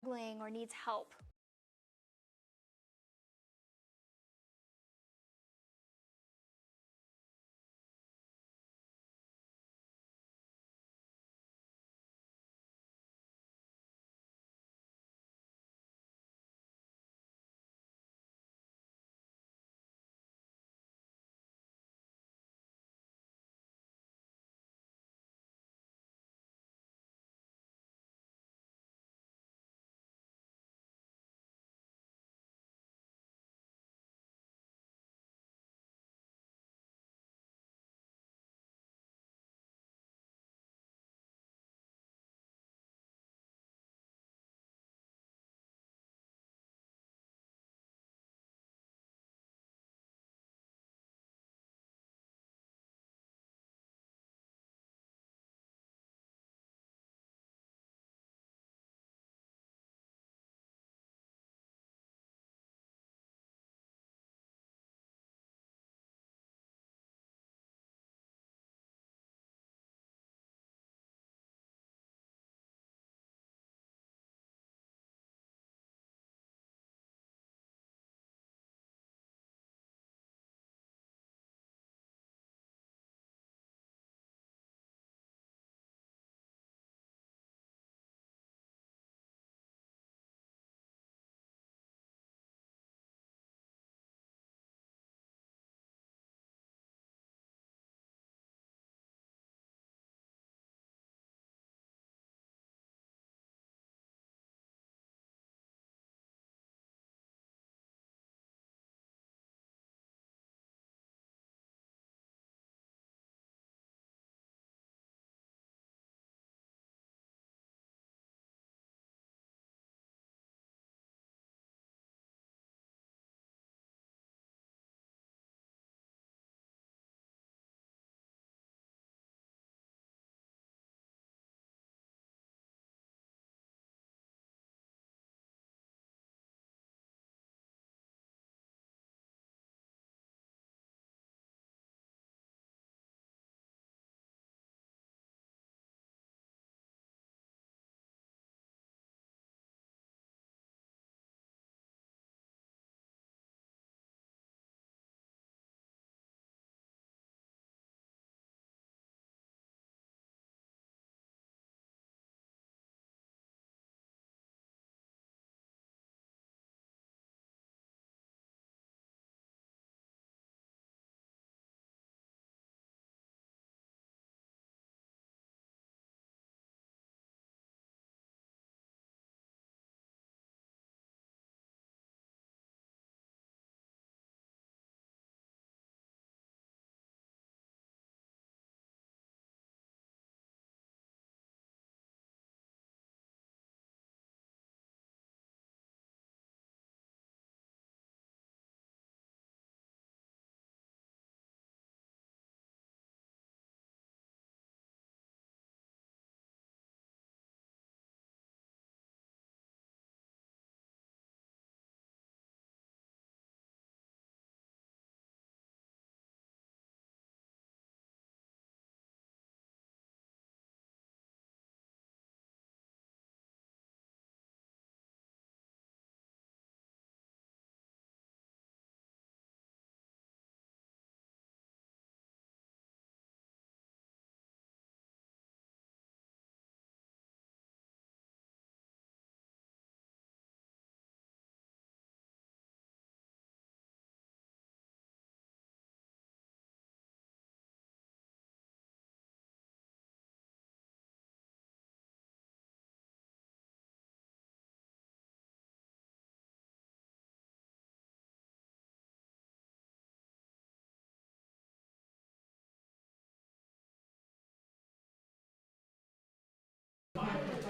struggling or needs help.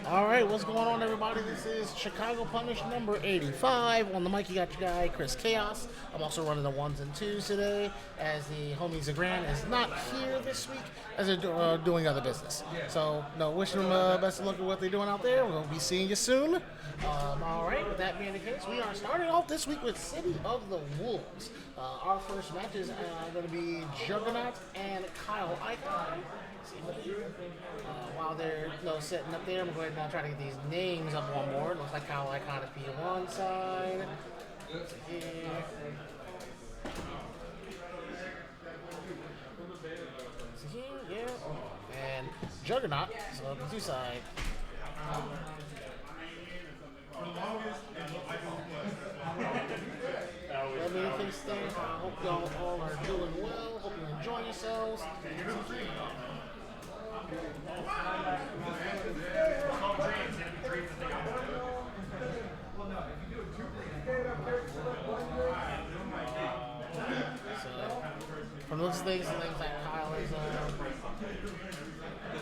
All right, what's going on, everybody? This is Chicago Punish number 85. On the mic, you got your guy, Chris Chaos. I'm also running the ones and twos today, as the homie Zagran is not here this week, as they're doing other business. So, no, wishing them best of luck with what they're doing out there. We'll be seeing you soon. All right, with that being the case, we are starting off this week with City of the Wolves. Our first match is going to be Juggernaut and Kyle Icon. While they're setting up there, I'm going to gonna try to get these names up on board. Looks like Kyle Icon is P1 side. So here. So here, yeah. And Juggernaut, so the 2 side. Let me fix things. I hope y'all all are doing well. Hope you're enjoying yourselves. So, from those things, like Kyle is. Does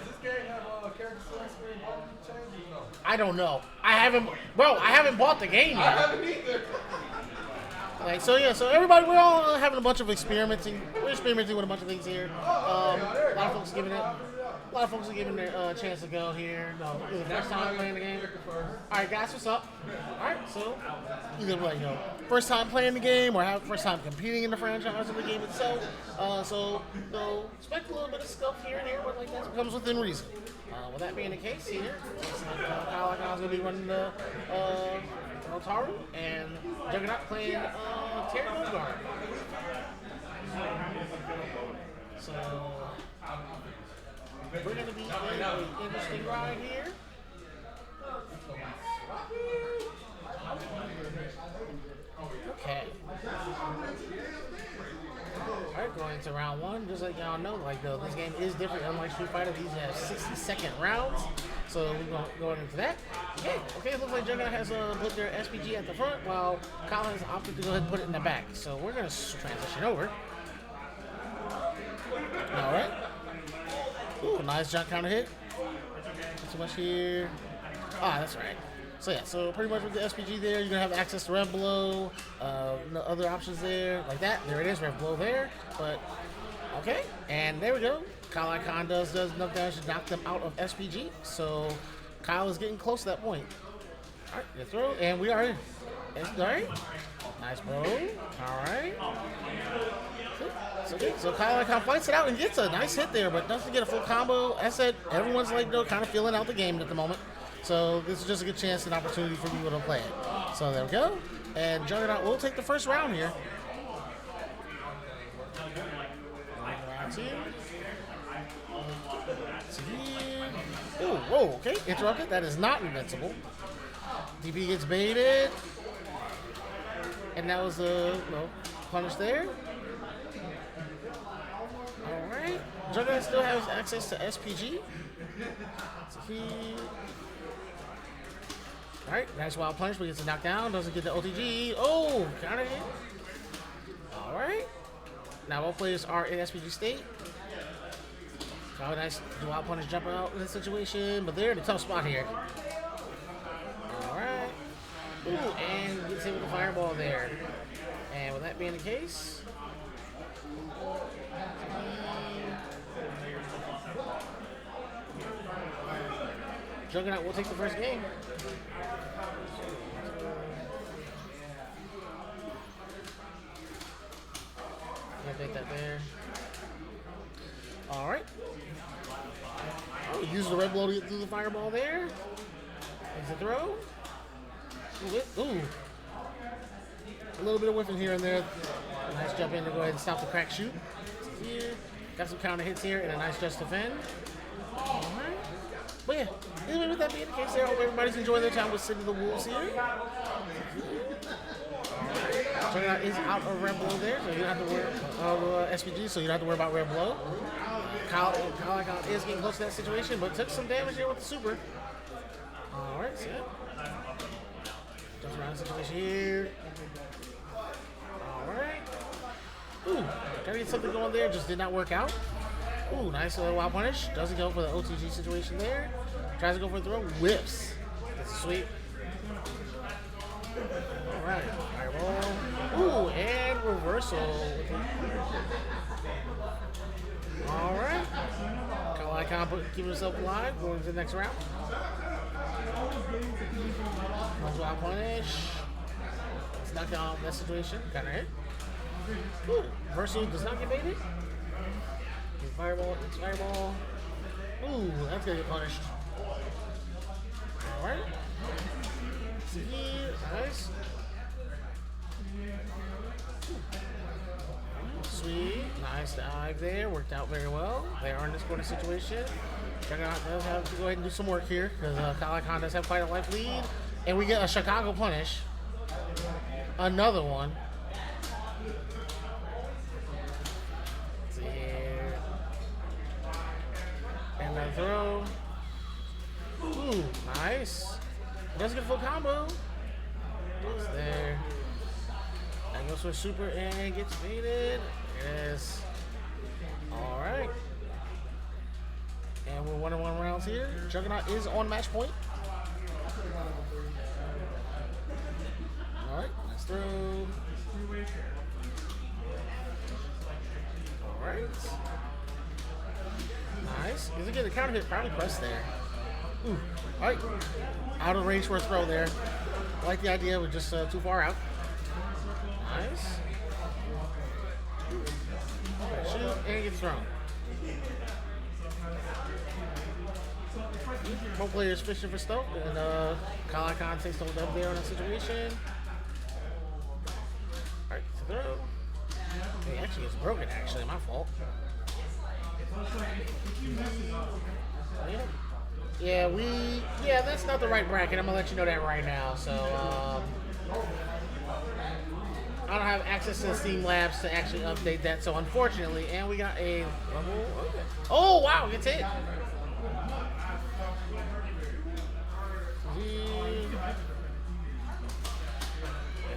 this game have character select screen button changes? No. I don't know. I haven't bought the game I yet. haven't either. Like, so yeah, so everybody, we're all having a bunch of experimenting. We're experimenting with a bunch of things here. A lot of folks are giving their chance to go here. No, this is the first time playing the game. All right, guys, what's up? All right, so either like first time playing the game or first time competing in the franchise of the game itself. So expect a little bit of stuff here and there, but like that comes within reason. With that being the case, here, Kyle Icon's gonna be running the Otaru and Juggernaut playing Terry Bogard. So we're going to be in an interesting ride here. Okay. Alright, going into round 1. Just like y'all know, like this game is different. Unlike Street Fighter, these have 60-second rounds. So we're going into that. Okay, it looks like Juggernaut has put their SPG at the front, while Kyle has opted to go ahead and put it in the back. So we're going to transition over. Alright. Ooh, nice jump counter hit. Not too much here. Ah, that's right. So yeah, so pretty much with the SPG there, you're gonna have access to Rev Blow, no other options there, like that. There it is, Rev Blow there. But okay, and there we go. Kyle Icon does enough damage to knock them out of SPG. So Kyle is getting close to that point. All right, good throw, and we are in. All right, nice bro. All right. So Kyle Icon fights it out and gets a nice hit there, but doesn't get a full combo. As I said, everyone's like kind of feeling out the game at the moment. So this is just a good chance and opportunity for people to play it. So there we go. And Juggernaut will take the first round here. Round 2. Oh, whoa, okay. Interrupted. That is not invincible. DP gets baited. And that was a punish there. Alright. Juggernaut still has access to SPG. So alright, nice wild punch, but gets a knockdown, doesn't get the OTG. Oh, counter hit. Alright. Now both players are in SPG state. Oh, nice wild punish jump out in this situation, but they're in a tough spot here. Alright. Ooh, and gets hit with the fireball there. And with that being the case, Juggernaut will take the first game. I'll take that there. Alright. Oh, use the red blow to get through the fireball there. Makes a throw. Ooh. A little bit of whiffing here and there. Nice jump in to go ahead and stop the crack shoot. Here. Got some counter hits here and a nice just defend. Alright. But yeah, anyway, with that being the case there, I hope everybody's enjoying their time with City of the Wolves here. Juggernaut is out of Red Blow there, so you don't have to worry about SPG, so you don't have to worry about Red Blow. Kyle Icon is getting close to that situation, but took some damage here with the super. Alright, so jumps around the situation here. Alright. Ooh, trying to get something going there, just did not work out. Ooh, nice wild punish. Doesn't go for the OTG situation there. Tries to go for a throw. Whips. That's a sweep. Alright. Fireball. Ooh, and reversal. Alright. Kyle Icon keeping himself alive. Going to the next round. Nice wild punish. Let's knock down that situation. Counter hit. Ooh, reversal does not get baited. Fireball, it's fireball. Ooh, that's gonna get punished. Alright. See here. Nice. Sweet. Nice dive there. Worked out very well. They are in this corner situation. Juggernaut does have to go ahead and do some work here because Kalikon does have quite a life lead. And we get a Chicago punish. Another one. Let's see here. And a throw. Ooh, nice. Does get a full combo. It's there. And goes for a super and gets faded. Yes. Alright. And we're 1-1 rounds here. Juggernaut is on match point. Alright, nice throw. Alright. Nice. He's gonna get the counter hit, probably press there. Ooh. Alright. Out of range for a throw there. I like the idea, we're just too far out. Nice. Shoot and get thrown. Both players fishing for Stoke, and Kalikon takes the dub there on that situation. Alright, to throw. Hey, actually, it's broken, actually, my fault. Yeah, that's not the right bracket. I'm gonna let you know that right now. So, I don't have access to the Steam Labs to actually update that. So, unfortunately, and we got a level. Okay. Oh, wow, it's hit.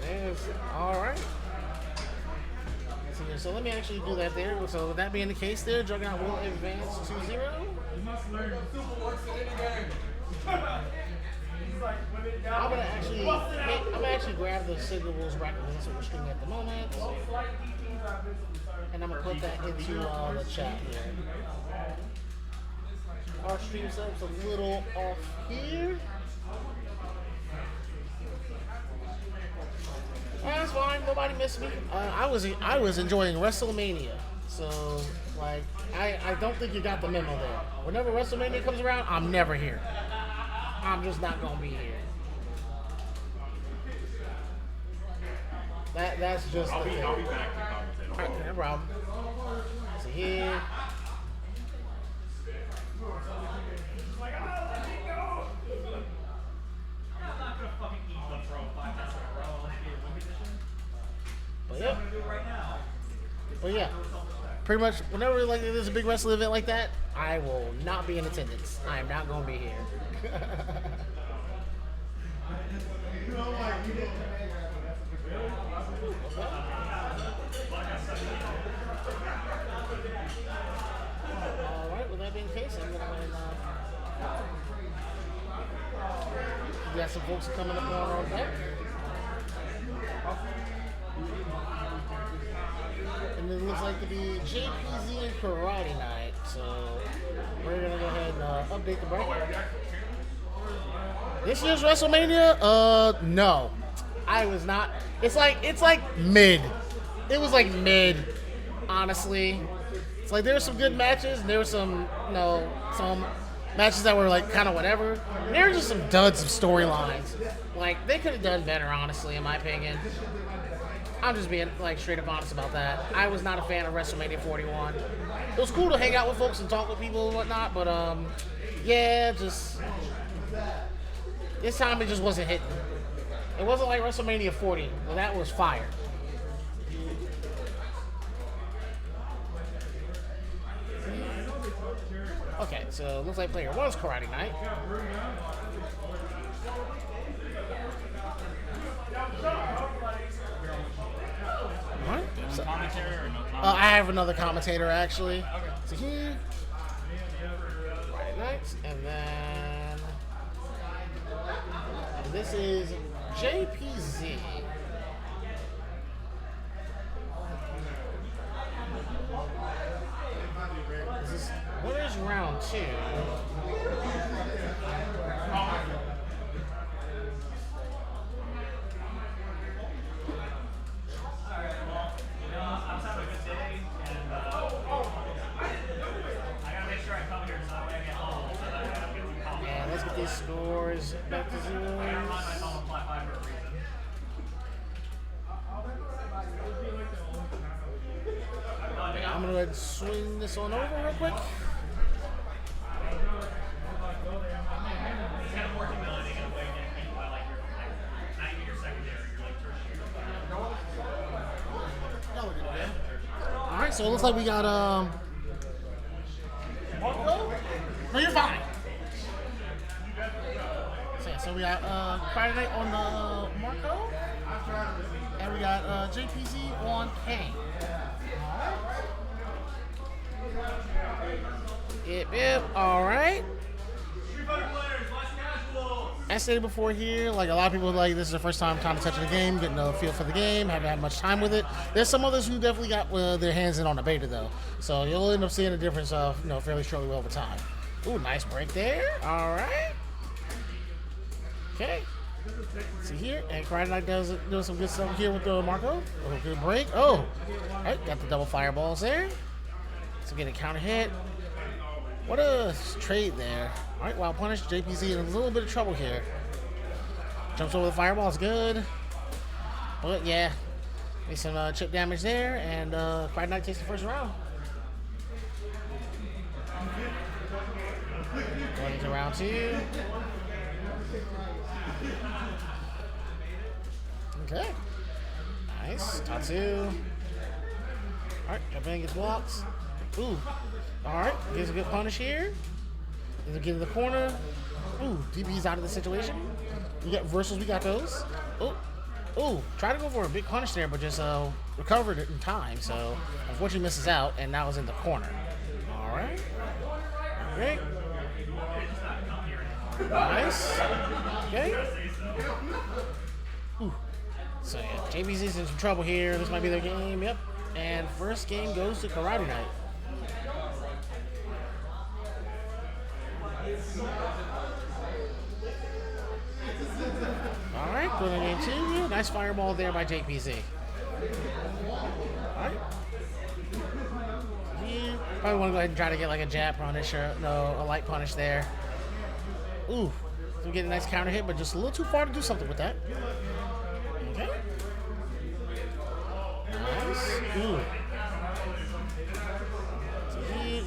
It is. All right. So let me actually do that there. So with that being the case there, Juggernaut will advance 2-0. You must learn. Super works in any game. I'm gonna actually grab the Signal Rules bracket that's what we're streaming at the moment. And I'm gonna put that into the chat here. Our stream setup's a little off here. That's fine. Nobody missed me. I was enjoying WrestleMania, so like I don't think you got the memo there. Whenever WrestleMania comes around, I'm never here. I'm just not gonna be here. That's just the thing. I'll be back to commentate. All right, no problem. So here. But yeah, pretty much whenever like there's a big wrestling event like that, I will not be in attendance. I am not going to be here. All right, with that being the case, I'm going to go ahead and we got some folks coming up on our back. And it looks like to be JPZ and Karate Night, so we're gonna go ahead and update the bracket. This year's WrestleMania, no, I was not. It's like mid. It was like mid, honestly. It's like there were some good matches, and there were some some matches that were like kind of whatever. And there were just some duds of storylines. Like they could have done better, honestly, in my opinion. I'm just being like straight up honest about that. I was not a fan of WrestleMania 41. It was cool to hang out with folks and talk with people and whatnot, but yeah, just this time it just wasn't hitting. It wasn't like WrestleMania 40. Well, that was fire. Okay, so looks like player one's Karate Night. What? So, Commentary or no commentary? I have another commentator actually. Okay. So here, Friday nights, and then this is JPZ. What is round 2? score is back to 0. I'm gonna go ahead and swing this on over real quick. All right, so it looks like we got Marco. No, you're fine. So we got Friday night on the Marco, and we got JPZ on Kane. Yep. All right. As stated before here, like a lot of people like this is their first time kind of touching the game, getting a feel for the game, haven't had much time with it. There's some others who definitely got their hands in on the beta though, so you'll end up seeing a difference of fairly shortly over time. Ooh, nice break there. All right. Okay. See here, and Friday Night does some good stuff here with the Marco. Oh, good break. Oh, all right, got the double fireballs there. So get a counter hit. What a trade there. All right, while punished, JPZ in a little bit of trouble here. Jumps over the fireballs, good. But yeah, made some chip damage there, and Friday Night takes the first round. Going into round 2. Okay. Nice. Tatsu. Alright, jump in, gets blocks. Ooh. Alright, gives a good punish here. Then get in the corner. Ooh, DB's out of the situation. We got reversals, we got those. Ooh, try to go for a big punish there, but just recovered it in time. So, unfortunately misses out, and now is in the corner. Alright. Great. Nice. Okay. Ooh. So yeah, JBZ's in some trouble here. This might be their game. Yep. And first game goes to Karate Night. All right, going to game 2. Yeah, nice fireball there by JPZ. All right. Yeah, probably want to go ahead and try to get like a jab punish or a light punish there. Ooh, so get a nice counter hit, but just a little too far to do something with that. Okay. Nice. Ooh.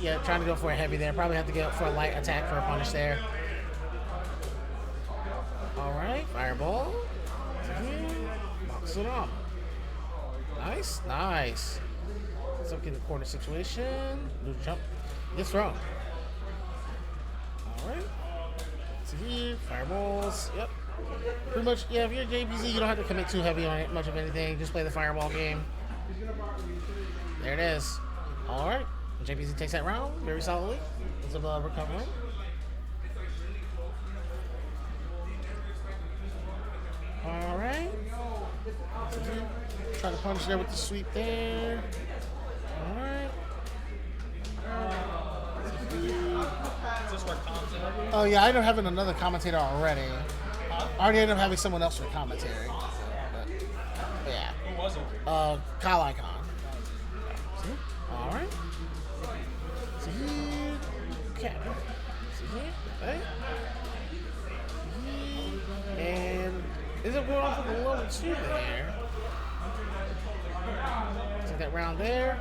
Yeah, trying to go for a heavy there. Probably have to get for a light attack for a punish there. All right, fireball. Box it up. Nice. Let's look in the corner situation. New jump. Gets thrown. All right. So here, fireballs. Yep. Pretty much, yeah, if you're JPZ, you don't have to commit too heavy on it, much of anything. Just play the fireball game. There it is. All right. JPZ takes that round very solidly. It's a recovery. All right. So try to punish there with the sweep there. All right. Oh yeah, I ended up having another commentator already. I already ended up having someone else for commentary. But yeah. Who was it? Kyle Icon. See? All right. See here. Okay. See here. Okay. And is it going on for the level 2 there? Take that round there.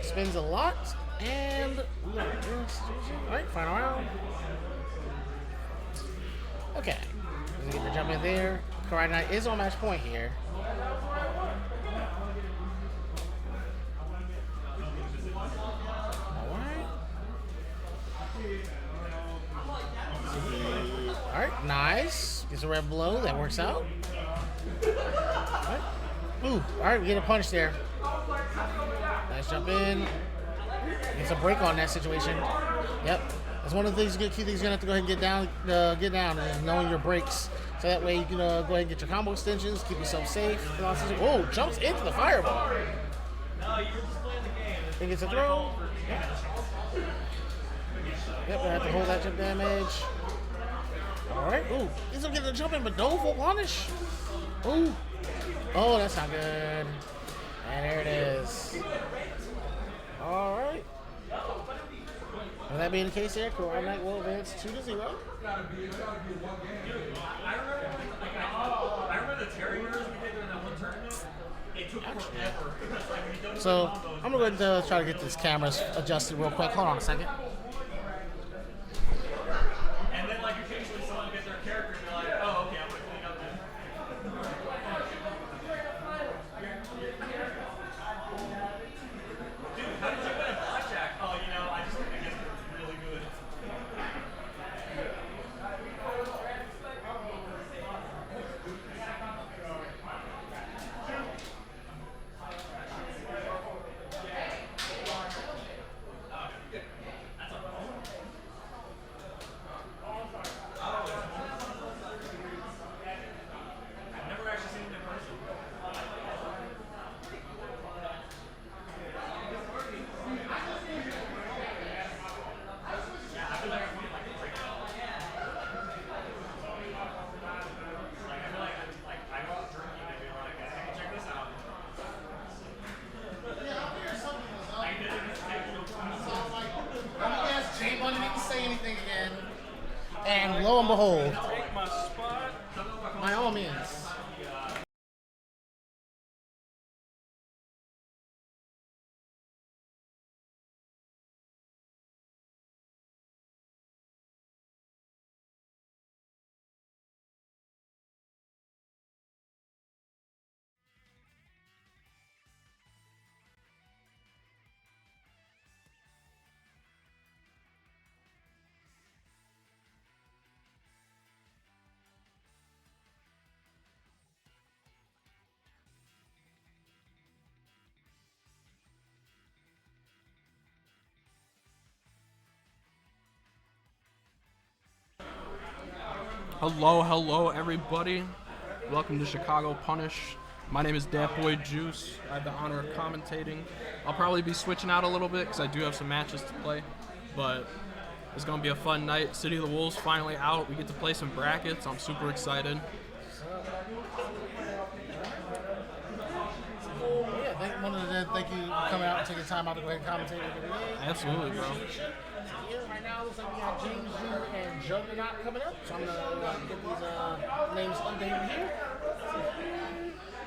Spins a lot. And alright, final round. Okay. He's gonna jump in there. Karate Knight is on match point here. Alright, nice. Gets a red blow. That works out. Alright. Ooh, alright, we get a punch there. Nice jump in. Gets a break on that situation. Yep. That's one of the key things you're gonna have to go ahead and get down, and knowing your breaks. So that way you can go ahead and get your combo extensions, keep yourself safe. Whoa, jumps into the fireball. No, you were just playing the game. Then gets a throw. Yep, I have to hold that jump damage. Alright, ooh. He's gonna get the jump in, but no full punish. Ooh. Oh, that's not good. And there it is. Alright. With that being the case here, Karate Knight will advance 2-0. I remember, I remember the Terriers we did in that one tournament. It took forever. So I'm going to try to get these cameras adjusted real quick. Hold on a second. And then, like, occasionally someone gets their character and they're like, oh, okay, I'm going to clean up then. Dude, how did you win at blackjack? Oh, you know, I guess it's really good. I've never actually seen him in person. Yeah, I feel like I'm like I go out drinking and be like, hey, check this out. I did it in this table. I'm going to ask Jay Bunny to say anything again. And lo and behold, Take my spot. by all means. Hello, everybody. Welcome to Chicago Punish. My name is Dat Boy Juice. I have the honor of commentating. I'll probably be switching out a little bit because I do have some matches to play, but it's going to be a fun night. City of the Wolves finally out. We get to play some brackets. I'm super excited. Thank you for coming out and taking time out to go ahead and commentate with me. Absolutely, bro. Here right now, looks like we got James Jr. and Juggernaut coming up. So I'm going to get these names updated here.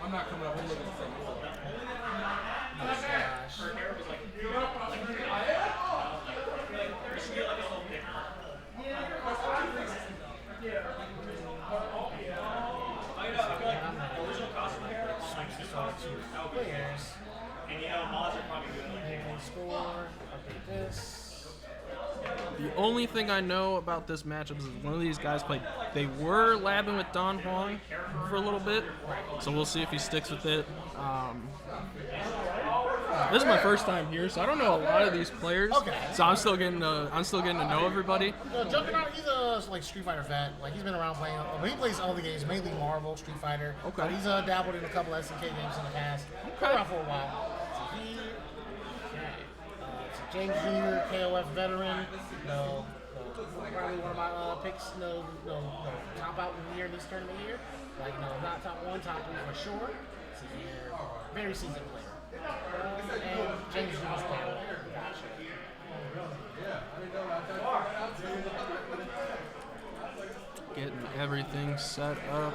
I'm not coming up. I'm looking for something. Oh, gosh. Players. And you know, mods are probably good. Score. Update this. The only thing I know about this matchup is one of these guys played. They were labbing with Don Huang for a little bit, so we'll see if he sticks with it. This is my first time here, so I don't know a lot of these players. Okay. So I'm still getting to know everybody. Juggernaut, he's a Street Fighter vet. Like he's been around playing, but he plays other games, mainly Marvel, Street Fighter. Okay. But he's dabbled in a couple SNK games in the past. Been around for a while. So James Jr., KOF veteran. No, probably one of my picks. No, top out here in this tournament here. Like no, not top 1, top 3 for sure. See here, very seasoned player. And James Jr.'s playing. Getting everything set up.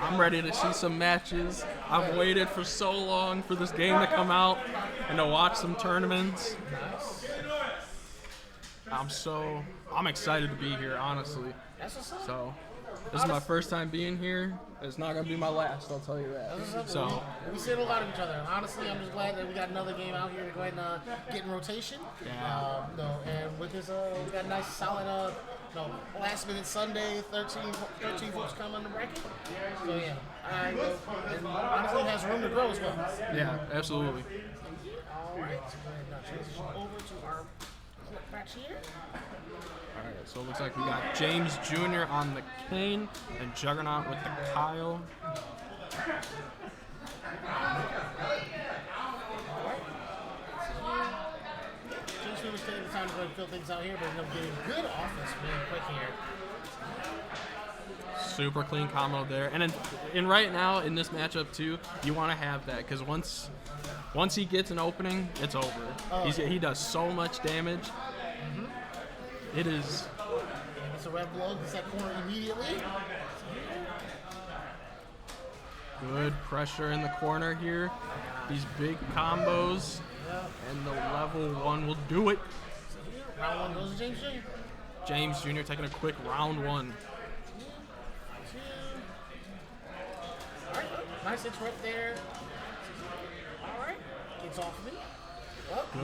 I'm ready to see some matches. I've waited for so long for this game to come out and to watch some tournaments. I'm excited to be here, honestly. So, this is my first time being here. It's not going to be my last, I'll tell you that. So, we see a lot of each other. And honestly, I'm just glad that we got another game out here to go ahead and get in rotation. Yeah. And with this, we got a nice solid last minute Sunday, 13 folks come on the bracket. So yeah, and honestly, it has room to grow as well. yeah, absolutely. All right, so go ahead and transition over to our match here. All right, so it looks like we got James Jr. on the Kane and Juggernaut with the Kyle. James Jr. was taking the time to go and fill things out here, but he's getting good offense really quick here. Super clean combo there. And right now, in this matchup too, you want to have that, because once Once he gets an opening, it's over. He does so much damage. It is. It's a red blow. Gets that corner immediately. Good pressure in the corner here. These big combos. And the level 1 will do it. Round 1 goes to James Jr. James Jr. taking a quick round 1. Alright, nice interrupt there. Alright, gets off of me.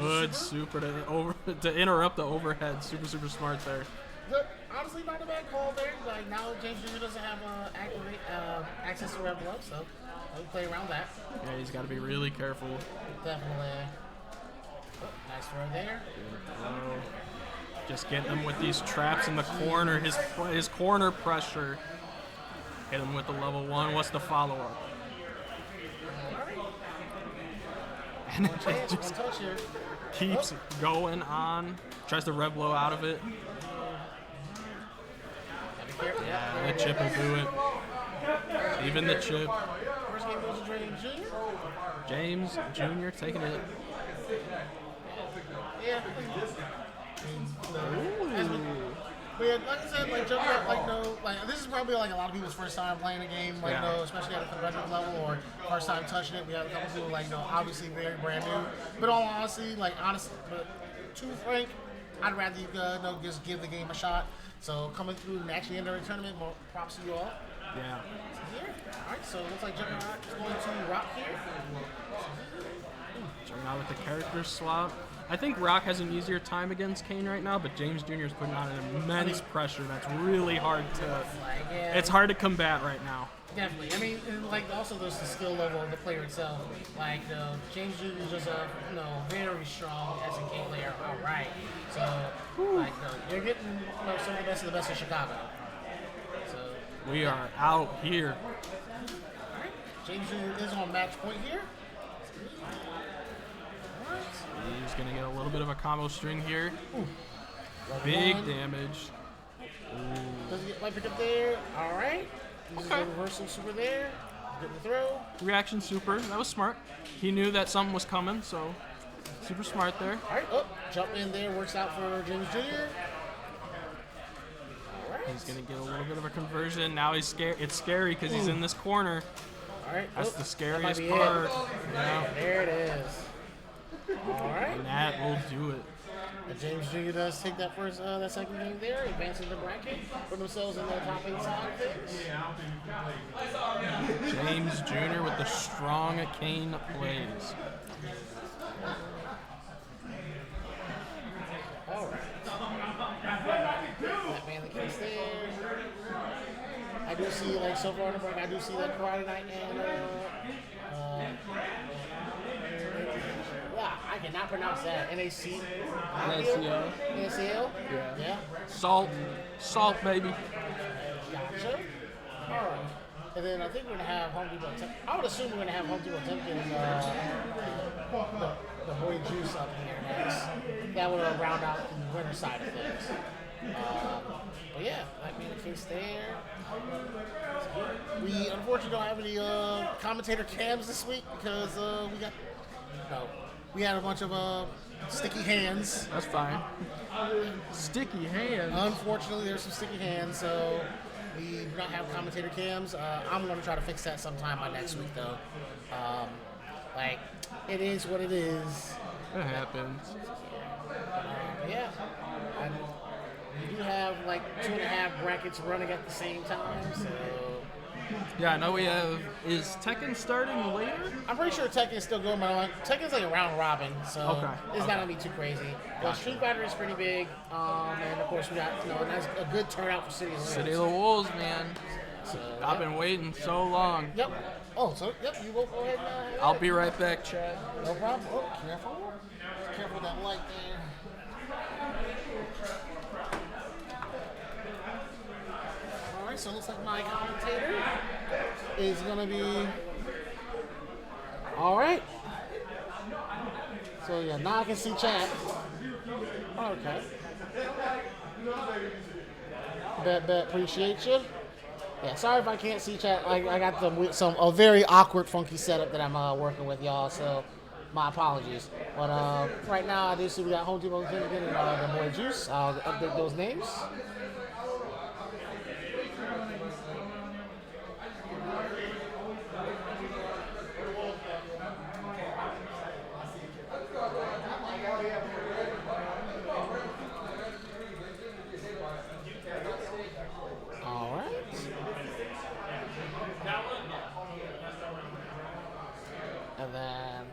Good super to interrupt the overhead. Super smart there. Good. Honestly, not a bad call there. Like now, James Jr. doesn't have access to red blood, so he'll play around that. Yeah, he's got to be really careful. Definitely. Oh, nice throw there. Just getting him with these traps in the corner. His corner pressure. Hit him with the level 1. What's the follow-up? And it just keeps going on. Tries to red blow out of it. Yeah, the chip will do it. Even the chip. First game goes to James Jr. James Jr. taking it. Yeah. But yeah, like I said, like jumping up, like this is probably like a lot of people's first time playing a game, like especially at a competitive level or first time touching it. We have a couple people like obviously very brand new. But all honesty, but to Frank, I'd rather you just give the game a shot. So coming through and actually entering the tournament, more props to you all. Yeah. All right, so it looks like Juggernaut is going to Rock here. Juggernaut with the character swap. I think Rock has an easier time against Kane right now, but James Jr. is putting on an immense pressure. That's really hard to. It's hard to combat right now. Definitely. I mean, and also there's the skill level of the player itself. James Jr. is just a very strong SNK player. All right. So you're getting some of the best of Chicago. So we are out here. All right. James Jr. is on match point here. He's going to get a little bit of a combo string here. Big damage. Doesn't get my pick up there. All right. Uses the reversal super there. Get the throw. Reaction super. That was smart. He knew that something was coming, so super smart there. All right. Jump in there. Works out for James Jr. All right. He's going to get a little bit of a conversion. Now he's scared. It's scary because he's in this corner. All right. That's the scariest part. Yeah. There it is. All right. And that will do it. And James Jr. does take that second game there, advancing the bracket, put themselves in the top 8 side of things. James Jr. with the strong Kane plays. All right. Batman the case there. I do see, so far in the break, I do see that Karate Night and I cannot pronounce that. NAC. NACL? Yeah. Salt, baby. Gotcha. All right. And then I think we're going to have Home Depot. I would assume we're going to have Home Depot Temkin the Boy Juice up here next. That would round out the winter side of things. But yeah, that being the case there. We unfortunately don't have any commentator cams this week because we had a bunch of sticky hands. That's fine. Sticky hands? Unfortunately, there's some sticky hands, so we do not have commentator cams. I'm going to try to fix that sometime by next week, though. It is what it is. It happens. Yeah. We do have 2.5 brackets running at the same time, so. Yeah, I know we have. Is Tekken starting later? I'm pretty sure Tekken's still going, but Tekken's a round robin, so it's not gonna be too crazy. But Street Fighter is pretty big, and of course we got a good turnout for City of the Wolves. City of the Wolves, man. So, I've been waiting so long. Yep. Oh, so you both go ahead and. I'll be right back, Chad. No problem. Oh, careful. Careful with that light there. So it looks like my commentator is going to be all right. So yeah, now I can see chat. Okay. Bet, appreciate you. Yeah, sorry if I can't see chat. I got a very awkward, funky setup that I'm working with, y'all. So My apologies. But right now, I do see we got Home Depot and the boy Juice. I'll update those names. All right. And then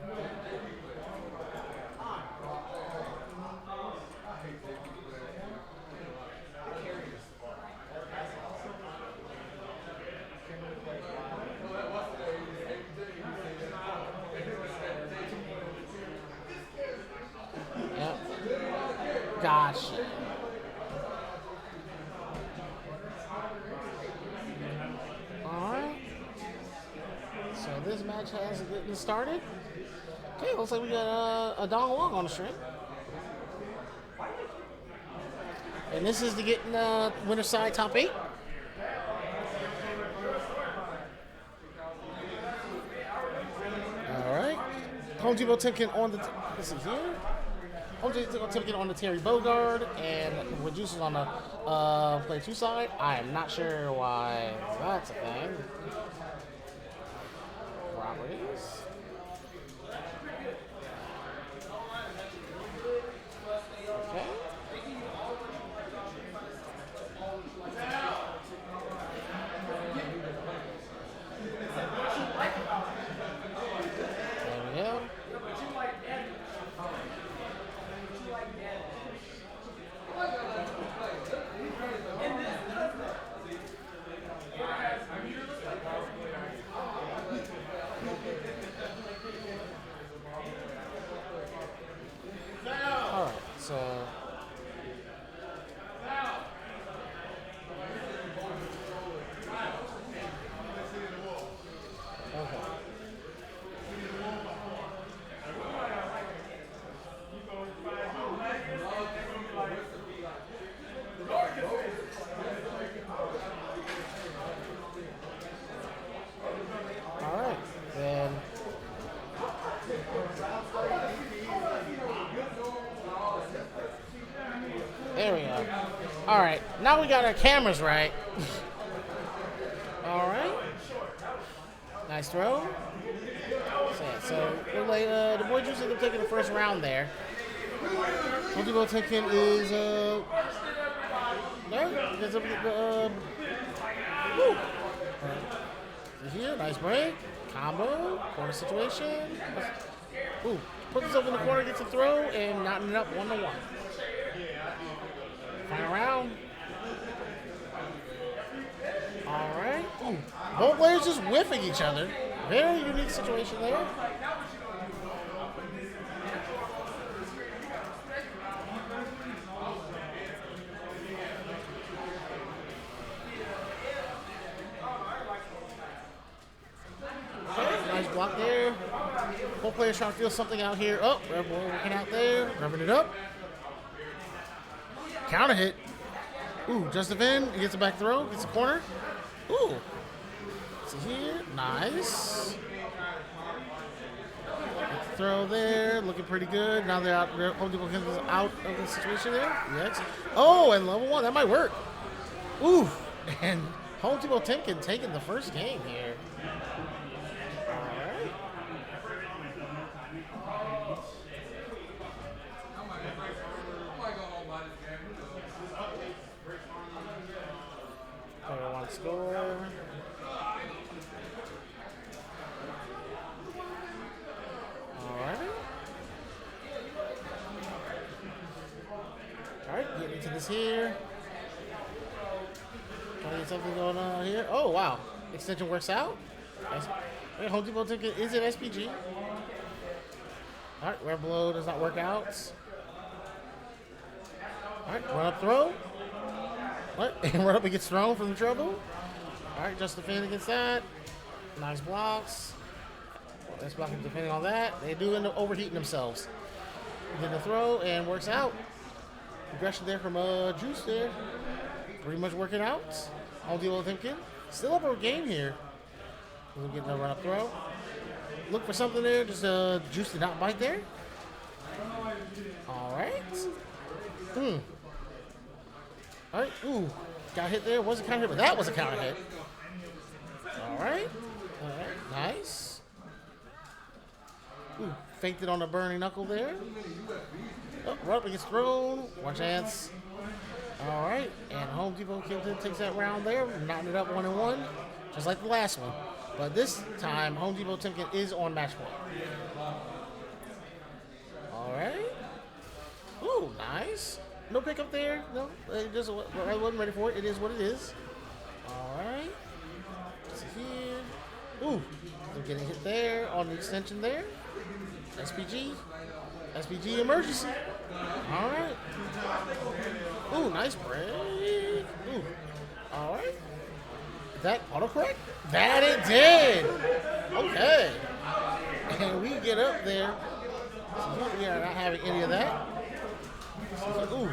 yep. Gotcha. Alright. So this match has getting started. Okay, looks like we got a Dong Wong on the stream. And this is to get in the winner's side top 8. Alright. Home Depot Timken on the this is here. Home Depot Timken on the Terry Bogard, and Reduces on the play 2 side. I am not sure why that's a thing. Properties. Okay. There we go. All right, so okay. All right, then. There we go. All right, now we got our cameras right. All right. Nice throw. So the boy Juice ended up taking the first round there. Home Depot Timken is no, because of the woo. Here, nice break, combo, corner situation. Ooh, puts himself in the corner, gets a throw, and knotting it up 1-1. Final round. All right. Ooh. Both players just whiffing each other. Very unique situation there. Okay, nice block there. Both players trying to feel something out here. Oh, Red Bull working out there, revving it up. Counter hit. Ooh, Justin Finn, he gets a back throw, gets a corner. Ooh. See here, nice. Get the throw there, looking pretty good. Now they're out. Home Depot is out of the situation there. Yes. Oh, and level 1, that might work. Ooh, and Home Depot Timken taking the first game here. One score. Alright, get into this here. Trying to get something going on here. Oh, wow. Extension works out. Nice. Home Depot ticket is an SPG. Alright, red blow does not work out. Alright, run up throw. What? And run up and gets thrown from the trouble. Alright, just defend against that. Nice blocks. Nice blocking defending on that. They do end up overheating themselves. Get the throw and works out. Aggression there from Juice there. Pretty much working out. Home Depot Timken. Still up our game here. We'll get the run up throw. Look for something there. Just Juice did not bite there. All right. All right. Ooh, got hit there. Wasn't counter hit, but that was a counter hit. All right. All right. Nice. Ooh, faked it on the burning knuckle there. Oh, right up against thrown. One chance. All right. And Home Depot Kington takes that round there, knocking it up 1-1, just like the last one. But this time, Home Depot Timken is on match point. All right. Ooh, nice. No pickup there. No, I wasn't ready for it. It is what it is. All right. See here. Ooh, they're getting hit there on the extension there. SPG emergency. All right. Ooh, nice break. Ooh. All right. That autocorrect? That it did. Okay. And we get up there. We are not having any of that. Ooh.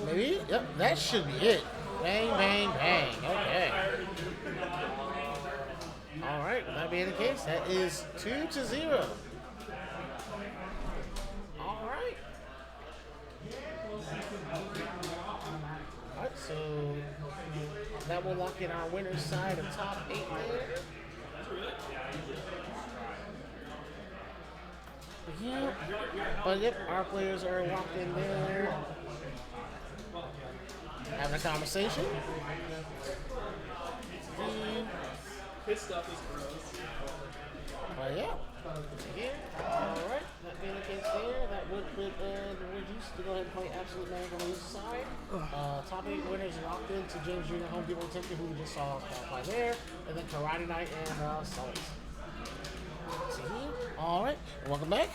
Maybe? Yep, that should be it. Bang, bang, bang. Okay. All right, with that being the case, that is 2-0. All right. All right, so that will lock in our winner's side of top 8 there. Yep. But yep, our players are locked in there. Having a conversation. His stuff is gross. But yeah. Again, alright. That being the case there, that would put the Juice to go ahead and play Absolute Man on the loser side. Top 8 winners locked into James Jr. Home Depot Timken, who we just saw qualify there. And then Karate Night and Sully. See here? Alright. Welcome back.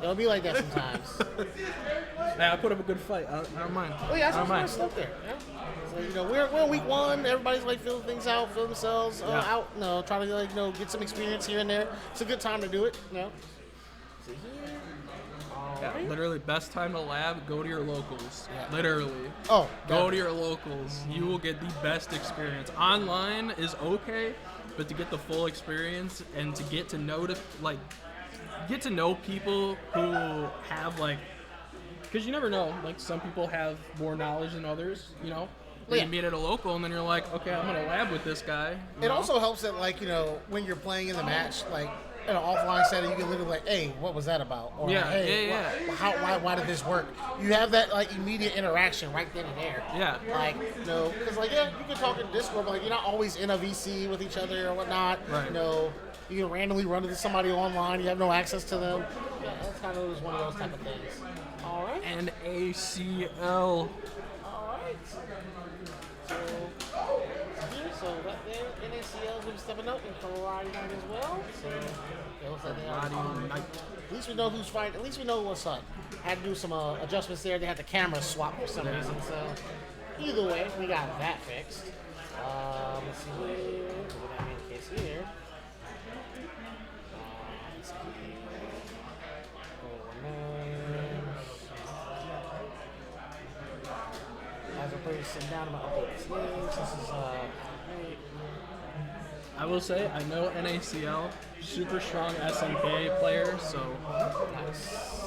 It'll be like that sometimes. Hey, I put up a good fight. I don't mind. Oh yeah, I don't mind. stuff there. Yeah. So we're in week 1. Everybody's like feeling things out, feeling themselves out. Trying to get some experience here and there. It's a good time to do it. See here. Yeah, literally, best time to lab. Go to your locals. Yeah. Literally. Oh, go to your locals. You will get the best experience. Online is okay, but to get the full experience and to get to know people who have because you never know, some people have more knowledge than others, You meet at a local and then you're like, okay, I'm gonna lab with this guy. It also helps that when you're playing in the match, in an offline setting, you can literally hey, what was that about? Or why did this work? You have that immediate interaction right then and there. Yeah. Because you can talk in Discord, but you're not always in a VC with each other or whatnot. Right. You can randomly run into somebody online. You have no access to them. Yeah, that's kind of just one of those type of things. All right. NACL. All right. So that there, NACL will be stepping up in Karate Night as well. So it looks like they are. At least we know who's fighting. At least we know what's up. Had to do some adjustments there. They had the camera swap for some reason. So either way, we got that fixed. Let's see here. What that mean the case here? Let's see here. As a player sitting down, I'm going to update this name. This is I will say, I know NACL, super strong SMK player, so. Nice.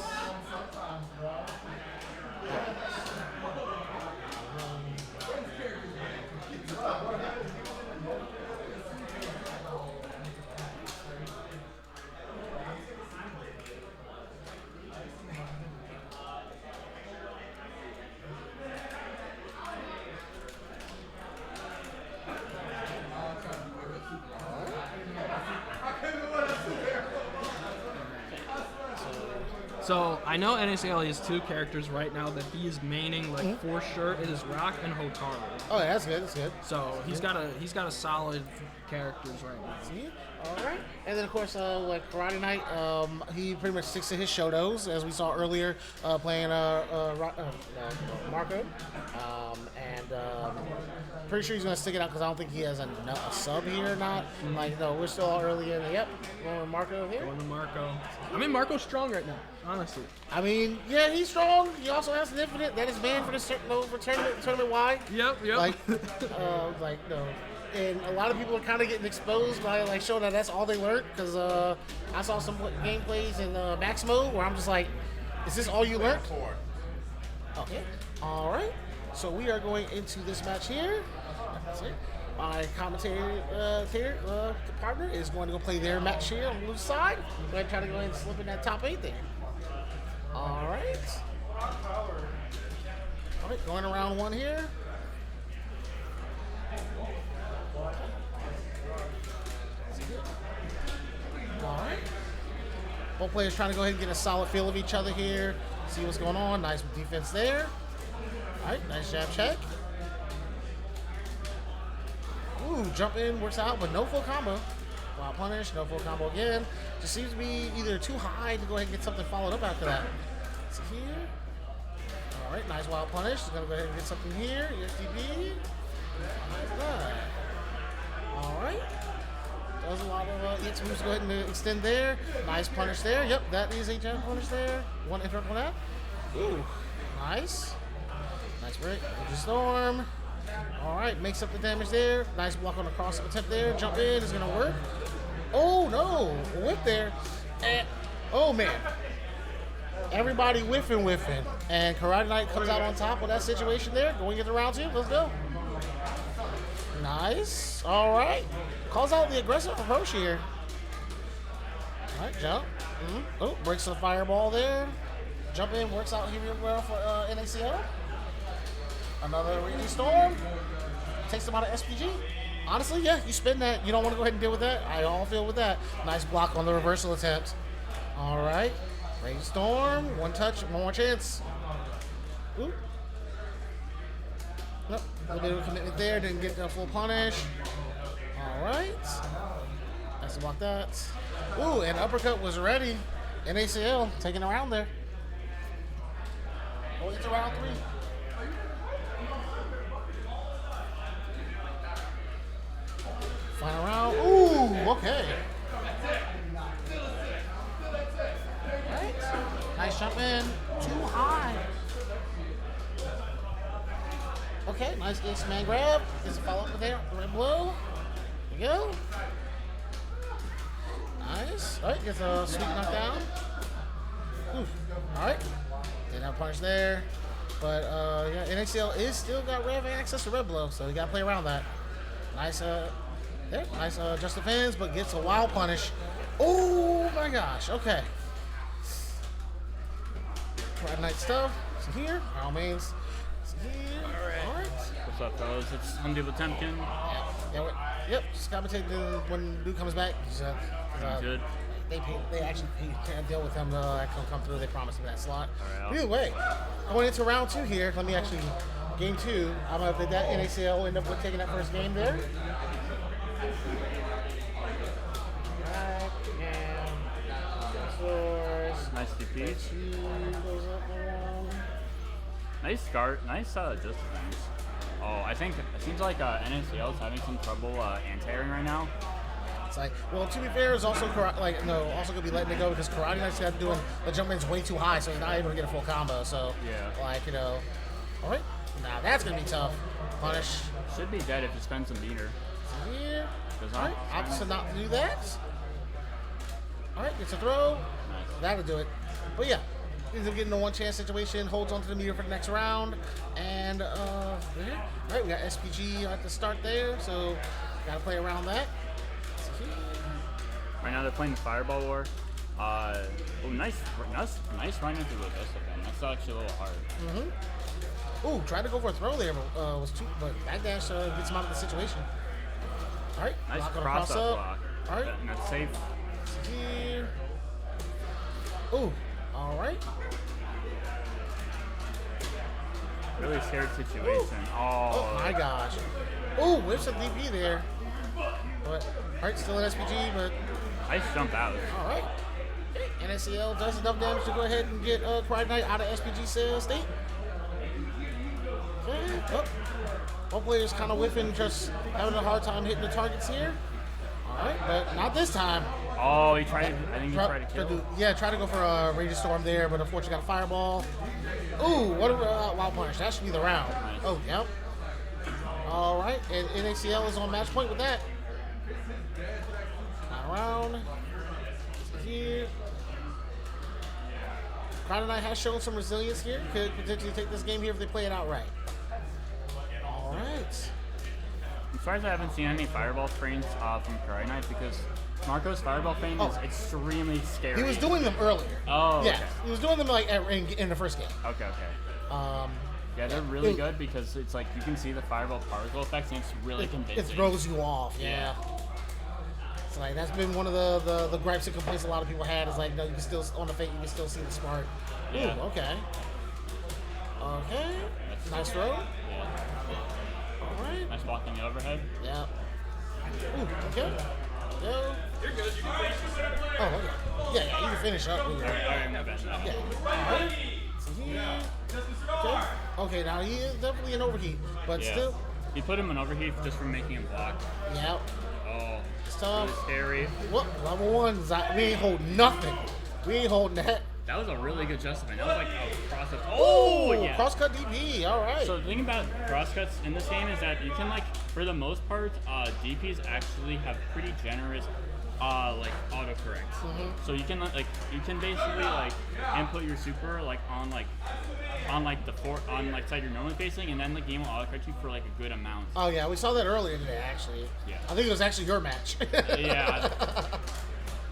So I know NACL has 2 characters right now that he is maining for sure. It is Rock and Hotaru. Oh, yeah, that's good. That's good. So he's got a solid characters right now. See? All right. And then of course, Karate Night, he pretty much sticks to his shotos, as we saw earlier, playing Marco. Pretty sure he's gonna stick it out because I don't think he has a sub here or not. We're still all early in. Yep, going with Marco here. Going to Marco. Marco's strong right now, honestly. Yeah, he's strong. He also has an infinite that is banned for this tournament wide. Yep. and a lot of people are kind of getting exposed by like showing that that's all they learned. Because I saw some gameplays in max mode where I'm just like, is this all you learned? Okay. All right. So we are going into this match here. That's it. My commentator partner is going to go play their match here on the blue side. Go ahead and try to go ahead and slip in that top 8 there. All right. All right, going around 1 here. All right. Both players trying to go ahead and get a solid feel of each other here. See what's going on. Nice defense there. All right, nice jab check. Ooh, jump in, works out, but no full combo. Wild punish, no full combo again. Just seems to be either too high to go ahead and get something followed up after that. See here. All right, nice wild punish. He's gonna go ahead and get something here. ESTB. All right. Does a lot of EX moves. Go ahead and extend there. Nice punish there. Yep, that is a jab punish there. One interrupt on that. Ooh, nice. Nice break. Ninja Storm. All right, makes up the damage there. Nice block on the cross-up attempt there. Jump in is gonna work. Oh no, whip there. And, oh man. Everybody whiffing. And Karate Knight comes out on top of that situation there. Going into round 2. Let's go. Nice. All right. Calls out the aggressive approach here. All right, jump. Oh, breaks the fireball there. Jump in, works out here well for NACO. Another Raging Storm. Takes them out of SPG. Honestly, yeah, you spin that. You don't want to go ahead and deal with that. I all feel with that. Nice block on the reversal attempt. All right. Raging Storm. One touch, one more chance. Ooh. Nope. A little bit of commitment there. Didn't get the full punish. All right. Nice to block that. Ooh, and uppercut was ready. NACL taking a round there. Going into round 3. Final round. Ooh, okay. Right. Nice jump in. Too high. Okay, nice ace man grab. Gets a follow up there. Red blow. There you go. Nice. All right, gets a sweet knockdown. Oof. All right. Didn't have a punch there. But yeah, NACL is still got rev access to red blow, so you gotta play around that. Nice there, nice just defense, but gets a wild punish. Oh my gosh, okay. Friday night stuff. So here, by all means. So here. All right. What's up, fellas? It's Humdi Potemkin. Yep, just commentate when dude comes back. Good. They actually can't deal with him to actually come through. They promised him that slot. All right. Either way, going into round 2 here. Let me actually game 2. I don't know if that NACL end up with taking that first game there. Right, yeah. Nice DP. Nice start. Nice just defense. Oh, I think it seems like NACL is having some trouble anti-airing right now. It's like, well, to be fair, is also also gonna be letting it go because Karate Knight's got doing the jump in's way too high, so he's not able to get a full combo. So yeah, all right, now that's gonna be tough. Punish. Should be dead if he spends some meter. Here. Does All not. right, opts to not do that. All right, gets a throw. Nice. That'll do it. But yeah, he's getting a 1-chance situation. Holds onto the meter for the next round, and all right, we got SPG at the start there, so gotta play around that. Right now they're playing the Fireball War. Oh, nice run into the Vista gun. That's actually a little hard. Ooh, tried to go for a throw there, but backdash gets him out of the situation. All right, Nice block on a cross up block. All right, And that's safe. here. Ooh, all right. Really scared situation. Oh my gosh. Ooh, whips a DP there. But all right, still an SPG, but Nice jump out. all right. Okay, NSCL does enough damage to go ahead and get Pride Knight out of SPG state. Okay, both players kind of whiffing, just having a hard time hitting the targets here. All right, but not this time. Oh, I think he tried to kill. Try to go for a Raging Storm there, but unfortunately got a fireball. Ooh, what a wild punish. That should be the round. Nice. Oh, yep. All right, and NACL is on match point with that. Around here. Friday Night has shown some resilience here. Could potentially take this game here if they play it out right. All right. I'm surprised I haven't seen any fireball frames from Friday Night because Marco's fireball frame is extremely scary. He was doing them earlier. Oh, yeah. okay. He was doing them like in the first game. Okay. Yeah, they're really good because it's like you can see the fireball particle effects and it's really convincing. It throws you off. Yeah. So like that's been one of the gripes and complaints a lot of people had is like, no, you can still on the fake you can still see the smart. Yeah. Ooh, okay. Okay. Nice throw. Yeah. All right. Nice blocking the overhead. Yeah. Ooh, okay. Go. You're good. You can finish this up. Oh, okay. Yeah, you can finish up. Ooh. Alright, my bad. Yeah. All right. So okay. Okay, now he is definitely an overheat, but still. He put him in overheat just for making him block. Yeah. Oh. It's tough. Really scary. What? Level 1, we ain't holding nothing. We ain't holding that. That was a really good adjustment. That was like a cross-cut. Oh, yeah. Cross-cut DP. All right. So the thing about cross-cuts in this game is that you can, like, for the most part, DPs actually have pretty generous, like, autocorrect. So you can, like, basically, like, input your super, like, on side you're normally facing, and then the game will autocorrect you for, like, a good amount. Oh, yeah. We saw that earlier today, actually. Yeah. I think it was actually your match. Yeah.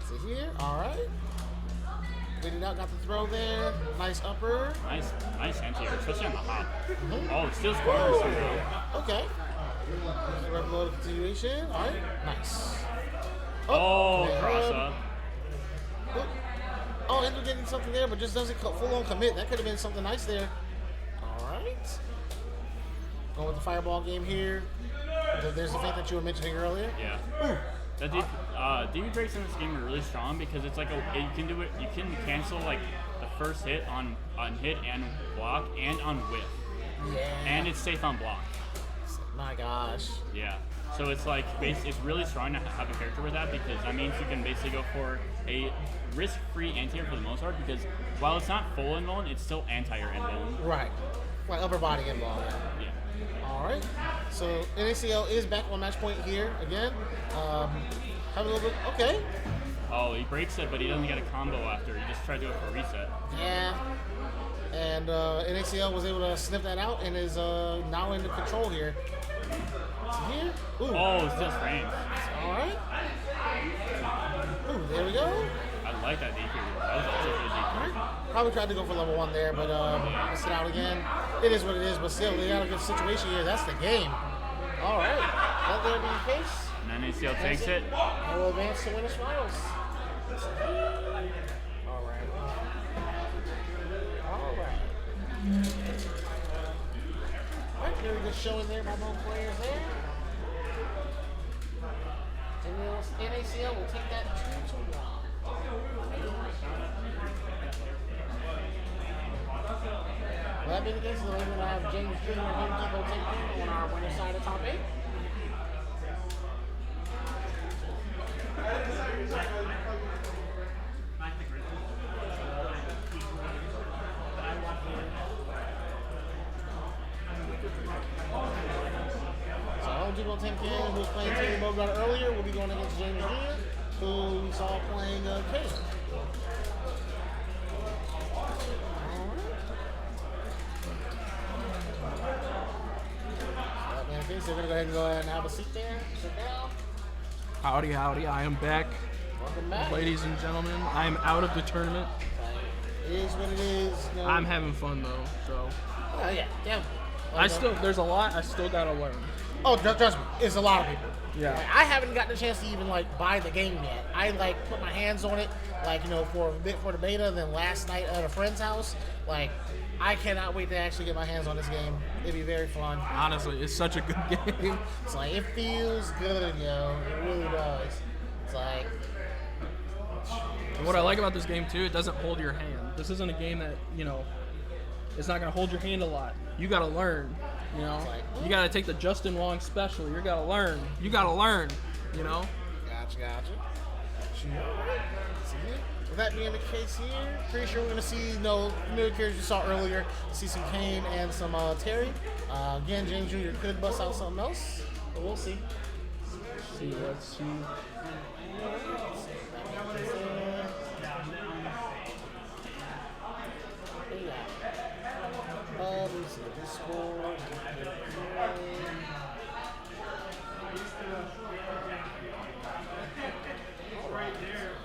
So here. All right. Waited out, got the throw there. Nice upper. Nice anti-air, especially on the hop. Oh, it steals corners somehow. Okay. Red blow continuation. All right. Nice. Oh, man. cross up. Oh, ended up getting something there, but just doesn't full-on commit. That could have been something nice there. All right. Going with the fireball game here. There's the thing that you were mentioning earlier. Yeah. Ooh. The DP breaks in this game are really strong because it's like you can do it. You can cancel like the first hit on hit and block and on whiff. Yeah. And it's safe on block. My gosh. Yeah. So it's like it's really strong to have a character with that because that means you can basically go for a risk-free anti-air for the most part because while it's not full invuln, it's still anti-air invuln. Right. Like upper body invuln. Yeah. All right. So NACL is back on match point here again. Have a little bit. Okay. Oh, he breaks it, but he doesn't get a combo after. He just tried to do it for a reset. Yeah. And NACL was able to sniff that out and is now in control here. So here. Ooh. Oh, still frames. All right. Ooh, there we go. I like that DP. That was also a good DP. Probably tried to go for level 1 there, but missed it out again. It is what it is, but still, they got a good situation here. That's the game. All right. Let there be the case. And then ACL takes it. And we'll advance to winners finals. All right. All right, very good showing there by both players there. And NACL will take that 2-1. Will that be the case? We're going to have James Jr. and Home Depot taking on our winner side of top 8. So Home Depot Timken, who was playing Terry Bogart earlier, will be going against James Jr., who we saw playing Kayla. Okay, so we're going to go ahead and have a seat there. Sit down. Howdy, howdy. I am back. Welcome back. Ladies and gentlemen, I am out of the tournament. It is what it is. You know. I'm having fun though, so. Oh, yeah, definitely. There's a lot I still gotta learn. Oh, trust me, it's a lot of people. Yeah. Like, I haven't gotten a chance to even like buy the game yet. I like put my hands on it, like for a bit for the beta. Then last night at a friend's house, like I cannot wait to actually get my hands on this game. It'd be very fun. Honestly, it's such a good game. It's like it feels good, yo. It really does. It's like. And what I like about this game too, it doesn't hold your hand. This isn't a game that it's not gonna hold your hand a lot. You gotta learn. You gotta take the Justin Wong special. You gotta learn. Gotcha. you. All right. See, with that being the case here, pretty sure we're going to see familiar characters you saw earlier. See some Kane and some Terry. Again, James Jr. could bust out something else, but we'll see. Let's see. Let me see this one.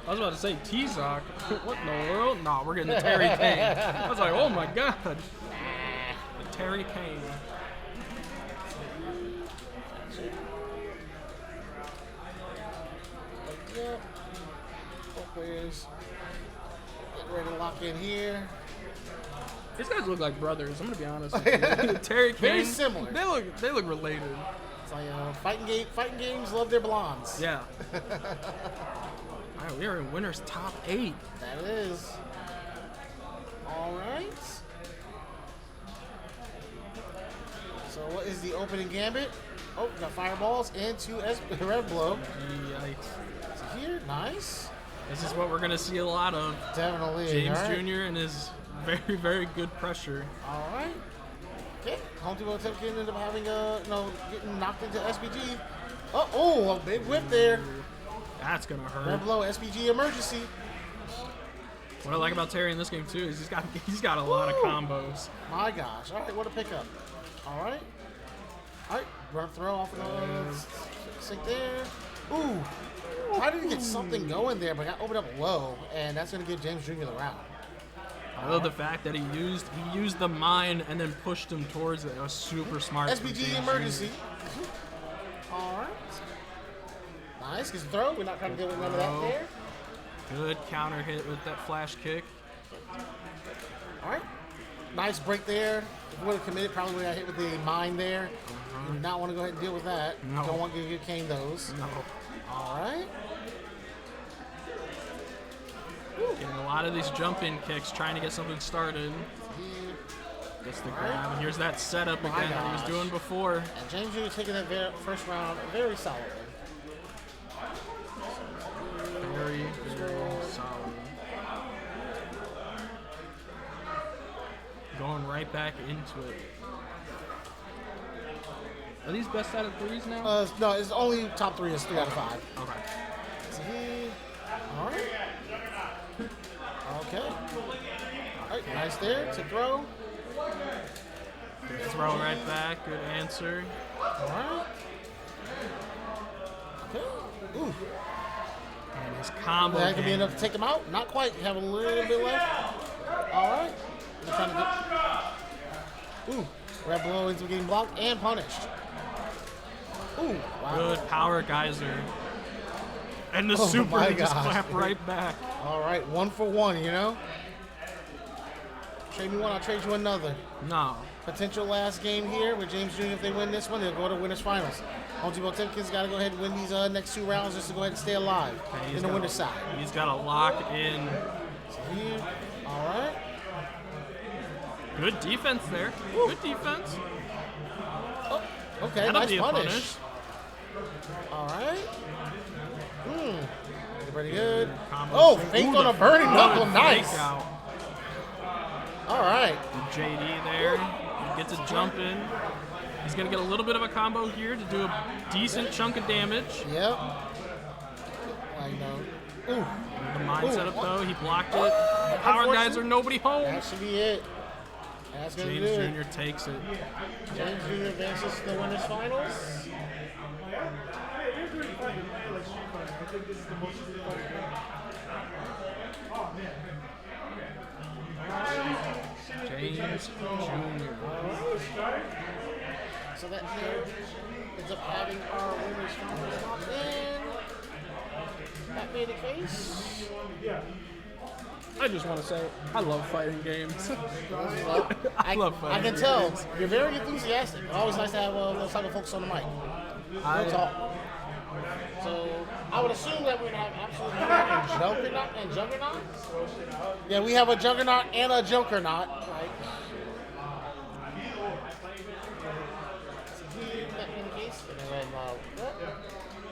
I was about to say T-Zoc. What in the world? Nah, we're getting the Terry Kane. I was like, oh my god. The Terry Kane. Yep. Both players getting ready to lock in here. These guys look like brothers. I'm gonna be honest with you. Terry Kane. Very similar. They look related. It's like fighting games love their blondes. Yeah. All right, we are in winners top 8. That it is. All right. So what is the opening gambit? Oh, got fireballs into Red Blow. Yikes. So here, nice. This is what we're gonna see a lot of. Definitely. James all right. Jr. and his very, very good pressure. All right. Okay. Home Depot Temkin ended up having getting knocked into SPG. Oh, a big whip there. That's gonna hurt. Red Blow, SPG emergency. What I like about Terry in this game too is he's got a lot of combos. My gosh. All right, what a pickup. All right. Run throw off of the sink there. Ooh. Tried to get something going there, but got opened up low, and that's going to give James Jr. the round. I love the fact that he used the mine and then pushed him towards it. It was super smart. SPG emergency. All right. Nice. Gets a throw. We're not trying to deal with none of that there. Good counter hit with that flash kick. All right. Nice break there. If we would have committed, probably would have hit with the mine there. You do not want to go ahead and deal with that. No. Don't want to get Kane those. No. All right. Getting a lot of these jump-in kicks, trying to get something started. Gets the grab, and here's that setup again that he was doing before. And James Jr. taking that first round very solidly. Very, very solid. Going right back into it. Are these best out of 3s now? No, it's only top 3 is 3 out of 5. Okay. So all right. Okay. All right, nice there to throw. Good throw right back. Good answer. All right. Okay. Ooh. And his combo. That could be enough to take him out. Not quite. Have a little bit left. All right. They're trying to go. Ooh. Red Blow ends up getting blocked and punished. Ooh. Wow. Good power geyser. And the Oh super my just gosh. clapped right back. All right. 1 for 1, you know? Trade me one, I'll trade you another. No. Potential last game here with James Jr. If they win this one, they'll go to winners finals. Home Depot Timkins got to go ahead and win these next 2 rounds just to go ahead and stay alive in the winner's side. He's got to lock in. So here, all right. Good defense there. Good defense. Oh, okay, That'll nice be a punish. All right. Pretty good. Combo Oh, swing. fake Ooh, on the a burning good knuckle, fake nice. out. All right. JD there. He gets a jump in. He's going to get a little bit of a combo here to do a decent chunk of damage. Yep. I know. Ooh. The mine setup though, he blocked it. Oh, Power guys are nobody home. That should be it. That's going to do James it. Jr. takes it. James Jr. advances to the winners finals. James Jr. So that here ends up having our winners finals locked in. That being the case. I just want to say, I love fighting games. Well, I love I fighting can tell games. you're very enthusiastic. Always nice to have those type of folks on the mic. Real talk. So I would assume that we're gonna have absolutely and Juggernaut. Yeah, we have a Juggernaut and a Junkernaut. Right.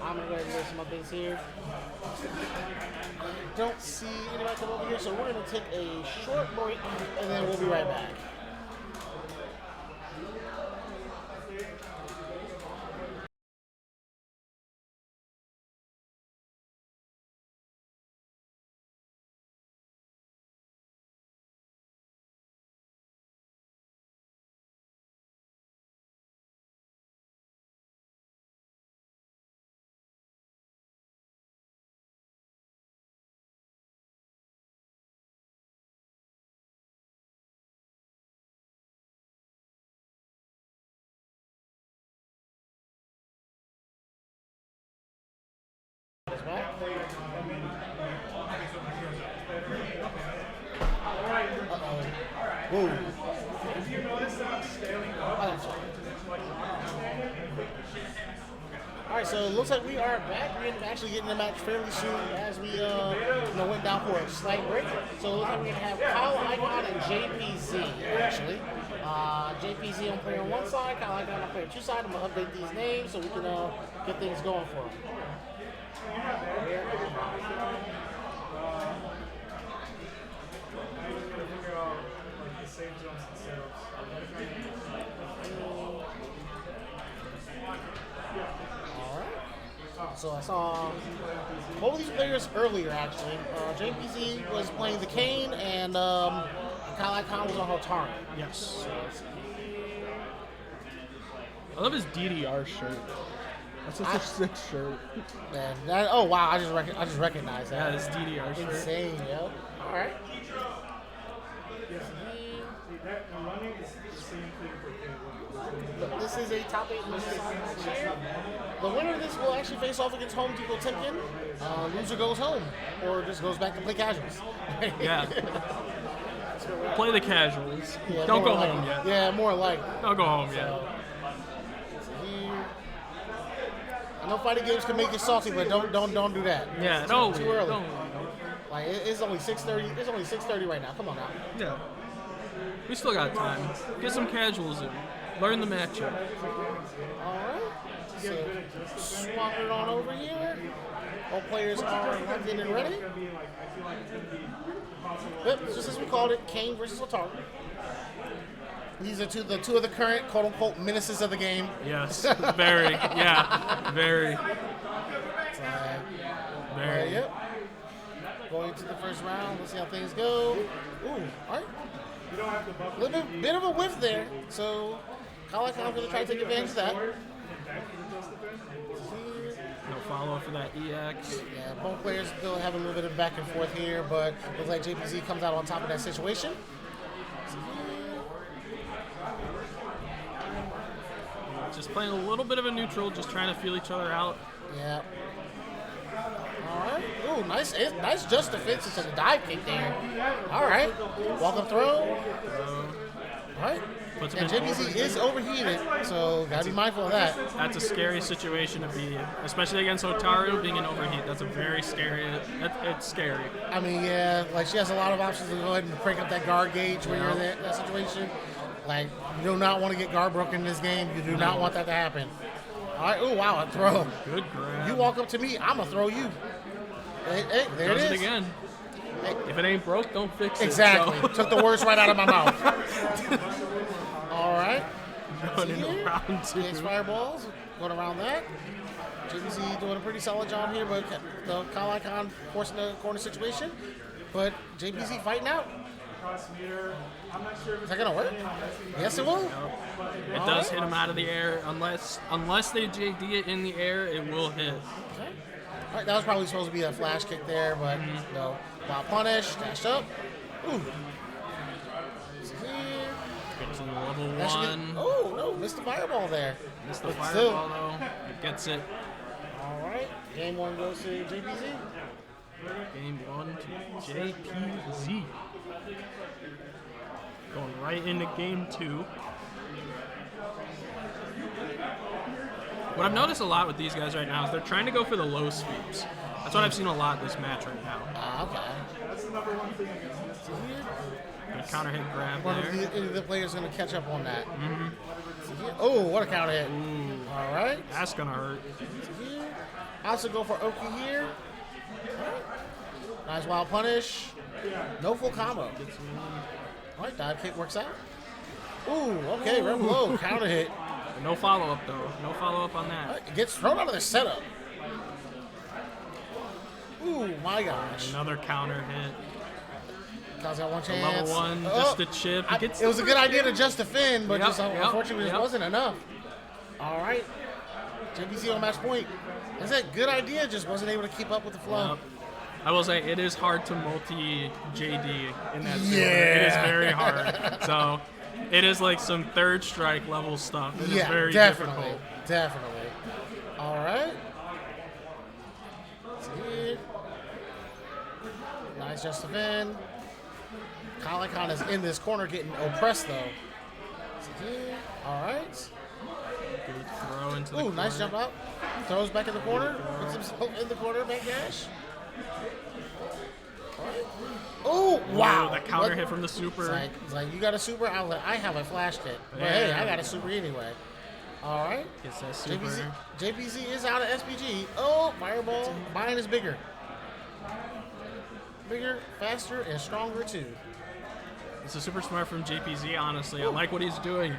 I'm going to go ahead and do some updates here. Don't see anybody come over here, so we're going to take a short break, and then we'll be right back. Whoa. Alright, so it looks like we are back. We're actually getting the match fairly soon as we went down for a slight break. So it looks like we're going to have Kyle Icon and JPZ, actually. JPZ on player 1 side, Kyle Icon on player 2 side. I'm going to update these names so we can get things going for them. So I saw both of these players earlier, actually. JPZ was playing the Kane, and Kyle Icon was on Hotari. Yes. I love his DDR shirt. That's such a sick shirt. Man, oh wow! I just recognized that. Yeah, his DDR shirt. Insane, yo. All right. This is a top 8 match here. The winner of this will actually face off against Home Depot Timken. Loser goes home, or just goes back to play casuals. Yeah. Play the casuals. Yeah, Don't go like home yet. Yeah, more like. Don't go home yet. I know fighting games can make you salty, but don't do that. Yeah, it's no. too early. Don't. Like it's only 6:30. It's only 6:30 right now. Come on now. Yeah. We still got time. Get some casuals in. Learn the matchup. Alright. So swap it on over here. All players are locked in and ready. Yep, just as we called it, Kane versus Hotari. These are the two of the current quote-unquote menaces of the game. Yes, very. Yeah, very. Very. Yep. Going to the first round. Let's see how things go. Ooh, all right. A little bit of a whiff there. So, Kyle Icon's going to try to take advantage of that. No follow for that EX. Yeah, both players still have a little bit of back and forth here, but looks like JPZ comes out on top of that situation. Just playing a little bit of a neutral, just trying to feel each other out. Yeah. All right. Ooh, nice just defense into the dive kick there. All right. Welcome throw. All right. And JPZ is overheated, so gotta be mindful of that. That's a scary situation to be in, especially against Otaru being an overheat. That's a very scary. It's scary. I mean, yeah, like she has a lot of options to go ahead and crank up that guard gauge when you're in that situation. Like, you do not want to get guard broken in this game. You do not want that to happen. All right. Oh wow, a throw. Good grab. You walk up to me, I'm gonna throw you. Hey, there Does it is. it again. Hey. If it ain't broke, don't fix it. Exactly. So. Took the words right out of my mouth. All right. Going into round 2. The fireballs going around that. JPZ doing a pretty solid job here, but the Kyle Icon forcing the corner situation. But JPZ fighting out. Is that gonna work? Yes, it will. It does hit him out of the air. Unless they JD it in the air, it will hit. Okay. All right, that was probably supposed to be a flash kick there, but no. While punish, dash up. Ooh. Gets in level 1. Oh no, missed the fireball there. Missed the But fireball though. It gets it. All right. Game 1 goes to JPZ. Game 1 to JPZ. Going right into game 2. What I've noticed a lot with these guys right now is they're trying to go for the low sweeps. That's what I've seen a lot this match right now. Okay. That's the number one thing against this. Good counter hit grab One there. of the players going to catch up on that. Oh, what a counter hit. Ooh, All right. that's going to hurt. I also go for Oki here. Nice wild punish. No full combo. All right, dive kick works out. Ooh, okay, real low. Counter hit. No follow-up, though. No follow-up on that. It gets thrown out of the setup. Ooh, my gosh. Another counter hit. Kyle's got one chance. Level 1, just the chip. It was a good idea to just defend, but just unfortunately it yep. wasn't enough. All right. JBC on match point. That's a good idea, just wasn't able to keep up with the flow. Yep. I will say it is hard to multi-JD in that super. Yeah. It is very hard. So it is like some third strike level stuff. It is very definitely. difficult. Definitely. All right. Let's see. Nice just defend. Kyle Icon is in this corner getting oppressed though. All right. Good throw into the Ooh, corner. nice jump up. Throws back in the corner. Puts himself in the corner, back dash. Oh, wow. Ooh, the counter hit from the super. It's like, you got a super? I have a flash hit. But hey, I got a super anyway. All right. Gets that super. JPZ is out of SPG. Oh, fireball. Mine is bigger. Bigger, faster, and stronger too. It's a super smart from JPZ, honestly. I like what he's doing.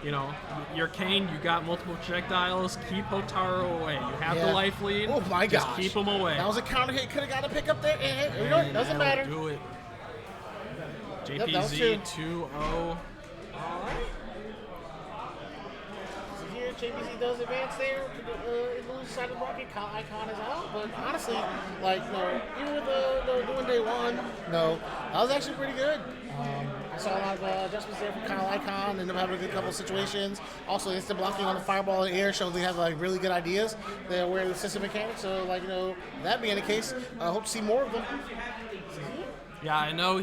You know, your Kane, you got multiple projectiles. Keep Hotaru away. You have the life lead. Oh my gosh. Just keep him away. That was a counter hit. Could have got a pick up there. You know, it doesn't matter. Do it. Yep, that was JPZ 2-0. So here, JPZ does advance there. It loses side of the bracket. Icon is out. But honestly, like, even with the doing day one, that was actually pretty good. I saw a lot of adjustments there from Kyle Icon, ended up having a good couple of situations. Also, instant blocking on the fireball in the air shows they have like really good ideas. They're aware of the system mechanics. So, that being the case, I hope to see more of them. Yeah, I know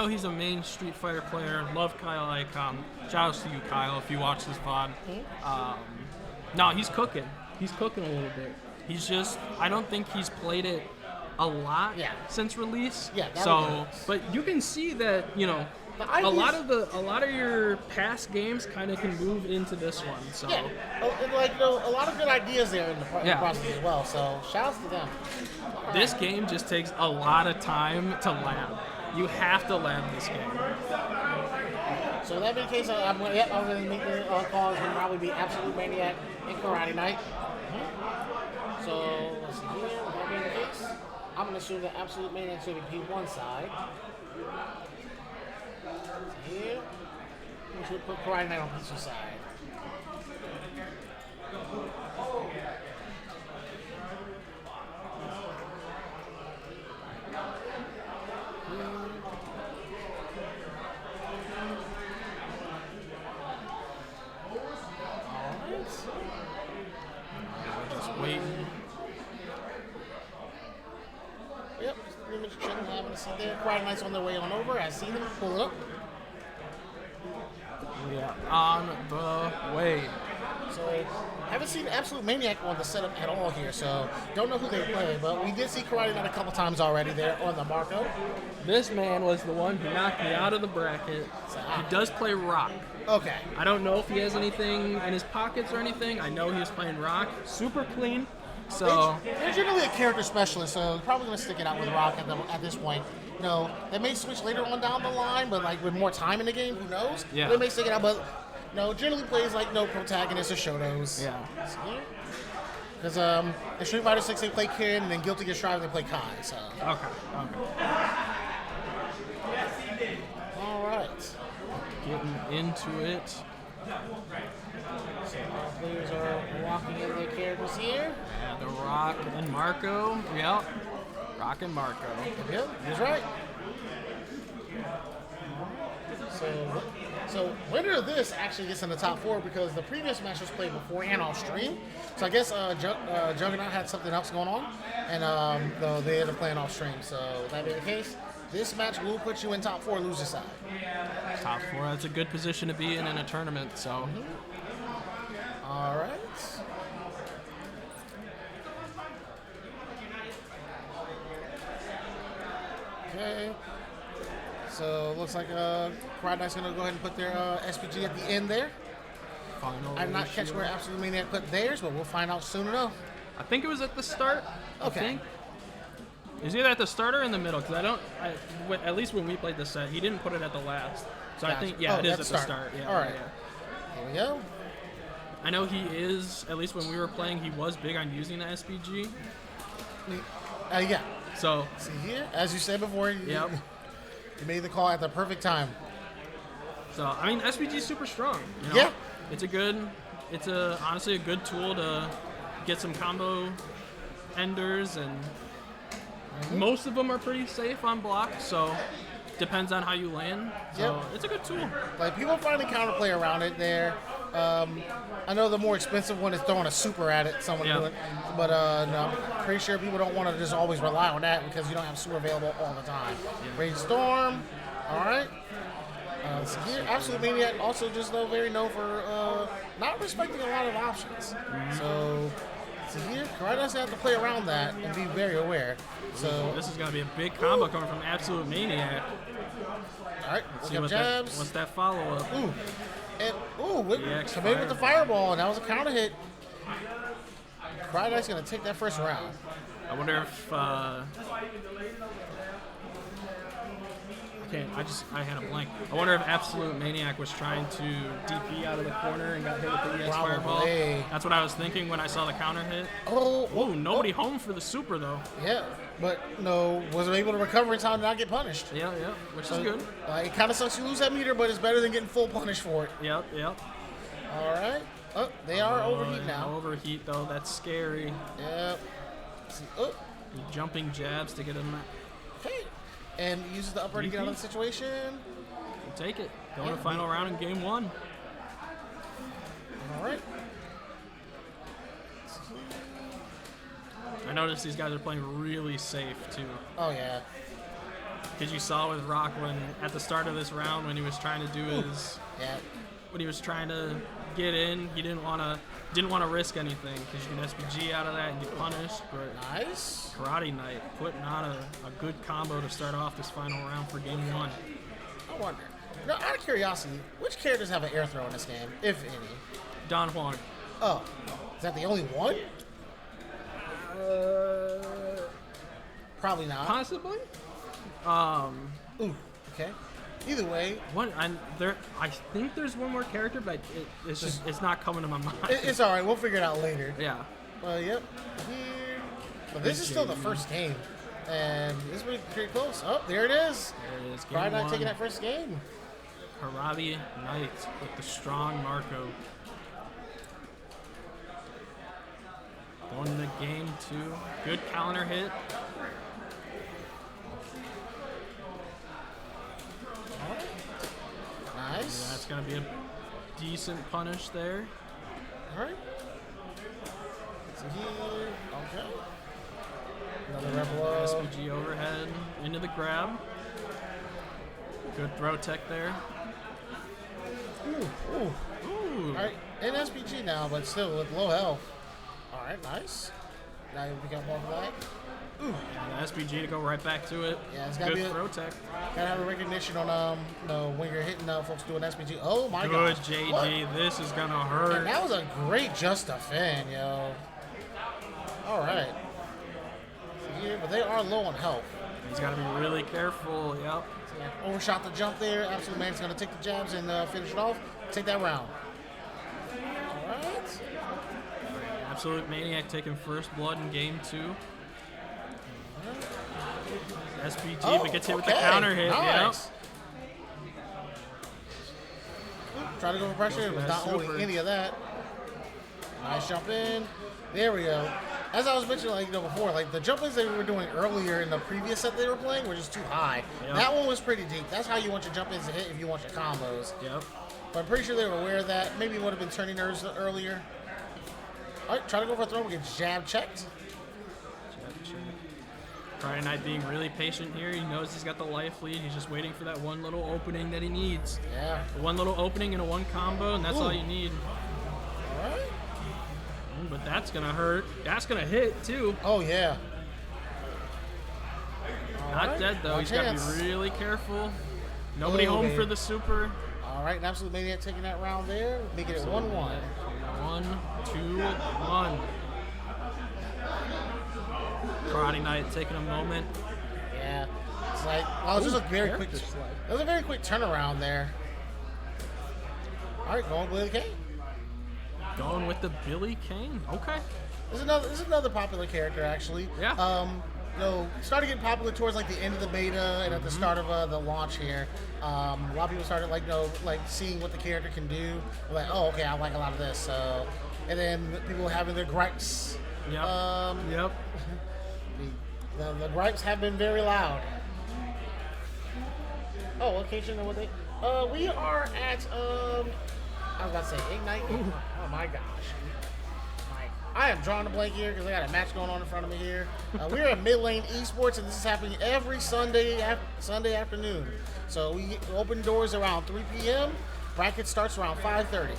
he's a main Street Fighter player. Love Kyle Icon. Shout out to you, Kyle, if you watch this VOD. No, he's cooking. He's cooking a little bit. He's just, I don't think he's played it a lot since release. Yeah. But you can see that, a lot of your past games kind of can move into this one. So yeah, a lot of good ideas there in the process as well. So shouts to them. This game just takes a lot of time to lab. You have to lab this game. So that being the case, I'm going to make the call. It's going to probably be Absolute Maniac and Karate Night. So let's see here. That being the case, I'm going to assume that Absolute Maniac should be one side. Here, we should put Karate Night on Pizza side. Just waiting. Yep, pretty much chilling, having a seat there. Karate Night's on their way on over. I see them pull it up. Yeah, on the way. So, haven't seen Absolute Maniac on the setup at all here, so don't know who they play, but we did see Karate Night a couple times already there on the Marco. This man was the one who knocked me out of the bracket. He does play rock. Okay. I don't know if he has anything in his pockets or anything. I know he was playing rock. Super clean. So they're generally a character specialist, so probably going to stick it out with rock at this point. They may switch later on down the line, but with more time in the game, who knows? Yeah. They may stick it out, but generally plays protagonists or shotos. Yeah. Because in Street Fighter 6 they play Ken, and then Guilty Gear Strive they play Kai. So. Okay. All right. Getting into it. So our players are walking in their characters here. Yeah, the Rock and Marco. Yep. Rock and Marco. Yep, he's right. So winner of this actually gets in the top 4 because the previous match was played before and off stream. So I guess Juggernaut had something else going on, and they ended up playing off stream. So that being the case, this match will put you in top 4, loser side. Top 4. That's a good position to be in a tournament. So. All right. Okay. So looks like Karate Night's gonna go ahead and put their SPG at the end there. Final I did not catch where Absolute Maniac put theirs, but we'll find out soon enough. I think it was at the start. Okay. I think. It was either at the start or in the middle, because at least when we played this set, he didn't put it at the last. So I think, yeah, it is at the start. Yeah, All right. yeah. Here we go. I know he is, at least when we were playing, he was big on using the SPG. Yeah. So, See here, as you said before, yep. you made the call at the perfect time. So, I mean, SPG is super strong. You know? Yeah. It's honestly a good tool to get some combo enders, and most of them are pretty safe on block, so depends on how you land. So it's a good tool. Like, people finally counterplay around it there. I know the more expensive one is throwing a super at it, someone doing, but no, I'm pretty sure people don't want to just always rely on that because you don't have super available all the time. Rage Storm, all right. So here, Absolute Maniac also just very known for not respecting a lot of options. So here, Karate doesn't have to play around that and be very aware. So this is going to be a big combo coming from Absolute Maniac. All right, Let's see what's that follow-up. Ooh. And come in with the fireball. fireball, and that was a counter hit. Karate going to take that first round. I wonder if I had a blank. I wonder if Absolute Maniac was trying to DP out of the corner and got hit with the EX fireball. That's what I was thinking when I saw the counter hit. Nobody home for the super though. Yeah, but no, wasn't able to recover in time to not get punished. Yeah, which is good. It kind of sucks you lose that meter, but it's better than getting full punish for it. Yep. All right. Oh, they are overheat now. Overheat though, that's scary. Yep. Jumping jabs to get him. Okay. And uses the upper to get out of the situation. We'll take it. Going to final round in game 1. All right. I noticed these guys are playing really safe too. Oh yeah. Because you saw with Rock when at the start of this round when he was trying to do when he was trying to get in, he didn't want to risk anything because you can SPG out of that and get punished. But nice. Karate Knight putting on a good combo to start off this final round for game 1. I wonder. Now, out of curiosity, which characters have an air throw in this game, if any? Don Juan. Oh, is that the only one? Probably not. Possibly. Ooh, okay. Either way, I think there's one more character, but it's not coming to my mind. It's all right. We'll figure it out later. Yeah. Well, yep. Here. But this is still the first game, and this is pretty close. Oh, there it is. There it is. Karate Knight taking that first game. Karate Knight with the strong Marco. Going into game 2. Good counter hit. Nice. Yeah, that's going to be a decent punish there. All right. So here, okay. Another rebel up. SPG overhead into the grab. Good throw tech there. Ooh. All right, in SPG now, but still with low health. All right, nice. Now you become more black. Ooh. And the SPG to go right back to it. Yeah, it's gotta good be throw tech. Gotta have a recognition on when you're hitting folks doing SPG. Oh my god. Good JD. What? This is gonna hurt. And that was a great just defend, yo. All right. So here, but they are low on health. He's got to be really careful. Yep. So overshot the jump there. Absolute Man's gonna take the jabs and finish it off. Take that round. All right. Absolute Maniac taking first blood in game 2. SPG, but gets hit with the counter hit. Nice. Yep. Try to go for pressure. It was not holding any of that. Nice jump in. There we go. As I was mentioning, before, the jump ins they were doing earlier in the previous set they were playing were just too high. Yep. That one was pretty deep. That's how you want your jump ins to hit if you want your combos. Yep. But I'm pretty sure they were aware of that. Maybe it would have been turning nerves earlier. All right, try to go for a throw. We get jab checked. Karate Knight being really patient here. He knows he's got the life lead. He's just waiting for that one little opening that he needs. Yeah. One little opening in a one combo, and that's all you need. All right. But that's going to hurt. That's going to hit, too. Oh, yeah. Not dead, though. He's got to be really careful. Nobody home for the super. All right, and Absolute Maniac taking that round there, making it 1-1. 1, 2, 1. Karate Knight taking a moment. Yeah. It's like, well, it's just a very quick. character slide. It was a very quick turnaround there. All right, going with Billy Kane. Going with the Billy Kane. Okay. This is another popular character actually. Yeah. Started getting popular towards like the end of the beta and at the start of the launch here. A lot of people started like seeing what the character can do. Like, oh, okay, I like a lot of this. So, and then people having their gripes. Yep. Yep. The gripes have been very loud. Oh, occasion what they? We are at I was about to say Ignite. Oh my gosh. I am drawing a blank here because I got a match going on in front of me here. We're at Mid Lane Esports, and this is happening every Sunday afternoon. So we open doors around 3 p.m. Bracket starts around 5:30.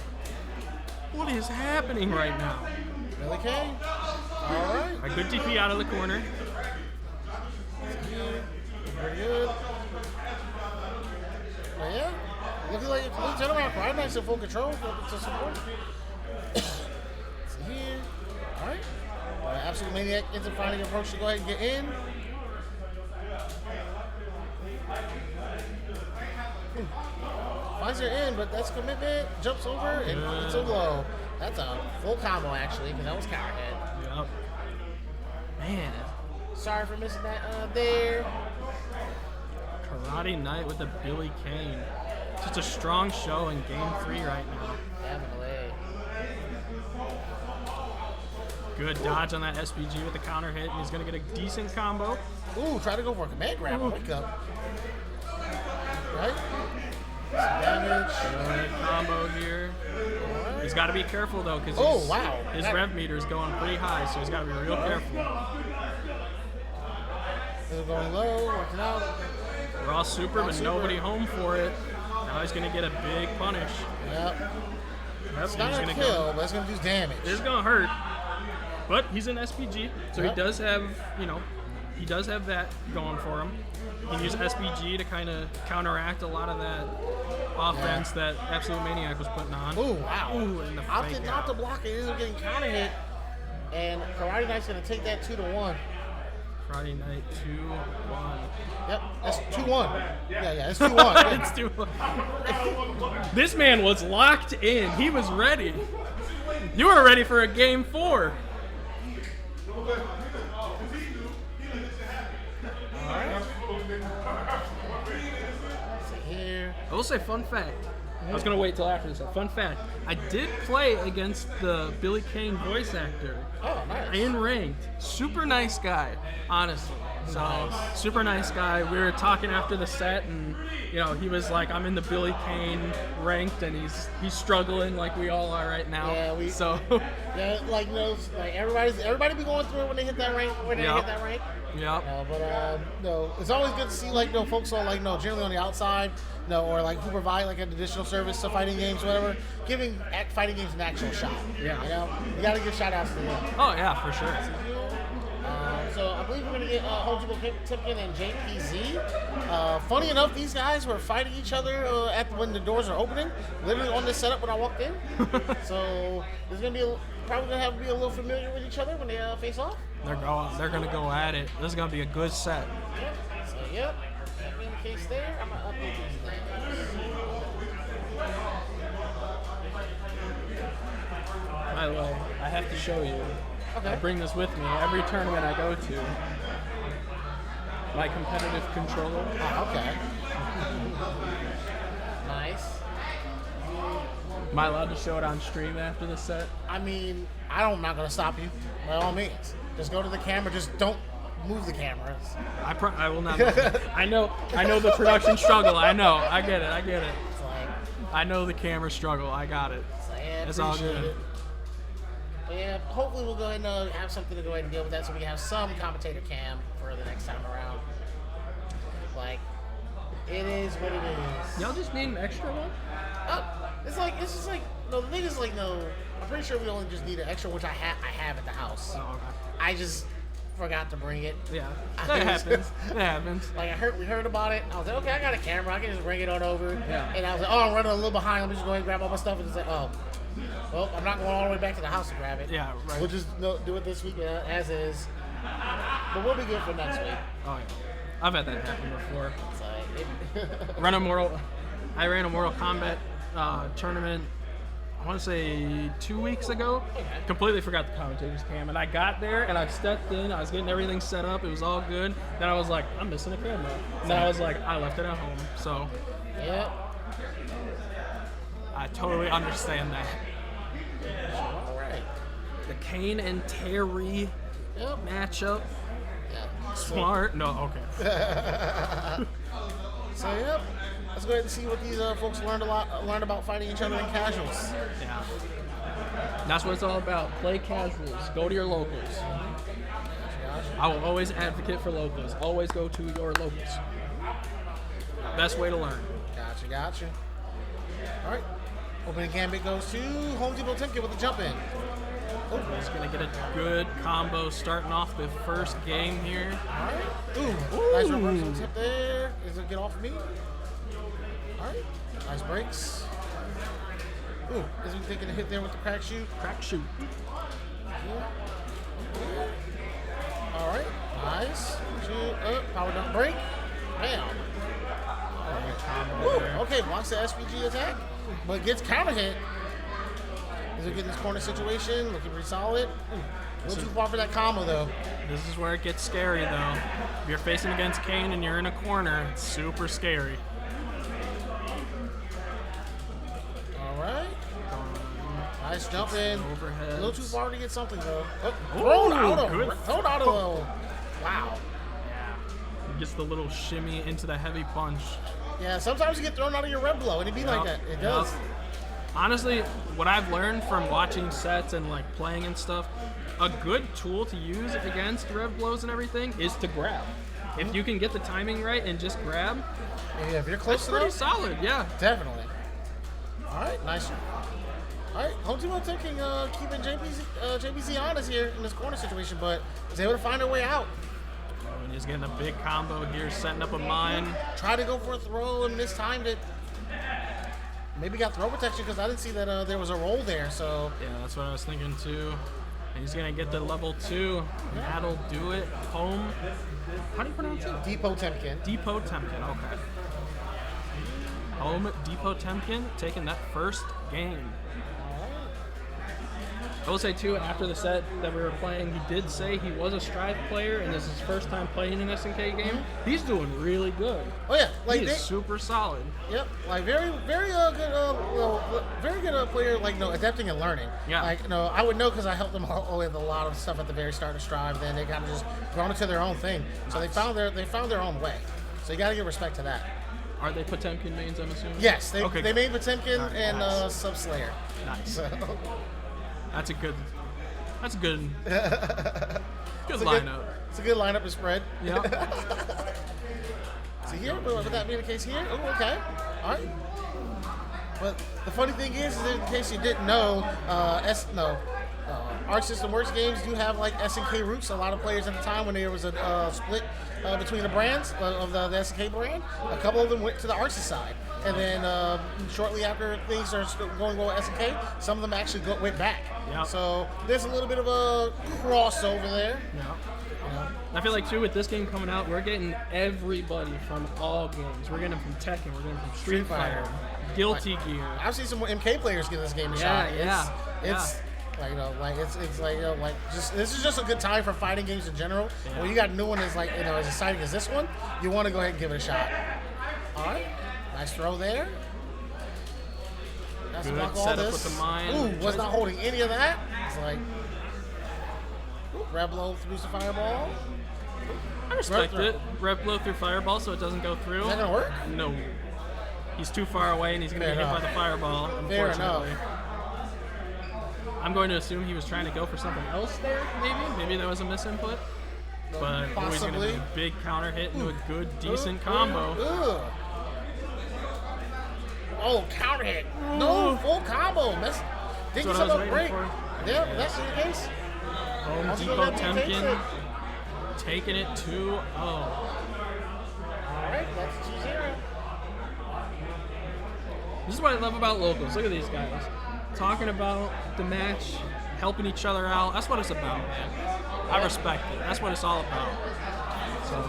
What is happening right now? Billy Kane. All right. A good DP out of the corner. Pretty good. But yeah, looking like a complete turnaround. Karate Knight's in full control to support. See here. All right. Absolute Maniac ends up finding an approach to go ahead and get in. Finds her in, but that's commitment. Jumps over and it's a low. That's a full combo actually, because that was counter hit. Yep. Man. Sorry for missing that there. Karate Knight with the Billy Kane. Just a strong show in Game 3 right now. Definitely. Good dodge on that SPG with the counter hit, and he's going to get a decent combo. Ooh, try to go for a command grab. Wake up. Right? Some damage. Good combo here. Right. He's got to be careful, though, because his rev meter is going pretty high, so he's got to be real careful. This is going low, working out. Raw super, but nobody home for it. Now he's going to get a big punish. Yep. It's not he's going to gonna kill, but it's going to do damage. It's going to hurt. But he's an SPG, so he does have, he does have that going for him. He can use SPG to kind of counteract a lot of that offense that Absolute Maniac was putting on. Ooh, wow. Ooh, and the Opted fake not out. to block it. He ends up getting counter hit. And Karate Knight's going to take that 2-1. Friday night 2-1. Yep, that's 2-1. Yeah, it's 2-1. Yeah. It's 2-1. This man was locked in. He was ready. You were ready for a game 4. I will say, fun fact. I was going to wait till after this. Fun fact. I did play against the Billy Kane voice actor. Oh, nice. In ranked. Super nice guy, honestly. So, super nice guy. We were talking after the set, and he was like, "I'm in the Billy Kane ranked, and he's struggling like we all are right now." Yeah, yeah, like everybody be going through it when they hit that rank. Yep. It's always good to see folks on generally on the outside, or who provide an additional service to fighting games, or whatever, giving fighting games an actual shot. Yeah. You got to give shout outs to them. Oh yeah, for sure. So I believe we're going to get Hojibo Tipkin and JPZ. Funny enough, these guys were fighting each other when the doors are opening, literally on this setup when I walked in. So it's going to be probably going to have to be a little familiar with each other when they face off. They're going to go at it. This is going to be a good set. Yep. So that being the case there, I'm going to update these things. By the way, I have to show you. Okay. I bring this with me every tournament I go to. My competitive controller. Oh, okay. Nice. Am I allowed to show it on stream after the set? I mean, I'm not going to stop you, by all means. Just go to the camera. Just don't move the cameras. I will not. I know the production struggle. I know. I get it. It's like, I know the camera struggle. I got it. It's all good. It. But yeah, hopefully we'll go ahead and have something to go ahead and deal with that so we can have some commentator cam for the next time around. It is what it is. Y'all just need an extra one? The thing is I'm pretty sure we only just need an extra, which I have at the house. Oh, okay. I just forgot to bring it. Yeah, that happens. That happens. We heard about it. I was like, okay, I got a camera. I can just bring it on over. Yeah. And I was like, oh, I'm running a little behind. Let me just go ahead and grab all my stuff. And it's like, oh, well, I'm not going all the way back to the house to grab it. Yeah, right. We'll just do it this week as is. But we'll be good for next week. Oh, yeah. I've had that happen before. So, I ran a Mortal Kombat tournament, I want to say 2 weeks ago. Completely forgot the commentator's cam, and I got there and I stepped in. I was getting everything set up. It was all good. Then I was like, I'm missing a camera. And then I was like, I left it at home. So Yep. I totally understand that. All right. The Kane and Terry Yep. matchup. Yeah. Smart. No, okay. So yep. Let's go ahead and see what these folks learned about fighting each other in casuals. Yeah. That's what it's all about. Play casuals. Go to your locals. I will always advocate for locals. Always go to your locals. Best way to learn. Gotcha. All right. Opening gambit goes to Home Depot Timken with a jump in. Oh, he's going to get a good combo starting off the first game here. All right. Ooh. Nice reversal tip there. Is it get off of me? All right. Nice breaks. Ooh. Is he taking a hit there with the crack shoot? Crack shoot. All right. Nice. Shoot. Power dump break. Bam. Ooh. Okay. Blocks the SPG attack, but gets counter hit. Is it getting this corner situation? Looking pretty solid. A little too far for that combo, though. This is where it gets scary, though. If you're facing against Kane and you're in a corner, it's super scary. All right. Nice jump in. Overhead. A little too far to get something, though. Oh, good. Thrown out of the. Wow. Yeah. It gets the little shimmy into the heavy punch. Yeah, sometimes you get thrown out of your red blow, and it'd be like that. It does. Honestly, what I've learned from watching sets and like playing and stuff, a good tool to use against rev blows and everything is to grab. If you can get the timing right and just grab, Yeah, if you're close that's enough. pretty solid, yeah. Definitely. All right, nice. All right, Home Depot taking keeping JBZ honest here in this corner situation, but is able to find a way out. And he's getting a big combo here, setting up a mine. Try to go for a throw and mistimed it. Maybe got throw protection because I didn't see that there was a roll there. So Yeah, that's what I was thinking too. And he's gonna get the level 2. That'll do it. Home. How do you pronounce it? Depot Temkin. Depot Temkin. Okay. Home Depot Temkin taking that first game. I will say too, after the set that we were playing, he did say he was a Strive player and this is his first time playing an SNK game. He's doing really good. Oh yeah, like He is super solid. Yep, like very good player. Like adapting and learning. Yeah. Like I would know because I helped them all with a lot of stuff at the very start of Strive. Then they kind of just grown into their own thing. So they found their own way. So you got to give respect to that. Are they Potemkin mains, I'm assuming? Yes, they Okay, made good. Potemkin Alright, and nice. Sub Slayer. Nice. So That's a good it's a lineup. It's a good lineup and spread. Yeah. So here, would that be the case here? Oh, okay. All right. But the funny thing is in case you didn't know, Arc System Works games do have like SNK roots. A lot of players at the time when there was a split between the brands of the SNK brand, a couple of them went to the Arc side. And then shortly after things are going well with SNK, some of them actually went back. Yep. So there's a little bit of a crossover there. Yeah. I feel like too with this game coming out, we're getting everybody from all games. We're getting them from Tekken, we're getting them from Street Fighter, Guilty Gear. I've seen some more MK players give this game a Yeah, shot. yeah, It's like it's like just this is just a good time for fighting games in general. Yeah. When you got a new one that's like as exciting as this one, you want to go ahead and give it a shot. All right, nice throw there. That's Good block all setup this. with the mine. Ooh, was not holding any of that. It's like red blow through the fireball. I respect it. Rep blow through fireball so it doesn't go through. Is that gonna work? No. He's too far away and he's gonna Fair get hit enough. by the fireball, Fair unfortunately. enough. I'm going to assume he was trying to go for something else there, maybe? Maybe there was a misinput. But ooh, he's gonna do a big counter hit into a good, decent combo. Oh, counter hit. No, full combo. Didn't what get I was some waiting break. for. Yeah, that's the case. Home I'll Depot go ahead and take Temkin it. taking it 2-0. All right, that's 2-0. This is what I love about locals. Look at these guys. Talking about the match, helping each other out. That's what it's about, man. I respect it. That's what it's all about. So,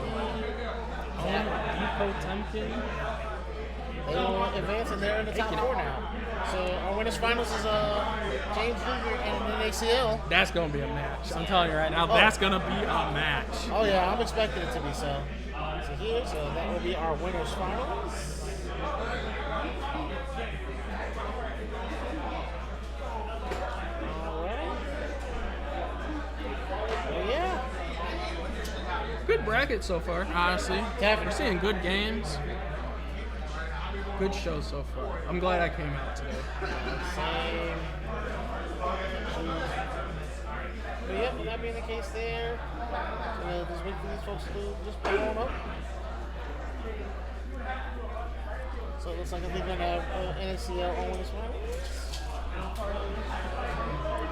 Potemkin. They will advance, and they're in the top 4 now. So our winners finals is James Jr. and an ACL. that's going to be a match. I'm telling you right now, that's going to be a match. Oh yeah, I'm expecting it to be so. So that will be our winners finals. All right. So yeah. Good bracket so far, honestly. Definitely. We're seeing good games. Good show so far. I'm glad I came out today. Same. But yep, with that being the case there, just wait for these folks to just pull on up. So it looks like I think we're going to have NACL on this one.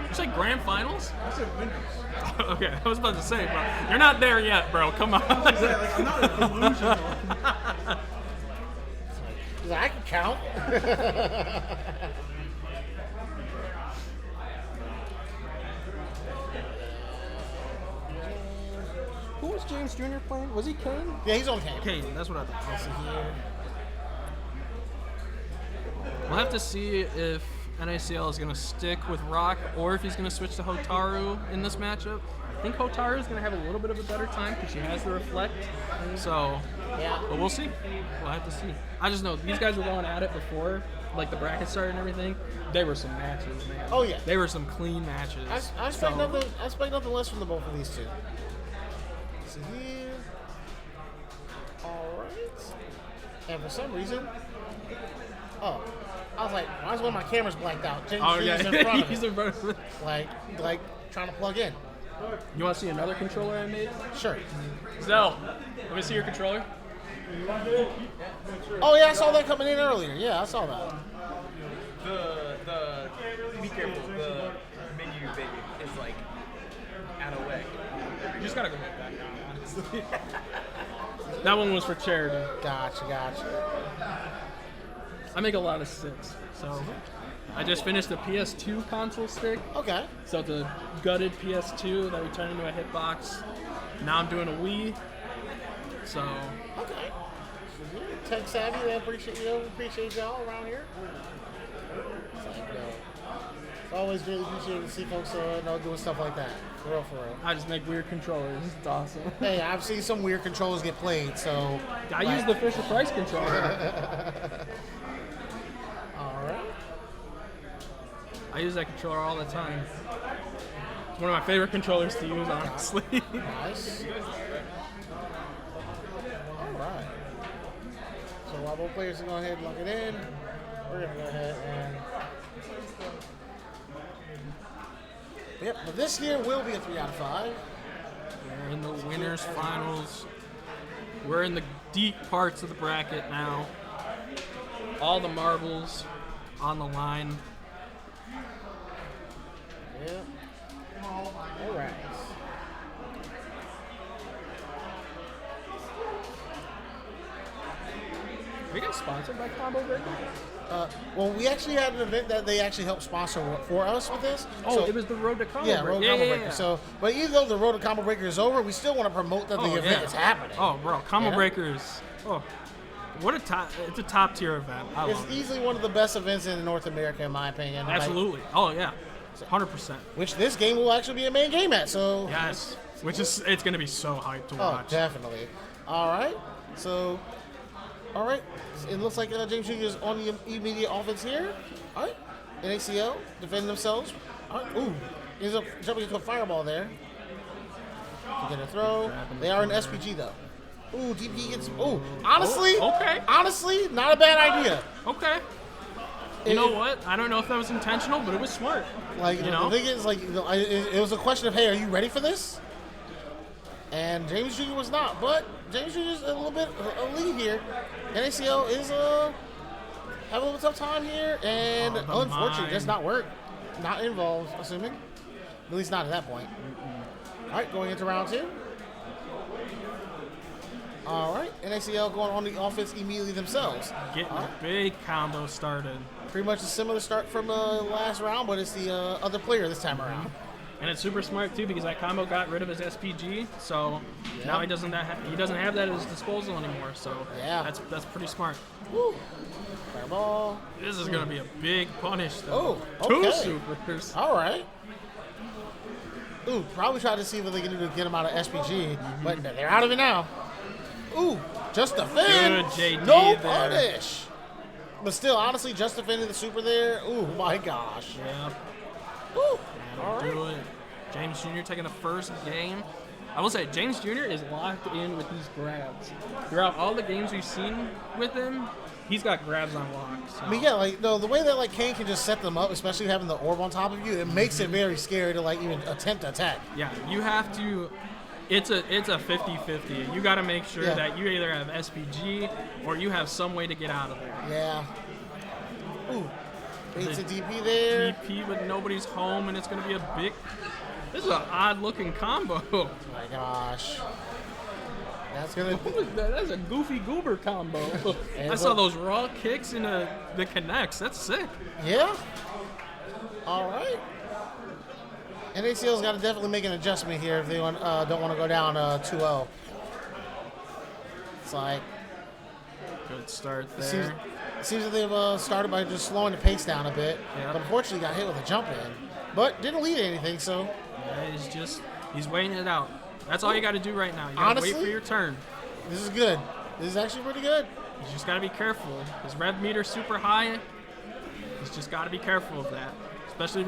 You say grand finals? I said winners. Okay, I was about to say, bro. You're not there yet, bro. Come on. I'm not a delusional. He's like, I can count. Who was James Jr. playing? Was he Kane? Yeah, he's on Kane. Kane, that's what I thought. Let's see here. We'll have to see if NACL is going to stick with Rock or if he's going to switch to Hotaru in this matchup. I think Hotaru is going to have a little bit of a better time because she has the reflect. So, Yeah. but we'll see. We'll have to see. I just know these guys were going at it before, like the bracket started and everything. They were some matches, man. Oh, yeah. They were some clean matches. I expect nothing less from the both of these two. So here. All right. And for some reason, I was like, why is one of my cameras blanked out? James Oh, Jr. yeah. is in front of He's it. in front of it. Like trying to plug in. You want to see another controller I made? Sure. Zell, let me see your controller. Oh yeah, I saw that coming in earlier. Yeah, I saw that. The be careful. The menu baby is like out of way. You just gotta go back down, honestly. That one was for charity. Gotcha. I make a lot of sticks, so I just finished the PS2 console stick. Okay. So it's a gutted PS2 that we turned into a hitbox. Now I'm doing a Wii. So Okay. Tech savvy, I appreciate y'all around here. It's like, it's always really appreciated to see folks doing stuff like that. For real. I just make weird controllers. It's awesome. Hey, I've seen some weird controllers get played, so. I use the Fisher Price controller. All right. I use that controller all the time. It's one of my favorite controllers to use, honestly. Nice. All right. So while both players are going ahead and lock it in, we're going to go ahead and. Yep, but this here will be a 3 out of 5. We're in the winners finals. We're in the deep parts of the bracket now. All the marbles on the line. Yep. All right. Are you guys sponsored by Combo Breaker? Well, we actually had an event that they actually helped sponsor for us with this. Oh, So- it was the Road to Combo Yeah, Breaker. Road Combo Breaker. So, but even though the Road to Combo Breaker is over, we still want to promote that the event is happening. Oh, bro, Combo Yeah. Breakers. Oh, what a top! It's a top tier event. I It's love it. easily one of the best events in North America, in my opinion. Like, Absolutely. Oh yeah, 100%. which this game will actually be a main game at. So, Yes. Which is it's gonna be so hyped to oh, watch. definitely. All right. So, all right. It looks like James Jr. is on the immediate offense here. All right. NACL defending themselves. All right. Ooh. Ends up jumping into a fireball there. To get a throw. They are an SPG though. Ooh, DP gets. Ooh, honestly. okay. Honestly, not a bad idea. Okay. You know what? I don't know if that was intentional, but it was smart. Like, You know? the thing is, like, it was a question of, hey, are you ready for this? And James Jr. was not, but James Jr. is a little bit a lead here. NACL is having a little tough time here, and Oh, the unfortunately, does mine. not work. Not involved, assuming. At least not at that point. All right, going into round 2. All right, NACL going on the offense immediately themselves. Getting a big combo started. Pretty much a similar start from the last round, but it's the other player this time around. And it's super smart too because that combo got rid of his SPG, so now he doesn't have that at his disposal anymore. So Yeah. that's pretty smart. Woo. Fireball. This is gonna be a big punish though. Oh, Two okay. supers. All right. Ooh, probably try to see what they can do to get him out of SPG, but they're out of it now. Ooh, just defend. Good JD no there. punish. But still, honestly, just defending the super there. Ooh, my gosh. Yeah. Ooh. That'll All do right. it. James Jr. taking the first game. I will say, James Jr. is locked in with these grabs. Throughout all the games we've seen with him, he's got grabs on lock. So. I mean, yeah, like the way that like Kane can just set them up, especially having the orb on top of you, it makes it very scary to like even attempt to attack. Yeah, you have to. It's a 50-50. You got to make sure Yeah. that you either have SPG or you have some way to get out of there. Yeah. Ooh. Baits a DP there. DP, but nobody's home, and it's going to be a big. This is an odd-looking combo. Oh my gosh. That's gonna. What was that? That's a goofy goober combo. And I saw what- those raw kicks in the connects. That's sick. Yeah. All right. NACL's got to definitely make an adjustment here if they don't want to go down 2-0. It's like Good start it seems, there. it seems that they've started by just slowing the pace down a bit, Yeah. but unfortunately got hit with a jump in, but didn't lead to anything. So Yeah, he's waiting it out. That's all you got to do right now. You got to wait for Honestly? your turn. this is good. This is actually pretty good. You just got to be careful. His rev meter's super high. He's just got to be careful of that, especially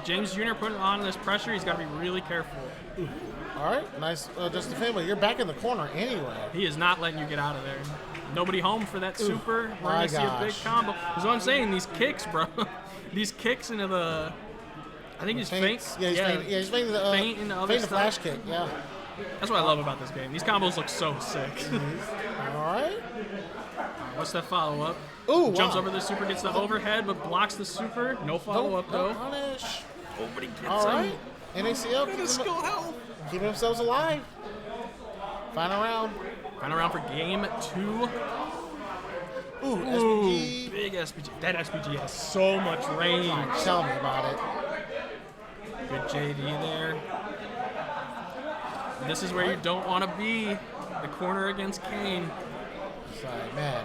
James Jr. putting on this pressure. He's got to be really careful. All right, nice, just defend, but you're back in the corner anyway. He is not letting you get out of there. Nobody home for that super. We're my gonna see a big gosh. combo. That's what I'm saying. These kicks, bro. These kicks into the. I think he's Feints. faint. Yeah, he's feinting the Feint into other feinting the flash stuff. kick. Yeah. That's what I love about this game. These combos look so sick. All right. What's that follow up? Ooh, Jumps wow. over the super, gets the overhead, but blocks the super. No follow up No though. punish. Nobody gets All him. right. NACL keeping themselves alive. Final round. Final round for game 2. Ooh, Ooh, SPG. big SPG. That SPG has so much range. Tell me about it. Good JD there. This is where you don't want to be. The corner against Kane. Sorry, man.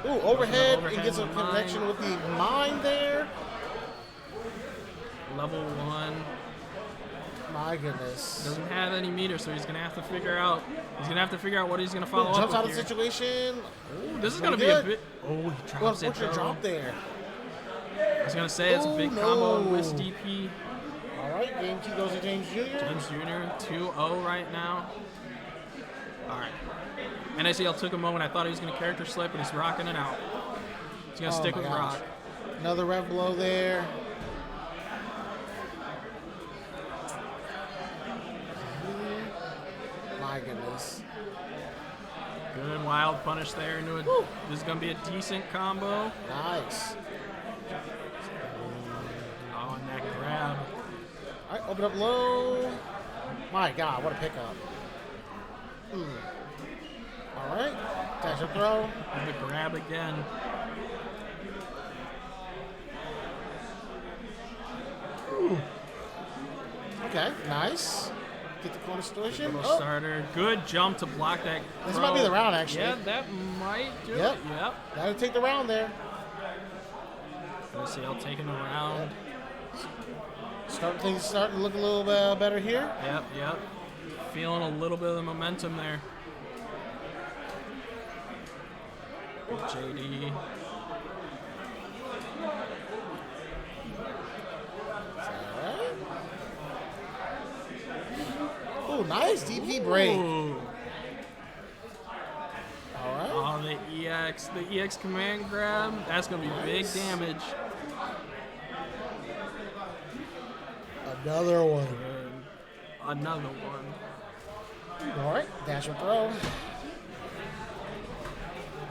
Ooh, overhead. Overhead It gets a with connection with the mine there. Level 1. My goodness. Doesn't have any meter, so he's going to have to figure out. He's going to have to figure out what he's going to follow Jumps up out with of the here. situation. Ooh, this is going to Pretty be a good. bit. Oh, he Well, drops it. unfortunate though. drop there. I was going to say it's a Oh, big combo no. with DP. All right, game 2 goes to James Jr. James Jr. 2-0 right now. All right. NACL took a moment. I thought he was going to character slip, but he's rocking it out. He's going to stick my with gosh. rock. Another rev blow there. My goodness. Good wild punish there into it. This is going to be a decent combo. Nice. Oh, and that grab. All right, open up low. My God, what a pickup. All right, dash up throw. And the grab again. Okay, nice. Get the corner situation. Little Oh, starter. Good jump to block that. This throw. might be the round, actually. Yeah, that might do Yep. it. Yep. gotta take the round there. NACL taking the round. Things starting to look a little bit better here. Yep, yep. Feeling a little bit of the momentum there. Good JD. Oh, nice DP break. Ooh. All right. Oh, the EX command grab. That's gonna be big damage. Another one. Good. Another one. All right, dash and throw.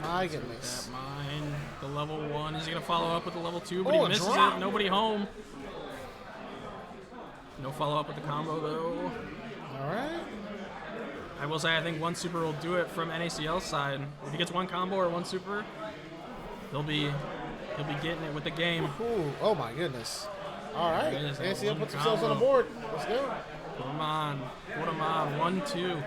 My That goodness. mine. The level 1. Is he gonna follow up with the level 2? But Oh, he a misses drop. it. Nobody home. No follow up with the combo though. All right. I will say I think one super will do it from NACL's side. If he gets one combo or one super, he'll be getting it with the game. Ooh, oh my goodness. All right. There's that NCL one puts themselves on the combo. board. Let's go. Put him on. Put him on. 1-2.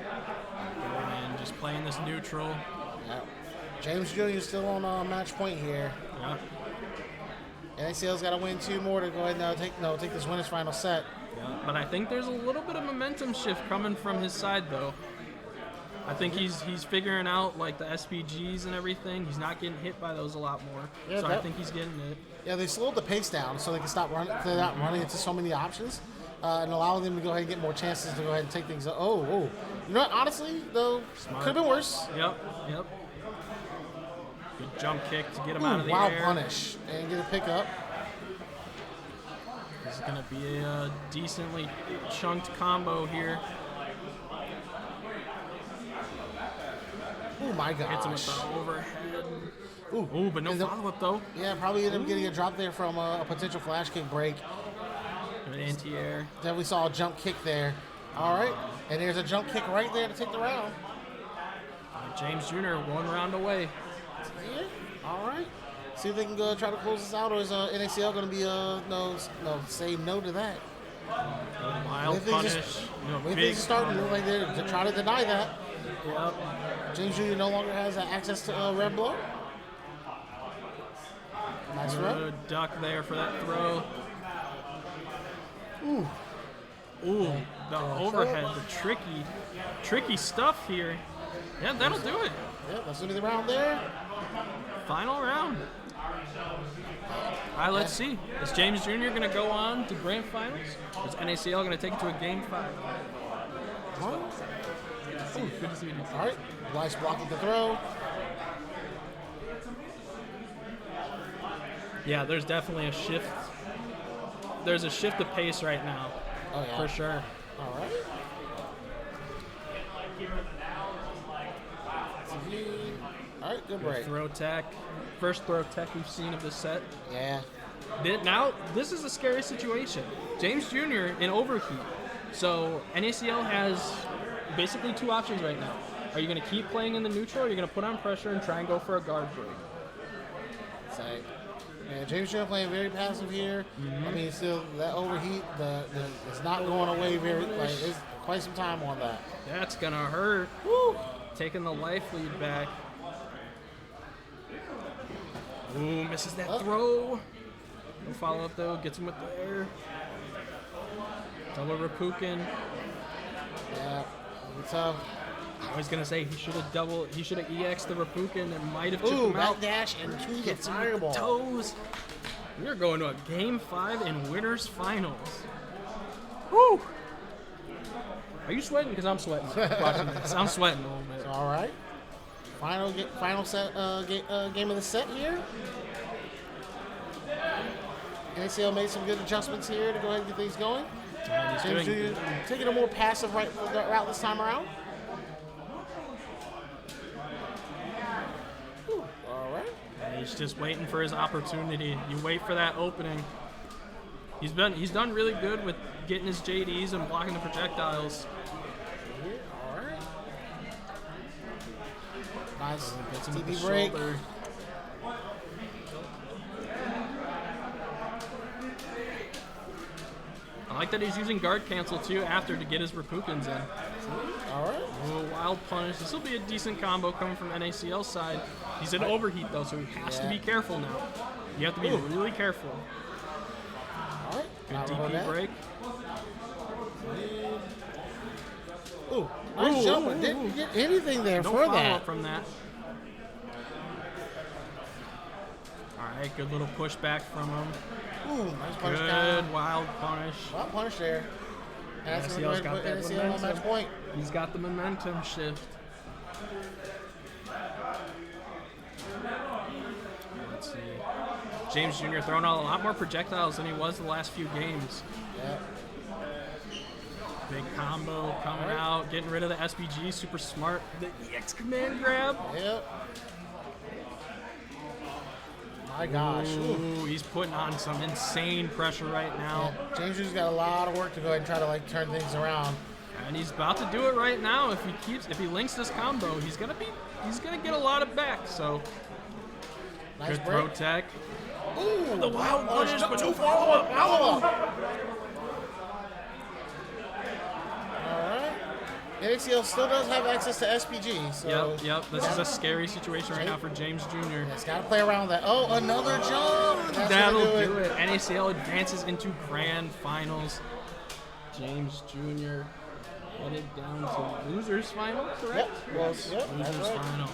And just playing this neutral. Yep. James Jr. is still on match point here. Yep. NACL's got to win 2 more to go ahead and take this winner's final set. Yeah, but I think there's a little bit of momentum shift coming from his side, though. I think he's figuring out like the SPGs and everything. He's not getting hit by those a lot more, Yeah, so I think he's getting it. Yeah, they slowed the pace down so they can stop running. They're not running into so many options, and allowing them to go ahead and get more chances to go ahead and take things. Oh, you know what? Honestly, though, could have been worse. Yep. Good jump kick to get him out of the wild air. punish and get a pickup. This is gonna be a decently chunked combo here. Oh my Hits him with gosh. the overhead. Ooh, But no and the- follow-up though. Yeah, probably ended up getting a drop there from a potential flash kick break. Good anti-air. Then we saw a jump kick there. All right, and there's a jump kick right there to take the round. James Jr. 1 round away. Yeah. All right. See if they can go try to close this out, or is NACL going to be say no to that? Wild If they punish. just- You know, If big. they start to move like they're to try to deny that, Yep. James Jr. no longer has access to red blow. Nice run. Good duck there for that throw. Ooh, the overhead, the tricky stuff here. Yeah, that'll do it. Yeah, that's going to be the round there. Final round. All right, let's see. Is James Jr. going to go on to grand finals? Or is NACL going to take it to a game 5? Good to see you. All right, Weiss blocking the throw. Yeah, there's definitely a shift. There's a shift of pace right now, Oh yeah, for sure. All right. All right, good break. Throw tech. First throw tech we've seen of the set. Yeah. Now, this is a scary situation. James Jr. in overheat. So, NACL has basically 2 options right now. Are you going to keep playing in the neutral, or are you going to put on pressure and try and go for a guard break? So, yeah, James Jr. playing very passive here. I mean, still that overheat, it's not going away it's quite some time on that. That's going to hurt. Woo! Taking the life lead back. Ooh, misses that throw. No follow up though, gets him with the air. Double Rapukin. Yeah, tough. I was gonna say he should have EX'd the Rapukin and might have took Ooh, him out. backdash and to the Gets him with the fireball. toes. We're going to a game 5 in winners finals. Woo! Are you sweating? Because I'm sweating watching this. I'm sweating a little bit. All right. Final set game of the set here. NACL made some good adjustments here to go ahead and get things going. And he's James doing Jr. taking a more passive route this time around. Ooh, all right. He's just waiting for his opportunity. You wait for that opening. He's done really good with getting his JDs and blocking the projectiles. Yeah, all right. Nice Gets him with TP the break. shoulder. I like that he's using guard cancel too after to get his Rapukins in. All right. Ooh, wild punish. This will be a decent combo coming from NACL's side. He's in overheat though, so he has to be careful now. You have to be really careful. All right. Good Not rolling DP that. break. Ooh, nice Ooh, jump. ooh, Didn't ooh. get anything there No for follow that. up from that. Alright, good little pushback from him. Ooh, nice punish Good down. wild punish. Well, punish there. And that's NACL's going got to that NACL on match momentum. point. He's got the momentum shift. Let's see. James Jr. throwing out a lot more projectiles than he was the last few games. Yeah. Big combo coming out, getting rid of the SPG, super smart. The EX command grab. Yep. My gosh. Ooh. Ooh, he's putting on some insane pressure right now. Yeah, James Jr.'s got a lot of work to go ahead and try to turn things around. And he's about to do it right now. If he links this combo, he's gonna get a lot of back. So Nice good break. throw tech. Ooh, The wild punish, but no follow-up. follow-up. Alright. NXL still does have access to SPG, so Yep. This is a scary situation right now for James Jr. it's got to play around with that. Oh, another jump. That's That'll gonna do it. NACL advances into grand finals. James Jr. headed down to losers final, correct? Yep. Well, yep, that's Losers right. final.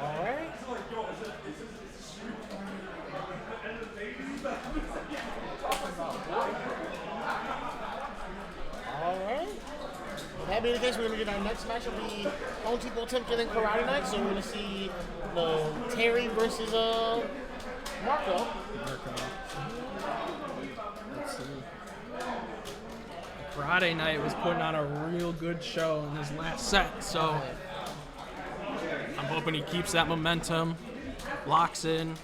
All right. All right. With that being the case, we're going to get our next match of the Home Depot Tempkin and Karate Night. So we're going to see Terry versus Marco. Let's see. Friday night was putting on a real good show in his last set, so I'm hoping he keeps that momentum, locks in,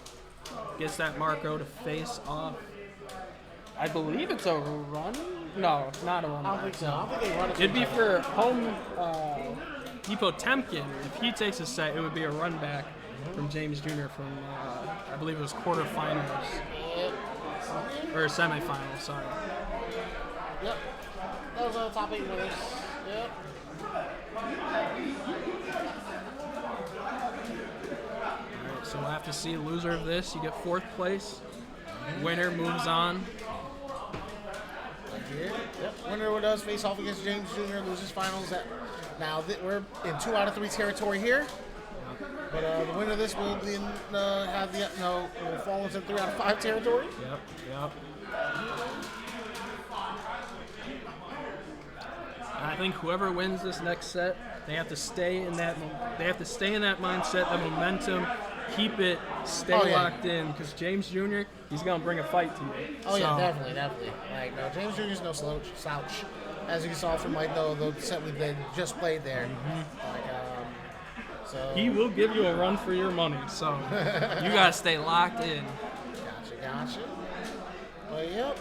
gets that Marco to face off. I believe it's a run. No, not a run. I don't think so. I don't think they run it. It'd be for home Depot Temkin. If he takes a set, it would be a run back from James Jr. from I believe it was quarterfinals or semifinals. Sorry. Yep. That was on the top 8 winners. Yep. Alright, so we'll have to see loser of this. You get 4th place. Winner moves on. Yep. Winner does face off against James Jr. Loses finals. Now we're in 2 out of 3 territory here. But the winner of this will be will fall into 3 out of 5 territory. Yep. I think whoever wins this next set, they have to stay in that. They have to stay in that mindset, the momentum, keep it, stay locked in. Because James Jr., he's gonna bring a fight to you. Oh yeah, definitely. Like no, James Jr.'s no slouch, as you saw from the set we just played there. So He will give you a run for your money. So you gotta stay locked in. Gotcha. But yep,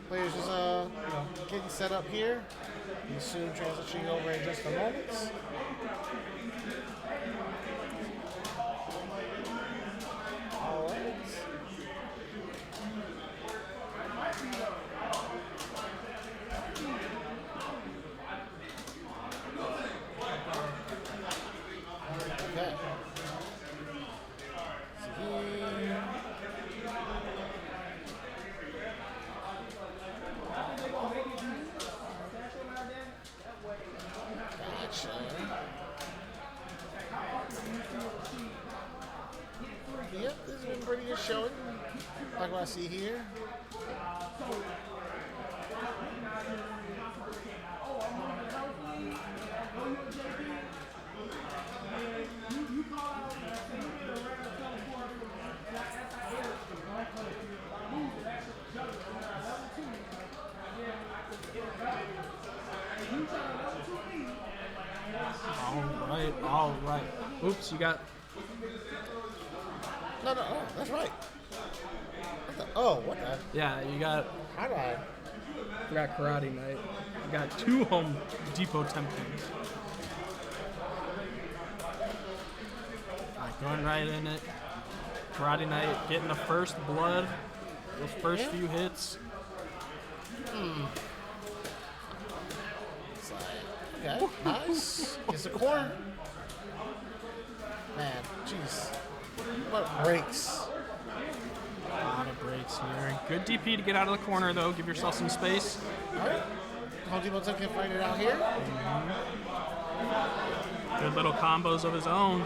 players just getting set up here. We'll soon transitioning over in just a moment. All right. Okay. Yep, this has been pretty good showing. Like what I see here. All right. Oops, you got. No, that's right. What the? Yeah, you got. How do I? Forgot Karate Night. You got 2 Home Depot Tempkins. Alright, going right in it. Karate Night getting the first blood. Those first few hits. Okay, nice. Gets the corner. Man, jeez. What breaks? A lot of breaks here. Good DP to get out of the corner, though. Give yourself some space. All right. Home Depot can find it out here. Good little combos of his own.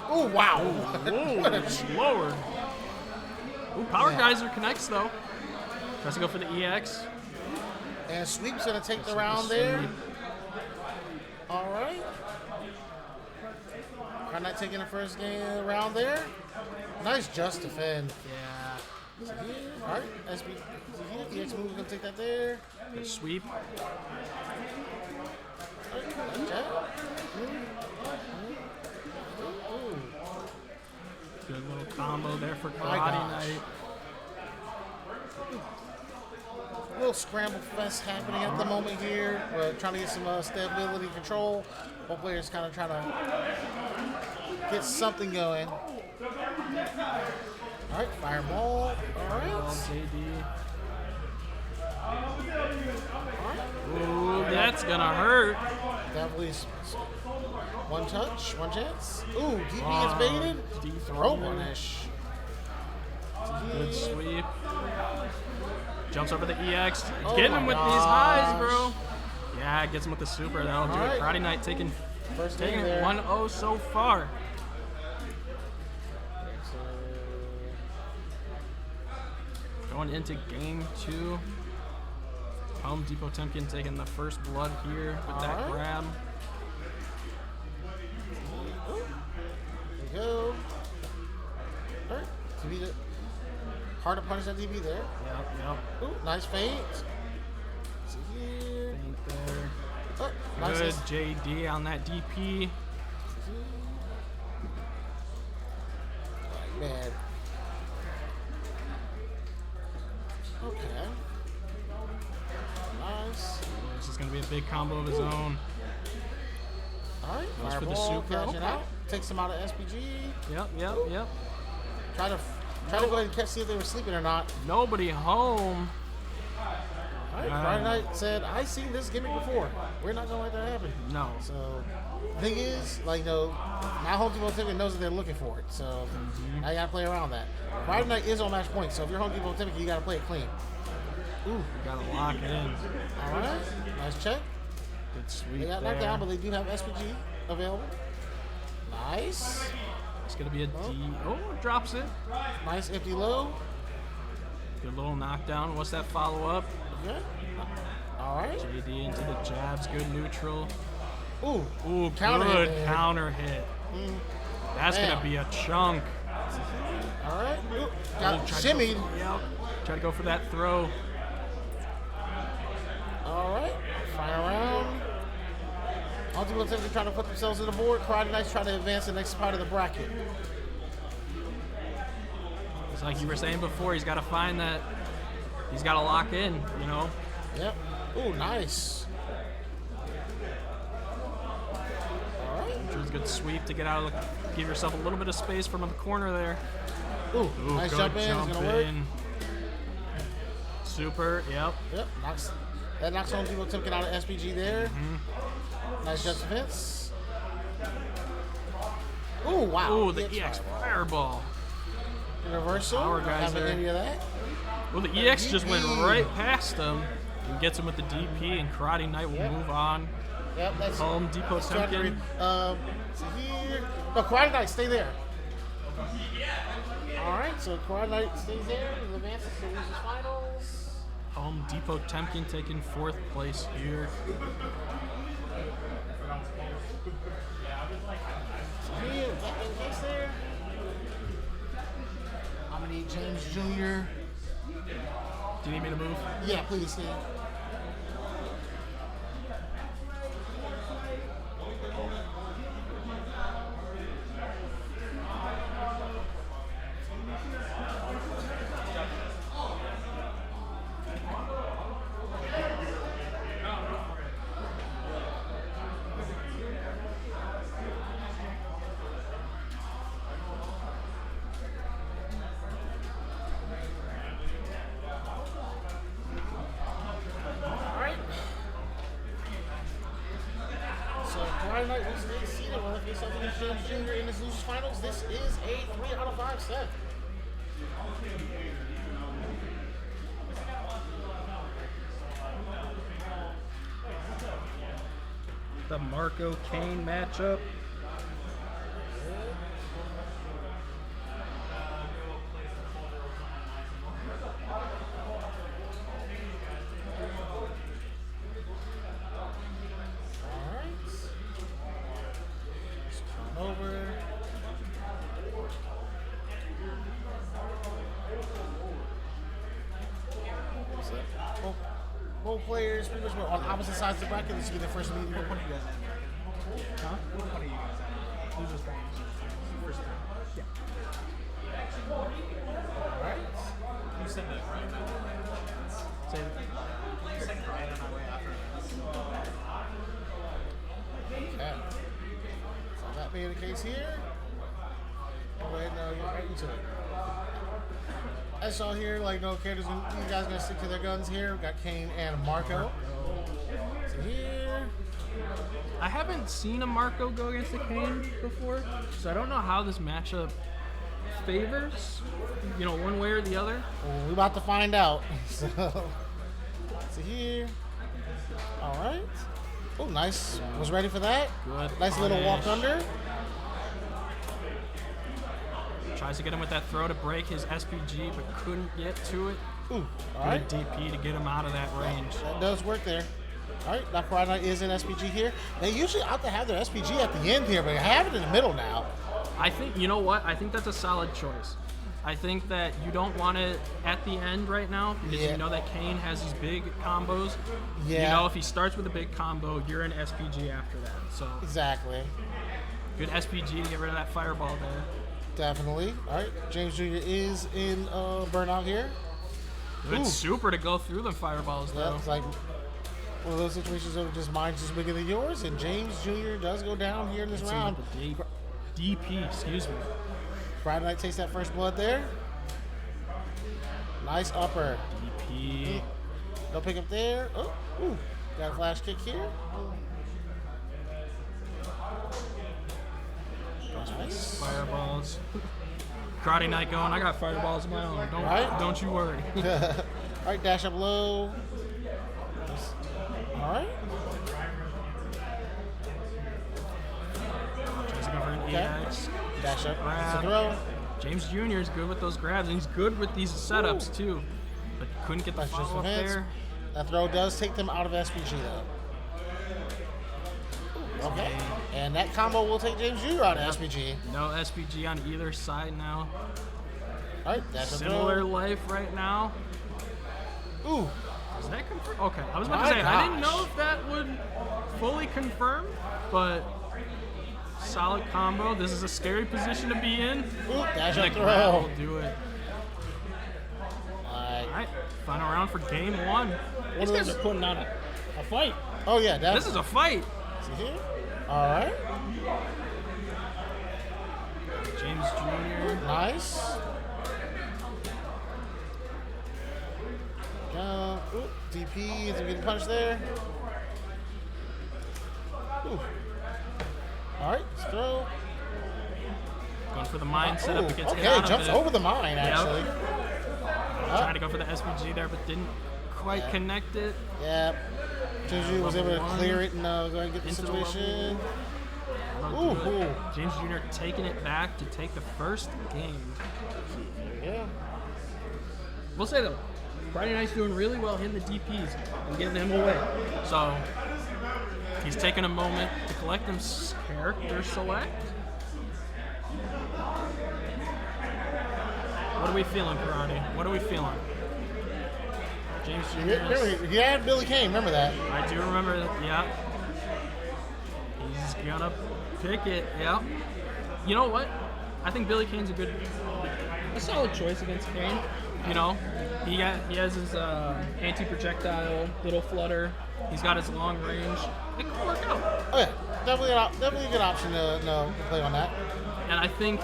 Oh, wow. Whoa, lowered. Ooh, Power Geyser connects, though. Tries to go for the EX. And Sweep's going to take the round there. All right. I'm not taking the first round there. Nice just defend. Yeah. All right. SB. The X move is going to take that there. Good sweep. Good little combo there for My Karate gosh. Knight. A little scramble fest happening at the moment here. We're trying to get some stability control. Both players kind of trying to get something going. All right, fireball. All right. JD. Ooh, that's gonna hurt. Definitely one touch, one chance. Ooh, DP gets baited. Throw punish. Good sweep. Jumps over the EX. Oh Getting my him with gosh. these highs, bro. Yeah, gets him with the super. That'll do All it. right. Karate Knight taking First game it there. 1-0 so far. Going into game 2. Home Depot Temkin taking the first blood here with that Alright. grab. There we go. All right, DB the hard to punish that DB there. Yep. Ooh, nice feint. See here. Feint there. Oh, nice. Good JD on that DP. Man. Okay. Nice. This is going to be a big combo of his own. All right. Goes for the Fireball, super. catch it Okay. out. Takes him out of SPG. Yep. Try to go ahead and catch, see if they were sleeping or not. Nobody home. All right. Friday Night said, "I seen this gimmick before. We're not gonna let that happen." No. So, thing is, like, now Home Depot typically knows that they're looking for it. So, now you gotta play around that. Friday Night is on match point. So if you're Home Depot typically, you gotta play it clean. Ooh. You got to lock in. All right. Nice check. Good sweep They got there. knocked down, but they do have SPG available. Nice. It's going to be a D. Oh, drops it. Nice empty low. Good little knockdown. What's that follow-up? Good. All right. JD into the jabs. Good neutral. Ooh. Ooh, Counter hit good there. counter hit. That's going Bam. to be a chunk. All right. Ooh. Got shimmied. Yep. Try to go for that throw. All right. Fire around. Ultimately, attempting trying to put themselves on the board. Karate Knight's trying to advance the next part of the bracket. It's like you were saying before, he's got to find that. He's got to lock in, you know? Yep. Ooh, nice. All right. Which was a good sweep to get out of the. Give yourself a little bit of space from the corner there. Ooh, Ooh, nice good jump in. It's gonna work. Super, yep. Yep. That knocks Home Depot Timken out of SPG there. Nice just defense. Ooh, wow. Ooh, the Hits EX fireball. fireball. Reversal. Power Not guys having there. any of that. Well, the EX just went right past him and gets him with the DP, and Karate Knight will move on. Yep, that's Home Depot trying to Temkin. read. So here. No, Karate Knight, stay there. All right, so Karate Knight stays there and advances to losers finals. Home Depot Temkin taking 4th place here. So here, in case there. I'm gonna need James Jr. Do you need me to move? Yeah, please, Steve. Friday night was the seeded one. If something against James Jr. in his losers finals, this is a 3 out of 5 set. The Marco Kane matchup. Over. So, both players pretty much were on opposite sides of the bracket. This will be the first meeting. What point are you guys at? Huh? What point are you guys at? Losers finals. First time. Yeah. That being the case here, go ahead and get right into it. I saw here, like, no characters, these guys gonna stick to their guns here. We got Kane and Marco. So here, I haven't seen a Marco go against a Kane before, so I don't know how this matchup favors, one way or the other. well, we're about to find out. So here, all right. Oh, nice. Was ready for that. Good Nice little walk punish. under. Tries to get him with that throw to break his SPG, but couldn't get to it. Ooh, all Good right. DP to get him out of that range. That does work there. All right, now Karate Knight is in SPG here. They usually ought to have their SPG at the end here, but they have it in the middle now. I think, you know what? I think that's a solid choice. I think that you don't want it at the end right now because Yeah. you know that Kane has these big combos. Yeah. If he starts with a big combo, you're in SPG after that. So Exactly. good SPG to get rid of that fireball there. Definitely. All right, James Jr. is in burnout here. Good Ooh. super to go through the fireballs though. That's like one of those situations of just mine's just bigger than yours, and James Jr. does go down here in this Let's see round. what the DP, excuse me. Friday Night takes that first blood there. Nice upper. DP. No pick up there. Oh, ooh. Got a flash kick here. Nice. Fireballs. Karate Knight going, I got fireballs of my own. Right? Don't you worry. All right, dash up low. All right. Tries to go for an Okay. EX. Dash up. Grab. Throw. James Jr. is good with those grabs, and he's good with these setups too. But couldn't get the That's just follow up defense. there. That throw does take them out of SPG though. Okay. And that combo will take James Jr. out of SPG. No SPG on either side now. All right, that's a Similar throw. life right now. Ooh, Is that confirmed? Okay, I was about My to say, I didn't gosh. know if that would fully confirm, but solid combo. This is a scary position to be in. ooh, dash And up the grab throw. will do it. All right. All right, final round for game one. These of guys those- are putting on a fight. Oh yeah, that's This is a fight. here. All right, James Jr. nice. Ooh, DP is getting punched there. Ooh. All right, let's throw. Going for the mine setup Ooh, to get okay, hit out of jumps it. over the mine actually. Trying to go for the SPG there, but didn't quite connect it. Yeah. Juju was able to Level clear one. it and go and get the Into the situation. That'll do Ooh, it. ooh. James Jr. taking it back to take the first game. Yeah. We'll say though, Friday Night's doing really well hitting the DPs and getting them away. So he's taking a moment to collect them character select. What are we feeling, Karate? What are we feeling? James Jr. He had Billy Kane, remember that. I do remember that, yeah. He's gonna pick it, yeah. You know what? I think Billy Kane's a solid choice against Kane. He has his anti-projectile little flutter. He's got his long range. It could work out. Oh yeah, definitely a good option to play on that. And I think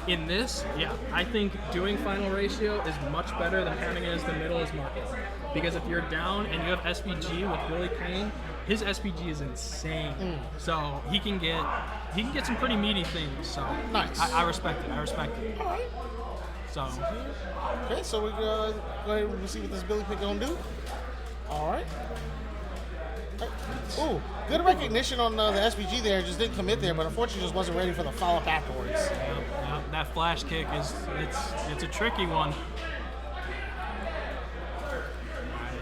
in this, I think doing final ratio is much better than having it as the middle as Marcus. Because if you're down and you have SPG with Billy Kane, his SPG is insane. So he can get some pretty meaty things. So Nice. I respect it. All right. So Okay, so we go ahead and see what this Billy pick gonna do. All right. Ooh, good recognition on the SPG there. Just didn't commit there, but unfortunately just wasn't ready for the follow-up afterwards. that flash kick it's a tricky one.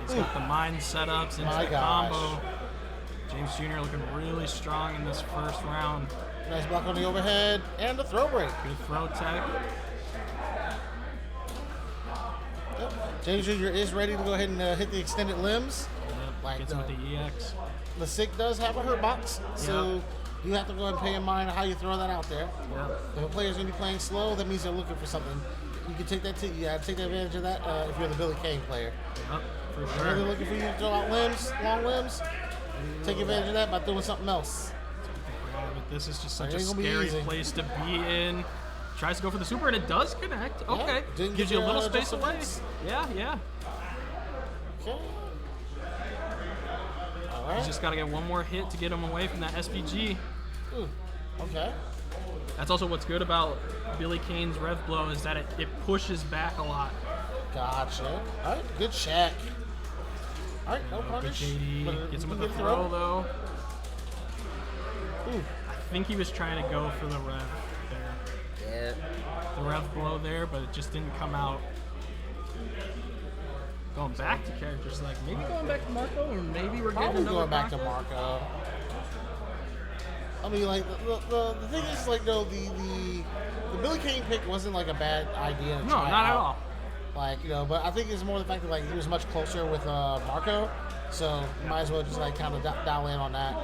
He's got the mine setups into My the gosh. combo. James Jr. looking really strong in this first round. Nice block on the overhead and the throw break. Good throw tech. Yep. James Jr. is ready to go ahead and hit the extended limbs. Like Gets him with the EX. the SIG does have a hurt box, so you have to go ahead and pay in mind how you throw that out there. Yeah. If a player's going to be playing slow, that means they're looking for something. You can take that you gotta take advantage of that if you're the Billy Kane player. Yep, for If they're sure. looking for you to throw out limbs, long limbs, take advantage of that by doing something else. Grab it This is just such a Ain't gonna be scary easy. place to be in. Tries to go for the super, and it does connect. Okay. didn't Gives get you a little your, space away. defense. Yeah, yeah. Okay. All He's right. just got to get one more hit to get him away from that SPG. Ooh. Okay. That's also what's good about Billy Kane's Rev Blow is that it pushes back a lot. Gotcha. All right. Good check. All right. No Good punish. JD. But Gets him you with the get throw, though. Ooh. I think he was trying to go for the Rev there. Yeah. The Rev Blow there, but it just didn't come out. Going back to character select. Maybe going back to Marco, or maybe we're getting Probably another going back to Marco. Marco. I mean, like the thing is, like, no, the Billy Kane pick wasn't like a bad idea. To No, try not at out. all. Like, you know, but I think it's more the fact that like he was much closer with Marco, so you might as well just like kind of dial in on that.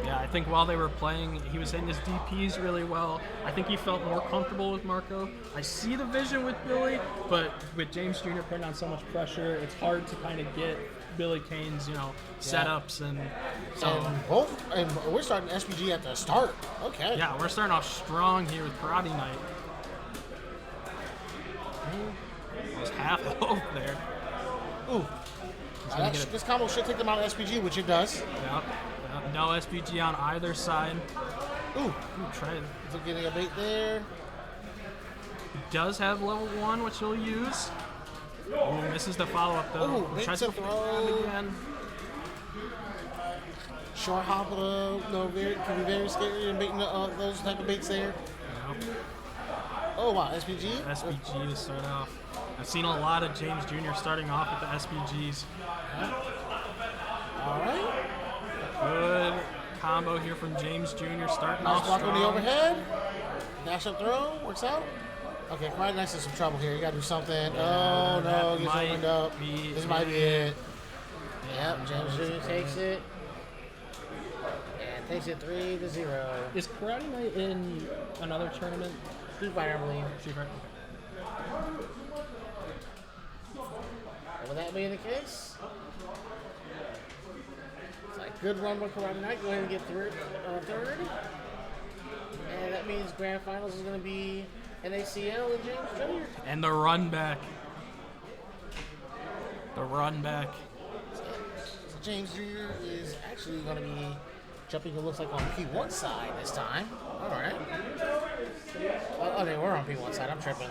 Yeah, I think while they were playing, he was hitting his DPs really well. I think he felt more comfortable with Marco. I see the vision with Billy, but with James Jr. putting on so much pressure, it's hard to kind of get Billy Kane's, setups and so. And we're starting SPG at the start. Okay. Yeah, we're starting off strong here with Karate Night. Almost half health there. Ooh. gonna get it. This combo should take them out of SPG, which it does. Yep. No SPG on either side. Ooh. Trying. So getting a bait there. Does have level 1, which he'll use. Ooh, misses the follow-up though. Ooh, bait Tries to to go for the throw. grab again. Short hop, can be very scary and baiting those type of baits there. Yep. Oh wow, SPG. SPG to start off. I've seen a lot of James Jr. starting off with the SPGs. All right. Good combo here from James Jr. starting Nice off block on the strong. overhead. Dash up throw. Works out. Okay, Karate Knight's in some trouble here. You gotta do something. Oh no, that gets might opened up. be This might be it. Yep, James Jr. takes it. And takes it 3-0. Is Karate Night in another tournament? Street Fighter, I believe. Street Fighter? And with that being the case, it's like good run by Karate Knight. Go ahead and get third. And that means grand finals is going to be NACL and James Jr. And the run back. The run back. So James Jr. is actually going to be jumping, it looks like, on P1 side this time. All right. Oh, they were on P1 side. I'm tripping.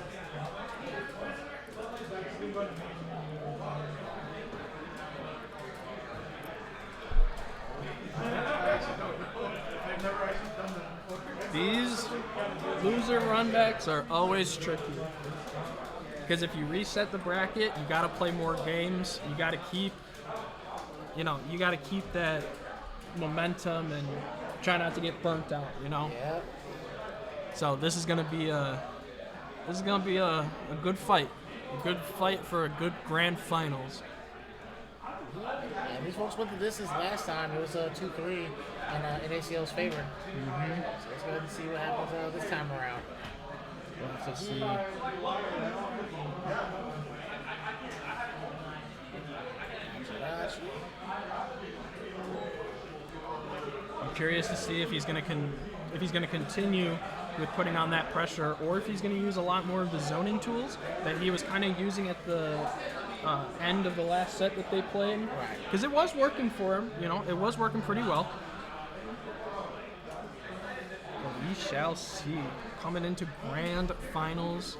These loser runbacks are always tricky. Because if you reset the bracket, you got to play more games. You got to keep, that momentum and try not to get burnt out. Yep. So this is gonna be a good fight. A good fight for a good grand finals. And these folks went the distance last time. It was 2-3 in ACL's favor. So let's go ahead and see what happens this time around. Let's see. I'm curious to see if he's gonna continue with putting on that pressure, or if he's gonna use a lot more of the zoning tools that he was kind of using at the end of the last set that they played. Because it was working for him. It was working pretty well. But we shall see. Coming into grand finals.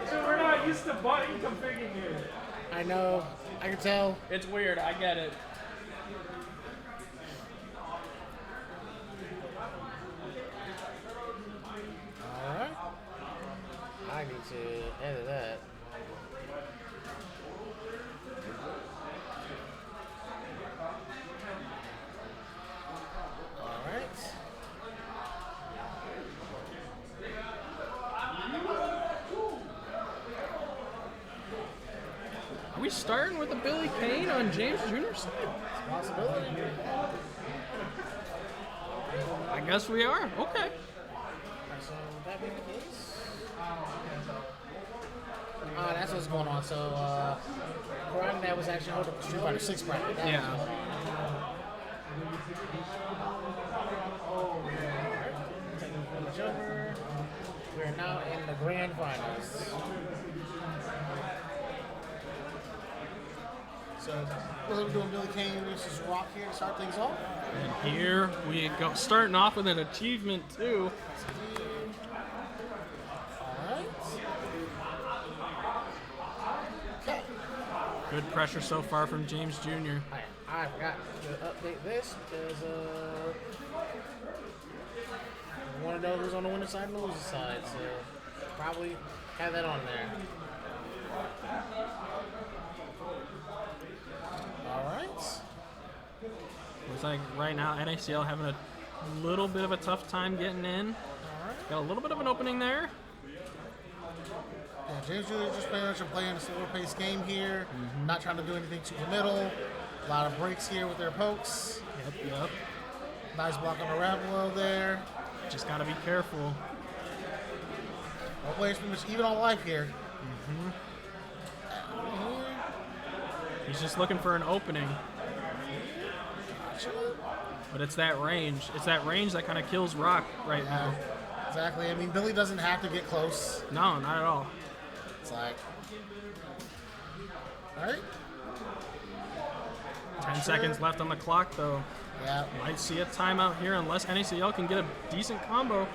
So we're not used to button configuring here. I know. I can tell. It's weird. I get it. Alright. I need to edit that. Alright. Are we starting with a Billy Kane on James Jr.'s side? Possibility. I guess we are. Okay. So that being the case. That's what's going on. So, Karate Net was actually holding up the Street Fighter 6 bracket. That was Yeah. going on. Taking a footage over. We're now in the grand finals. So, we're doing Billy Kane versus Rock here to start things off. And here we go, starting off with an achievement too. Alright. Okay. Good pressure so far from James Jr. I forgot to update this because I want to know who's on the winner's side and the loser's side, so probably have that on there. Alright. Looks like right now NACL having a little bit of a tough time getting in. Alright. Got a little bit of an opening there. Yeah, James Jr. just pretty much playing a slower paced game here, not trying to do anything too committal. A lot of breaks here with their pokes. Yep. Nice block on the Ravelo there. Just gotta be careful. All players pretty much even on life here. He's just looking for an opening. But it's that range. It's that range that kind of kills Rock right now. Exactly. I mean, Billy doesn't have to get close. No, not at all. It's like, all right. 10 seconds left on the clock, though. Yeah. Might see a timeout here unless NACL can get a decent combo.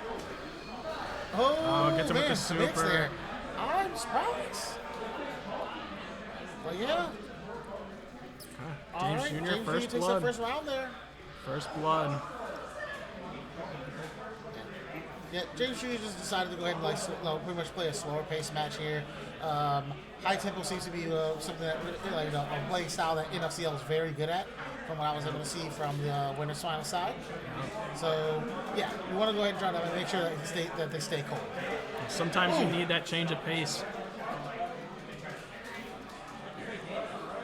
Oh, gets him with man, the submits super. there. I'm surprised. But yeah. All James right, Jr. James first Jr. takes blood. that first round there. First blood. Yeah, James Jr. just decided to go ahead and pretty much play a slower pace match here. High tempo seems to be something that a play style that NFCL is very good at, from what I was able to see from the winners final side. So yeah, we want to go ahead and try to make sure that they stay cold. Sometimes you need that change of pace.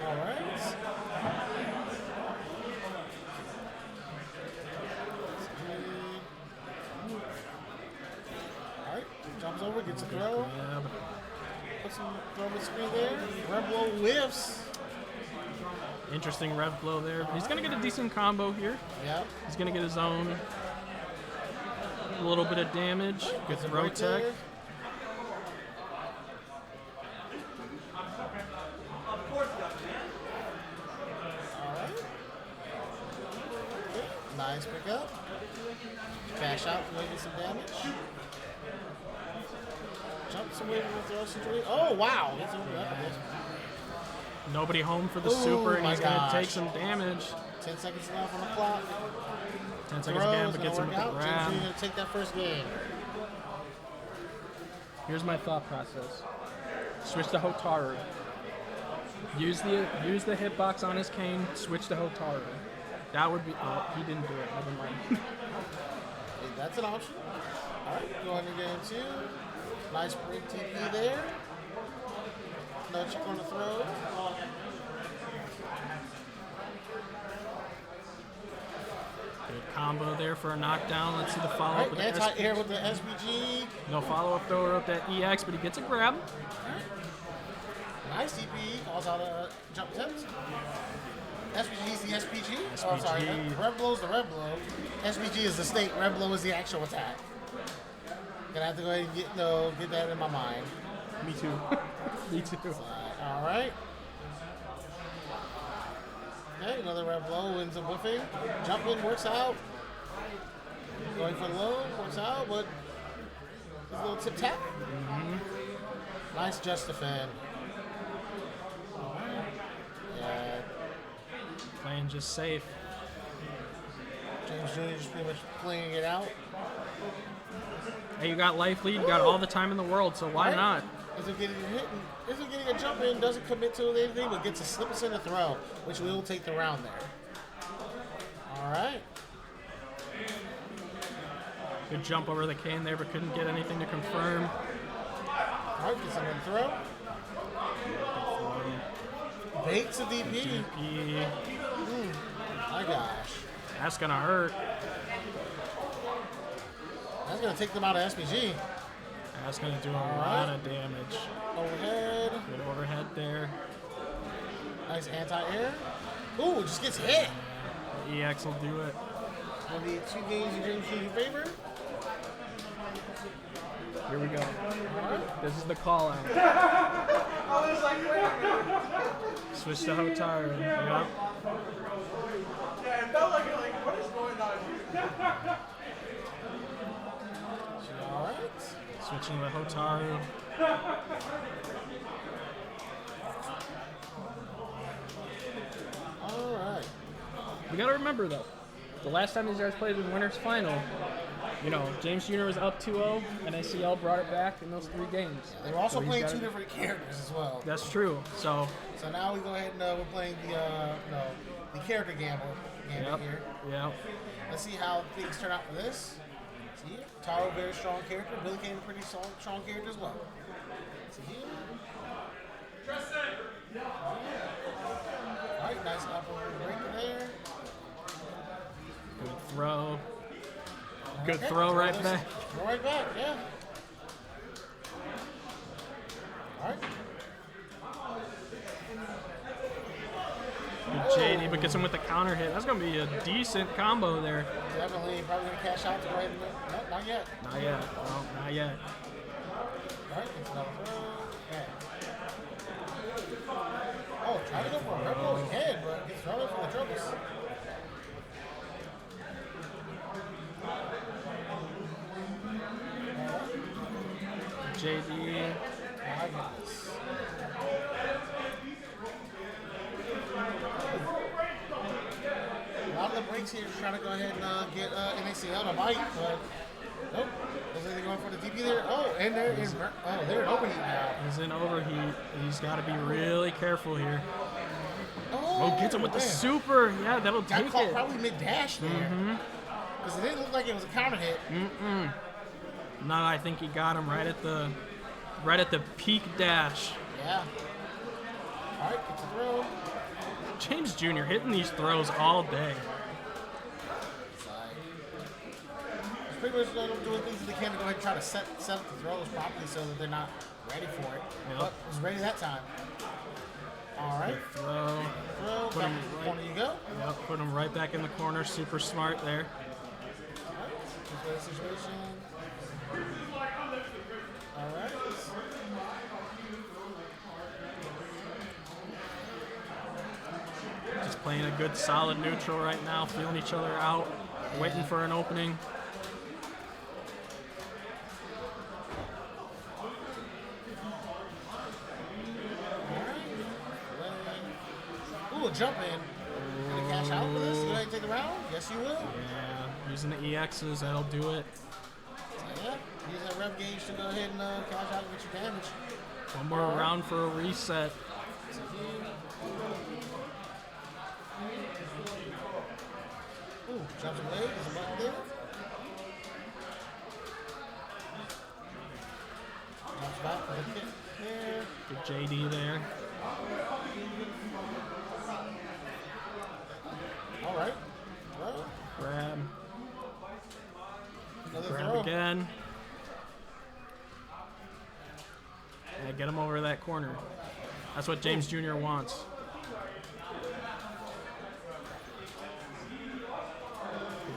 All right. All right, jumps over, gets a throw. Grab. Put some throw on the screen there. Rebel whiffs. Interesting rev blow there. But he's going to get a decent combo here. Yep. He's going to get his own. A little bit of damage. Good throw Right tech. there. Alright. Okay, nice pickup. Cash out, making some damage. Jump somewhere to throw situation. Oh wow! Gets over that. Nobody home for the Ooh, super, and my he's going to gosh. take some damage. 10 seconds left on the clock. 10 seconds again, but gets him with the James grab. Jr. gonna take that first game. Here's my thought process. Switch to Hotaru. Use the hitbox on his cane, switch to Hotaru. That would be, oh, he didn't do it, never mind. Hey, that's an option. Alright, going to game two. Nice break TP there. No check on the throw. Good combo there for a knockdown. Let's see the follow-up Alright, with the anti-air with the SPG. No follow-up thrower with that EX, but he gets a grab. Nice TP. Calls out a jump attempt. SPG is the SPG. Oh, sorry. SPG. Red blow is the red blow. SPG is the state. Red blow is the actual attack. Gonna have to go ahead and get that in my mind. Me too. Me too. All right. Okay, another red blow ends up whiffing. Jump in, works out. Going for the low, works out, but a little tip tap. Nice just defend. Yeah, Playing just safe. James Jr. just pretty much playing it out. Hey, you got life lead, you got all the time in the world, so why Right? not? Isn't getting a hit, isn't getting a jump in, doesn't commit to anything, but gets a slip center throw, which will take the round there. All right. Good jump over the cane there, but couldn't get anything to confirm. All right, gets another throw. Baits a DP. DP. My gosh. That's gonna hurt. That's going to take them out of SPG. That's going to do a lot of damage. Overhead. Good overhead there. Nice anti-air. Ooh, it just gets hit. EX will do it. Gonna be 2 games in James Jr. favor. Here we go. This is the call out. I was like, wait a minute. Switch to Hotaru. Yep. Yeah, it felt like, what is going on here? Alright. Switching to Hotaru. Alright. We gotta remember though, the last time these guys played in Winners Final, you know, James Jr. was up 2-0, and ACL brought it back in those 3 games. They were also So he's playing gotta- 2 different characters as well. That's true. So, So now we go ahead and we're playing the character gambit yep, here. yep. Let's see how things turn out for this. See, Taro, very strong character. Billy Kane, pretty strong character as well. See here. Alright, nice upper breaker there. Good throw. Good Okay, throw right back. Throw right back, yeah. Alright. Good JD, but gets him with the counter hit. That's gonna be a decent combo there. Definitely probably gonna cash out to go ahead and no, not yet. Not yet. No, not yet. Alright, it's another throw. Okay. Oh, try to go for a ripple overhead, but gets thrown in from the troubles. JD. My goodness. A lot of the breaks here is trying to go ahead and get NACL to bite, but nope. Looks like they're going for the DP there. Oh, and they're in overheat now. He's in overheat. He's got to be really careful here. Oh, Oh, gets him with the man. super. Yeah, that'll Got take caught it. probably mid-dash there. Because it didn't look like it was a counter hit. No, I think he got him right at the peak dash. Yeah. All right, gets a throw. James Jr. hitting these throws all day. It's pretty much doing things that they can to go ahead and try to set up the throws properly so that they're not ready for it. Yep. But it was ready that time. All right. Throw. Throw. Put Back him to the right- corner you go. Yep, put him right back in the corner. Super smart there. All right. Good situation. All right. Just playing a good solid neutral right now, feeling each other out, waiting for an opening. Ooh, a jump in. Gonna cash out for this? You gonna take the round? Yes, you will. Yeah, using the EXs, that'll do it. Yeah. Use that rev gauge to go ahead and cash out and get your damage. One more round for a reset. Ooh, jumps away. There's a button there. Jumps back for the kick there. Good JD there. All right. Throw. Grab. Another Grab throw. again. Yeah, get him over that corner. That's what James Jr. wants.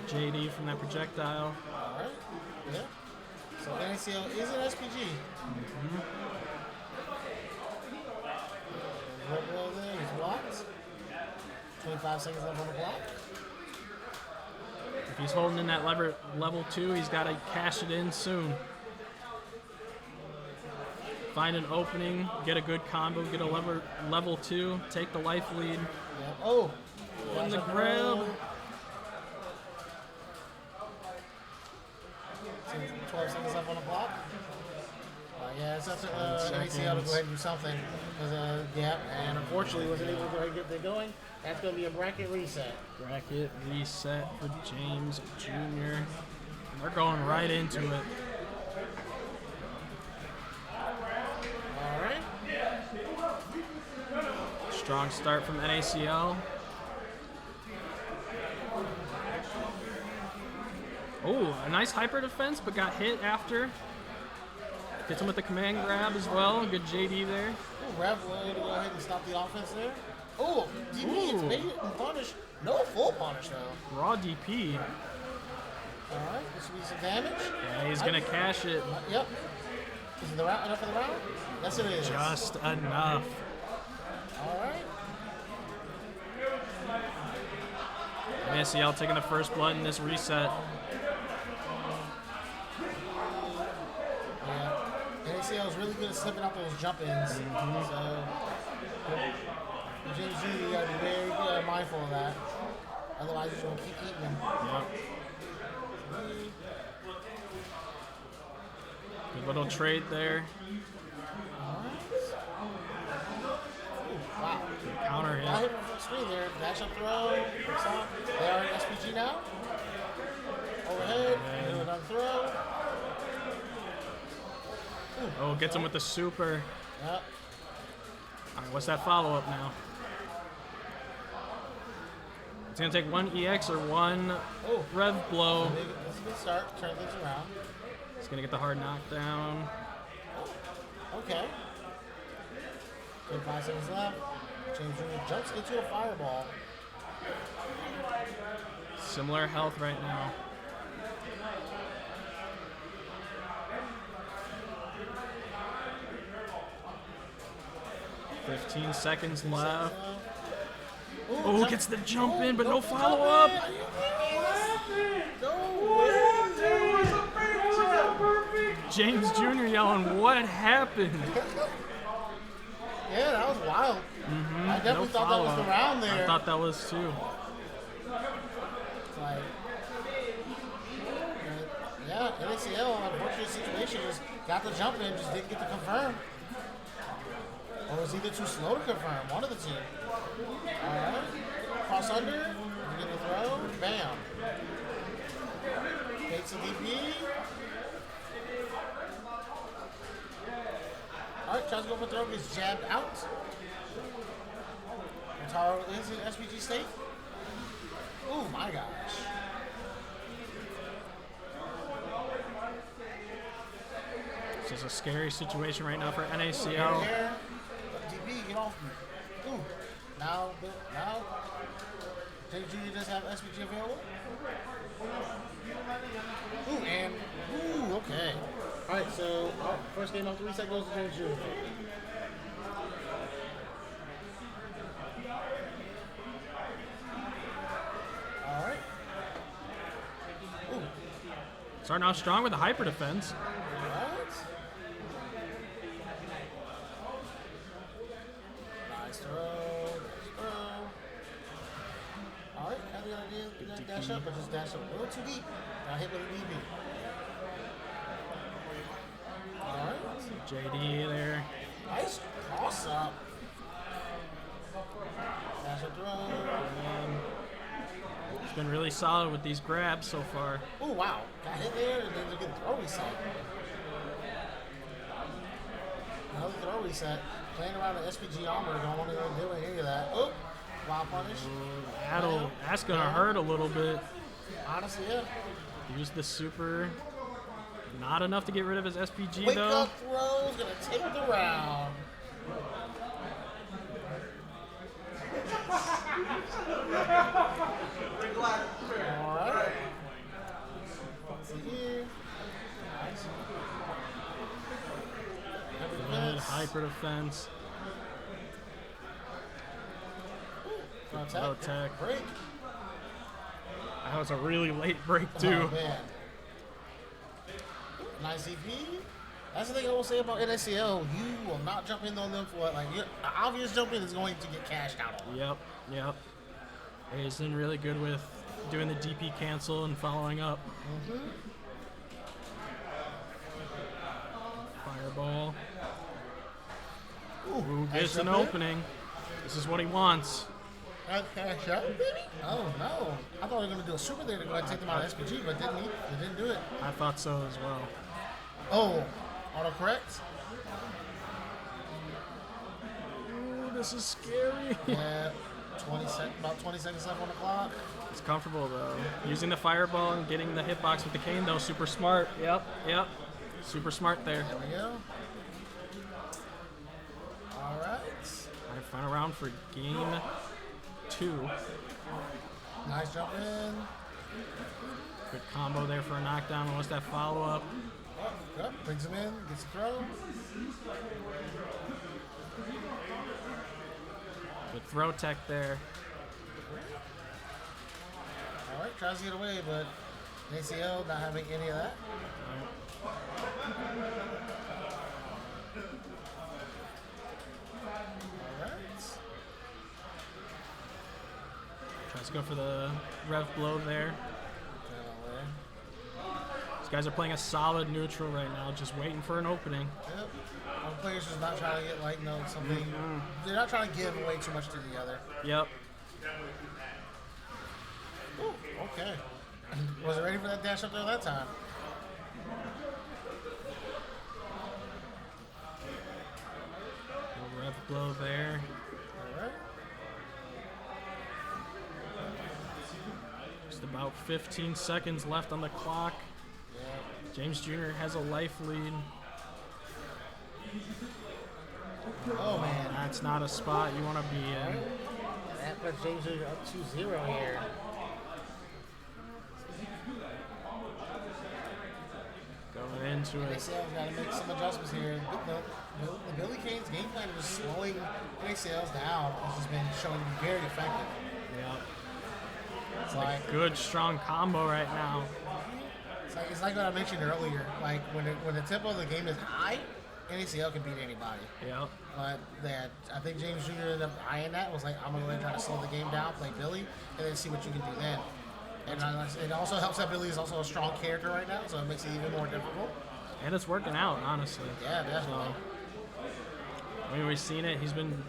Good JD from that projectile. All right. Yeah. So NACL is an SPG. Red roll there. He's blocked. 25 seconds left on the clock. If he's holding in that level 2, he's got to cash it in soon. Find an opening, get a good combo, get a level 2, take the life lead. Yeah. Oh. On the Gotcha. grab. 12 seconds left on the clock. Yeah, it's up to NACL to go seconds. ahead and do something. Yeah, and unfortunately wasn't able to go ahead and get that going. That's going to be a bracket reset. Bracket reset for James Jr. They're going right into it. All right. Strong start from NACL. Oh, a nice hyper defense, but got hit after. Gets him with the command grab as well. Good JD there. Ooh, Rev willing to go ahead and stop the offense there. Oh, DP is Ooh. made it and punish. No full punish though. Raw DP. All right, this will be some damage. Yeah, he's gonna cash it. Yep. Is it the round enough for the round? Yes, it is. Just enough. All right. NACL taking the first blood in this reset. Yeah. NACL is really good at slipping out those jump ins. So, James Jr., you gotta be very mindful of that. Otherwise, you're gonna keep eating them. Yep. Good little trade there. Wow. Counter I hit. hit him from the screen there. Dash up throw. They are in SPG now. Overhead. Do another throw. Oh, gets him with the super. Yep. All right, what's that follow-up now? It's gonna take one EX or one Oh. Rev blow. This is a good start. Turn things around. He's gonna get the hard knockdown. Okay. Good 5 seconds left. James Jr. jumps into a fireball. Similar health right now. $15 seconds left. Oh, gets the jump in, but no follow-up. James Jr. yelling, "What happened?" Yeah, that was wild. I definitely thought that was the round there. I thought that was too. It's like, yeah, NACL, unfortunate situation, just got the jump in, just didn't get to confirm. Or was either too slow to confirm, one of the two. Alright, cross under, you get the throw, bam. Takes a DP. Alright, tries to go for throw, gets jabbed out. Taro is in SPG state. Oh my gosh. This is a scary situation right now for NACL. Here, DP, get off me. Ooh. Now, James Jr. does have SPG available. Ooh, and, okay. Alright, so, first game off the reset goes to James Jr. Alright. Ooh. Starting off strong with a hyper defense. What? Nice throw. Alright, have the idea to dash up, but just dash up a little too deep. Got hit with an EB. Alright. JD there. Nice cross up. Dash up throw. He's been really solid with these grabs so far. Oh wow. Got hit there and then they get the throw reset. Another throw reset. Playing around an SPG armor, don't want to go do any of that. Oh, wild punish. That's gonna hurt a little bit. Honestly, yeah. Use the super. Not enough to get rid of his SPG Wake though. up throws, gonna take the round. Alright. See here. Nice. Good hyper defense. Low tech. Break. That was a really late break too. Oh, man. Nice EP. That's the thing I will say about NACL. You will not jump in on them for like the obvious jump in is going to get cashed out on. Yep. He's been really good with doing the DP cancel and following up. Fireball. Ooh, gets an opening. This is what he wants. Cash out, baby? Oh no. I thought we were going to do a super there to go ahead and take them out of SPG, but didn't he? They didn't do it. I thought so as well. Oh, autocorrect? Ooh, this is scary. Yeah, about 20 seconds left on the clock. It's comfortable though. Using the fireball and getting the hitbox with the cane though, super smart. Yep. Super smart there. There we go. All right. All right, final round for game 2. Nice jump in. Good combo there for a knockdown. What's that follow-up? Yep, brings him in, gets a throw. Good throw tech there. All right, tries to get away, but ACL not having any of that. All right. Tries to go for the rev blow there. These guys are playing a solid neutral right now, just waiting for an opening. Yep. One player's just not trying to get like something. They're not trying to give away too much to the other. Yep. Ooh, okay. Wasn't ready for that dash up there that time. Little rev blow there. All right. Just about 15 seconds left on the clock. James Jr. has a life lead. Oh man, That's not a spot you want to be in. that puts James Jr. up 2-0 here. Going into it. ACL's got to make some adjustments here. The Billy Kane's game plan was slowing ACL's down. It's just been showing to be very effective. Yep. It's like Good strong combo right now. it's like what I mentioned earlier. Like when the tempo of the game is high, NACL can beat anybody. Yep. But that I think James Jr. ended up eyeing that. Was like, I'm gonna go ahead and try to slow the game down, play Billy, and then see what you can do then. And it also helps that Billy is also a strong character right now, so it makes it even more difficult. And it's working out, honestly. Yeah, definitely. I mean, we've seen it. He's been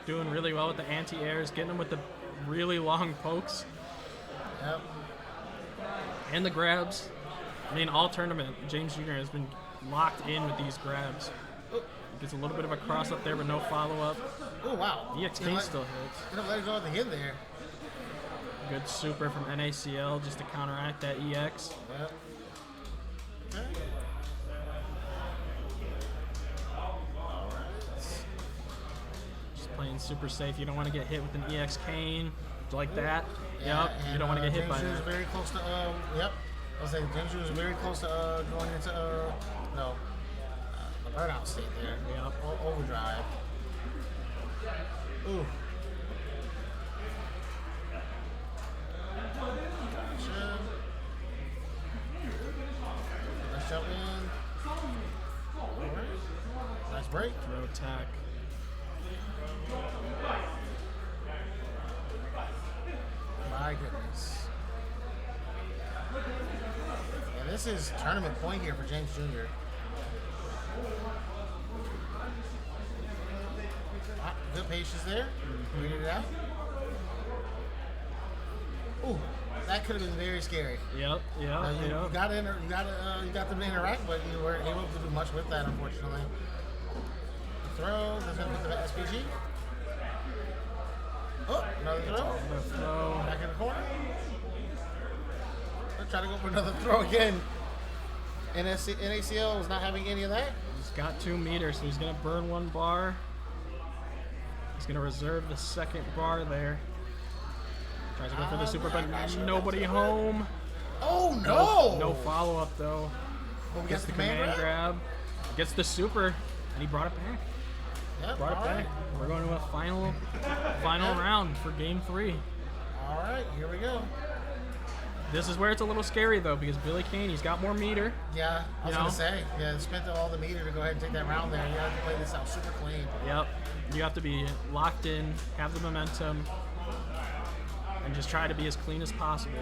doing really well with the anti-airs, getting him with the really long pokes Yep. and the grabs. I mean, all tournament, James Jr. has been locked in with these grabs. Gets a little bit of a cross up there, but no follow-up. Oh wow. EXK still hits. Ended up letting go at the end there. Good super from NACL just to counteract that EX. Yep. Okay. Just playing super safe. You don't want to get hit with an EX cane like that. Yeah, Yep. and, You don't want to get hit James by Jr. is that. very close to. Yep. I was saying James Jr. is very close to going into the burnout state there. Yep. Overdrive. Ooh. Gotcha. Let's jump in. Alright. Nice break. Throw attack. My goodness. And this is tournament point here for James Jr. Good patience there. Read it out. Ooh, that could have been very scary. Yep. You Yep. got them to interact, but you weren't able to do much with that, unfortunately. The throw. That's gonna put the SPG. Oh, another throw. The throw. Back in the corner. Let's try to go for another throw again. NACL was not having any of that. He's got 2 meters, so he's gonna burn 1 bar. He's gonna reserve the second bar there. Tries to go for the super, but nobody home. Oh no! No follow-up though. Well, we Gets got the the command command grab. grab. Gets the super, and he brought it back. Yep, Brought it all back. right. We're going to a final round for game 3. All right, here we go. This is where it's a little scary though, because Billy Kane, he's got more meter. Yeah, I was You gonna know? say, spent all the meter to go ahead and take that round there. You have to play this out super clean. Yep. You have to be locked in, have the momentum, and just try to be as clean as possible.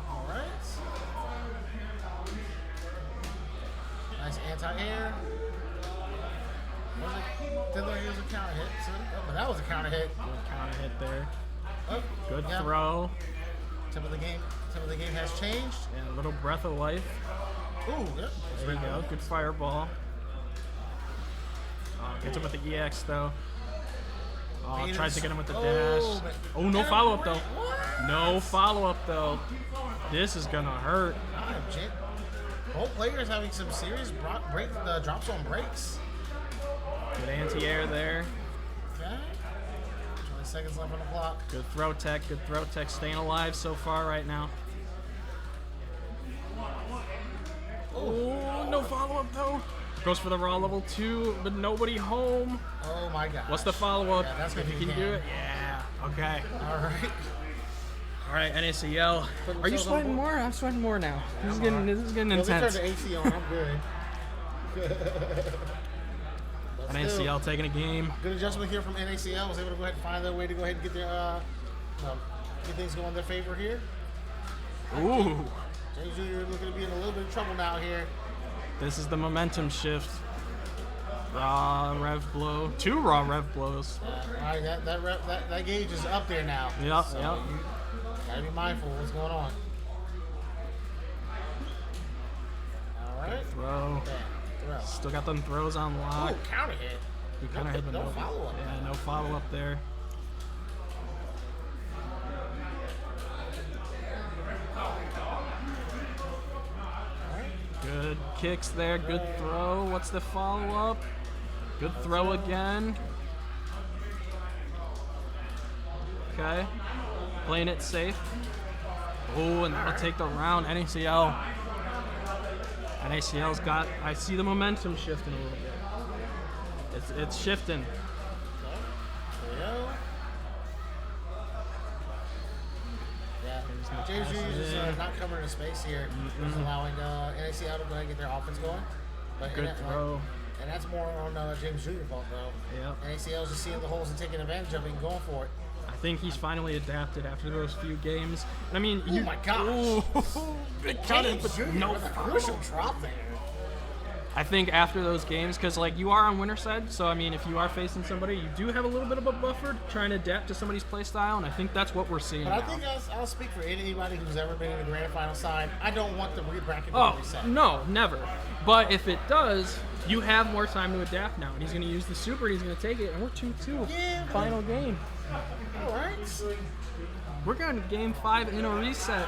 All right. Nice anti-air. Didn't look like it was a counter hit. But that was a counter hit. Good counter hit there. Oh, Good yeah. throw. Tip of the game has changed. And a little breath of life. Ooh, yep. There you go. Good fireball. Gets him with the EX though. Oh, Made tries it. to get him with the Oh, dash. but- Oh, no follow-up, though. What? No follow-up, though. This is going to hurt. God, Jin. Both players having some serious drop zone breaks. Good anti-air there. Okay. 20 seconds left on the clock. Good throw tech. Good throw tech. Staying alive so far right now. Oh, no follow-up, though. Goes for the raw level 2, but nobody home. Oh my God. What's the follow-up? Yeah, that's if gonna you be can do game. it? Yeah. Okay. All right. All right, NACL. Are you sweating more? I'm sweating more now. This is getting Well, we turned intense. the AC on. I'm good. But still, NACL taking a game. good adjustment here from NACL. Was able to go ahead and find their way to go ahead and get their get things going in their favor here. Ooh. James Jr. looking to be in a little bit of trouble now here. This is the momentum shift. Raw rev blow. 2 raw rev blows. All right, that gauge is up there now. Yep, So yep. you gotta be mindful of what's going on. All right. Throw. Throw. Still got them throws on lock. Ooh, counter hit. You kind of hit the No follow-up. Yeah, no follow-up there. Good kicks there. Good throw. What's the follow-up? Good throw again. Okay. Playing it safe. Oh, and that'll take the round. NACL. NACL's got, I see the momentum shifting a little bit. It's shifting. There you go. Yeah, James Jr. is not covering the space here. He's allowing NACL to go ahead and get their offense going. But Good throw. And that's more on James Jr. fault, though. Yep. NACL is just seeing the holes and taking advantage of it and going for it. I think he's finally adapted after those few games. And I mean, Oh my gosh. Good cutting, James but Jr. no with a follow. crucial drop there. I think after those games, because like you are on winner side, so I mean, if you are facing somebody, you do have a little bit of a buffer trying to adapt to somebody's play style, and I think that's what we're seeing. But I now. think I'll speak for anybody who's ever been in the grand final side. I don't want the bracket to Oh, be reset. no, never. But if it does, you have more time to adapt now. And he's going to use the super, and he's going to take it, and we're 2-2. Yeah, but- Final game. All right. We're going to game 5 in a reset.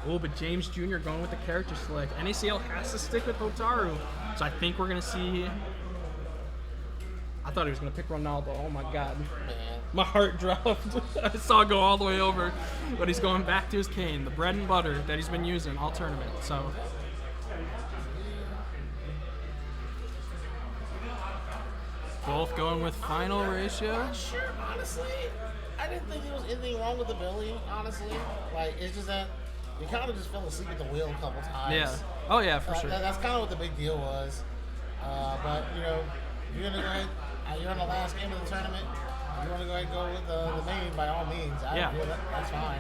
Oh, but James Jr. going with the character select. NACL has to stick with Hotaru. So I think we're going to see... I thought he was going to pick Ronaldo. Oh, my God. Man. My heart dropped. I saw it go all the way over. But he's going back to his cane, the bread and butter that he's been using all tournament. So... both going with final ratio. Sure, honestly, I didn't think there was anything wrong with the Billy, honestly. Like, it's just that you kind of just fell asleep at the wheel a couple times. Yeah. Oh, yeah, for sure. That's kind of what the big deal was. But, you know, you're going to go ahead, you're in the last game of the tournament. You want to go ahead and go with the main, by all means. Yeah. That's fine.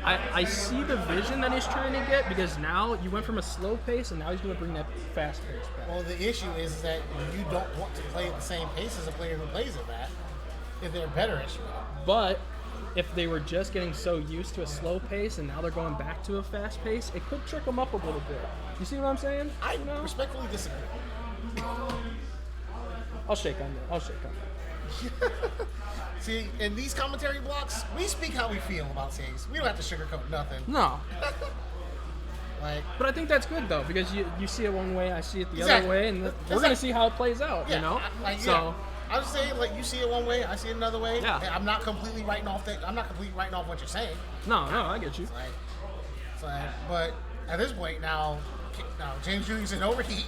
I see the vision that he's trying to get because now you went from a slow pace and now he's going to bring that fast pace back. Well, the issue is that you don't want to play at the same pace as a player who plays at that if they're better at shooting. But if they were just getting so used to a slow pace and now they're going back to a fast pace, it could trick them up a little bit. You see what I'm saying? I respectfully disagree. I'll shake on that. See, in these commentary blocks, we speak how we feel about things. We don't have to sugarcoat nothing. No. Like, But I think that's good though because you see it one way, I see it the Exactly. other way, and we're going to see how it plays out, yeah, you know? yeah. I was saying, like, you see it one way, I see it another way. Yeah. And I'm not completely writing off what you're saying. No, I get you. It's like, but at this point now James Jr.'s in overheat.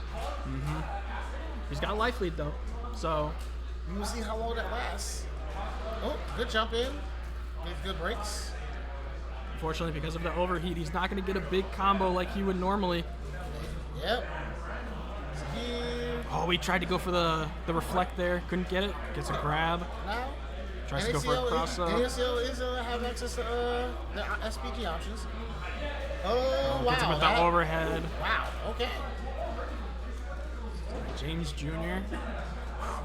He's got a life lead though, so We will see how long that lasts. Oh, good jump in. Makes good breaks. unfortunately because of the overheat, he's not going to get a big combo like he would normally. Yep. Here. Oh, he tried to go for the reflect there, couldn't get it. Gets a grab. Now, Tries to go for a cross up. NACL is have access to the SPG options. Oh, wow. Gets him with the overhead. Wow, okay. James Jr.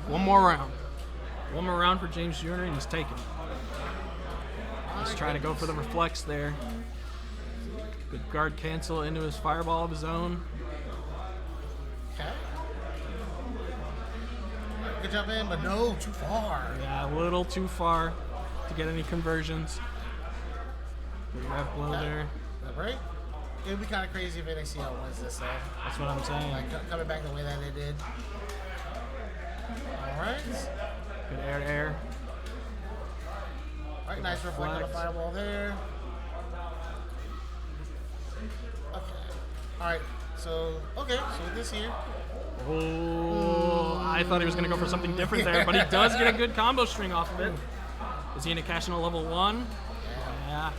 One more round. One more round for James Jr. and he's taking it. He's trying to go for the reflex there. Good guard cancel into his fireball of his own. Okay. could jump in, but no, too far. Yeah, a little too far to get any conversions. Good rev blow there. Right? It would be kind of crazy if NACL wins this, though. That's what I'm saying. Like, coming back the way that they did. All right. Good air to air. All right, nice reflect on the fireball there. Okay. All right. So with this here. Oh, I thought he was going to go for something different there, but he does get a good combo string off of it. Is he going to cash in a level 1? Yeah.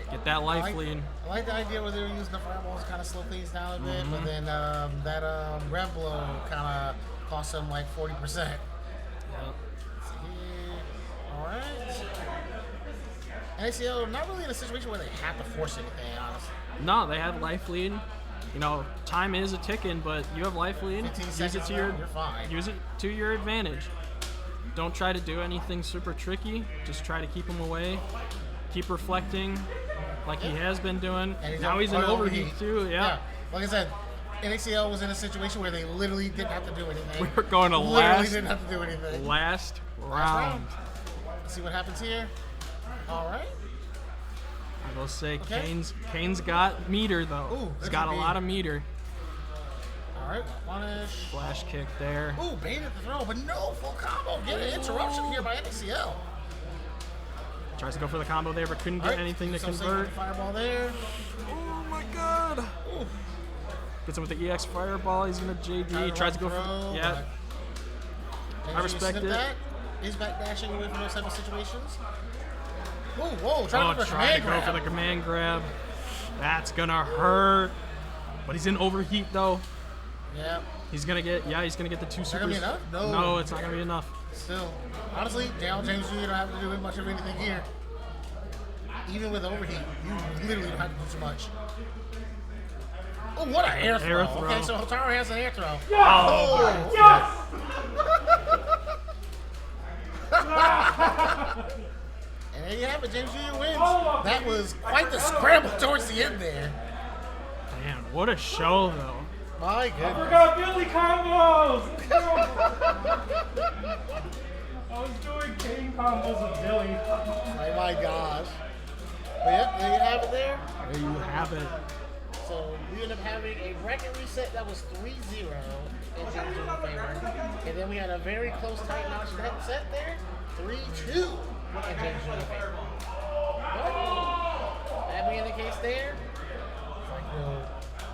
Get that life lead. I like the idea where they were using the fireballs to kind of slow things down a bit, but then that rev blow kind of cost them like 40%. Yep. All right. NACL not really in a situation where they have to force anything, honestly. No, they have life lead. You know, time is a ticking, but you have life lead. 15 use seconds it to you're fine. Use it to your advantage. Don't try to do anything super tricky. Just try to keep him away. Keep reflecting like he has been doing. Now he's in overheat too. Yeah. Like I said, NACL was in a situation where they literally didn't have to do anything. We were going to didn't have to do anything. Last round. Let's see what happens here. All right. I will say Kane's got meter though. Ooh, he's got a lot of meter. All right, punish. Flash kick there. Ooh, baited the throw, but no full combo. Get an interruption here by NACL. Tries to go for the combo there, but couldn't get anything to convert. Fireball there. Oh my god. Ooh. Gets him with the EX fireball. He's gonna JD. Tries to go for I respect it. He's back dashing away from those type of situations. Whoa, trying to go for the command grab. That's gonna hurt. But he's in overheat though. Yeah. He's gonna get the 2 supers. Is that gonna be enough? No, it's not gonna be enough. Still, honestly, James Jr. don't have to do much of anything here. Even with overheat, you literally don't have to do too much. Oh, what an air throw. Okay, so Hotaru has an air throw. Yes! And there you have it, James Jr. wins. That was quite the scramble towards the end there. Man, what a show, though. My goodness. I forgot Billy combos! I was doing Kane combos with Billy. Oh my gosh. But yep, there you have it there. There you have it. So we ended up having a bracket reset that was 3-0 in James Jr.'s favor. And then we had a very close tight notch set there, 3-2 in James Jr.'s favor. But that being the case there,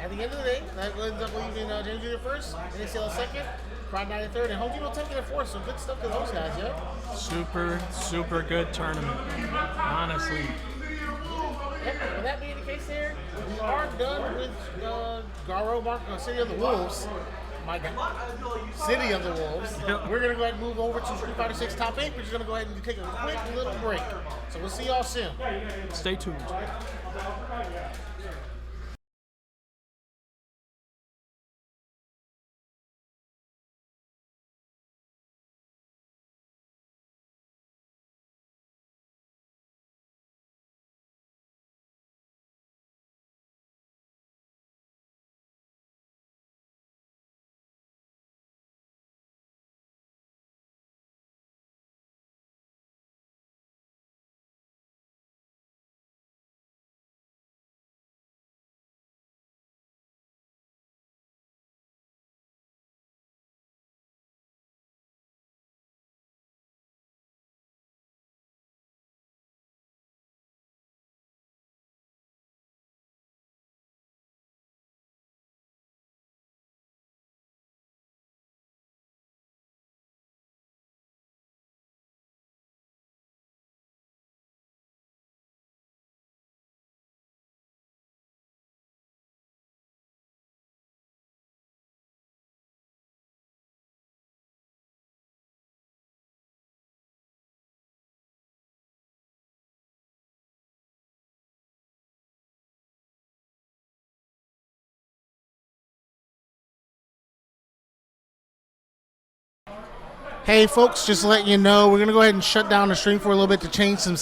at the end of the day, that ends up leaving James Jr. first, NACL second, Crowd 9 third, and Home Depot taking it fourth. So good stuff to those guys, yeah. Super good tournament, honestly. Yep, with that being the case there, we are done with Garo City of the Wolves. My God. City of the Wolves. Yep. We're going to go ahead and move over to Street Fighter 6 Top 8. We're just going to go ahead and take a quick little break. So we'll see y'all soon. Stay tuned. Hey folks, just to let you know, we're going to go ahead and shut down the stream for a little bit to change some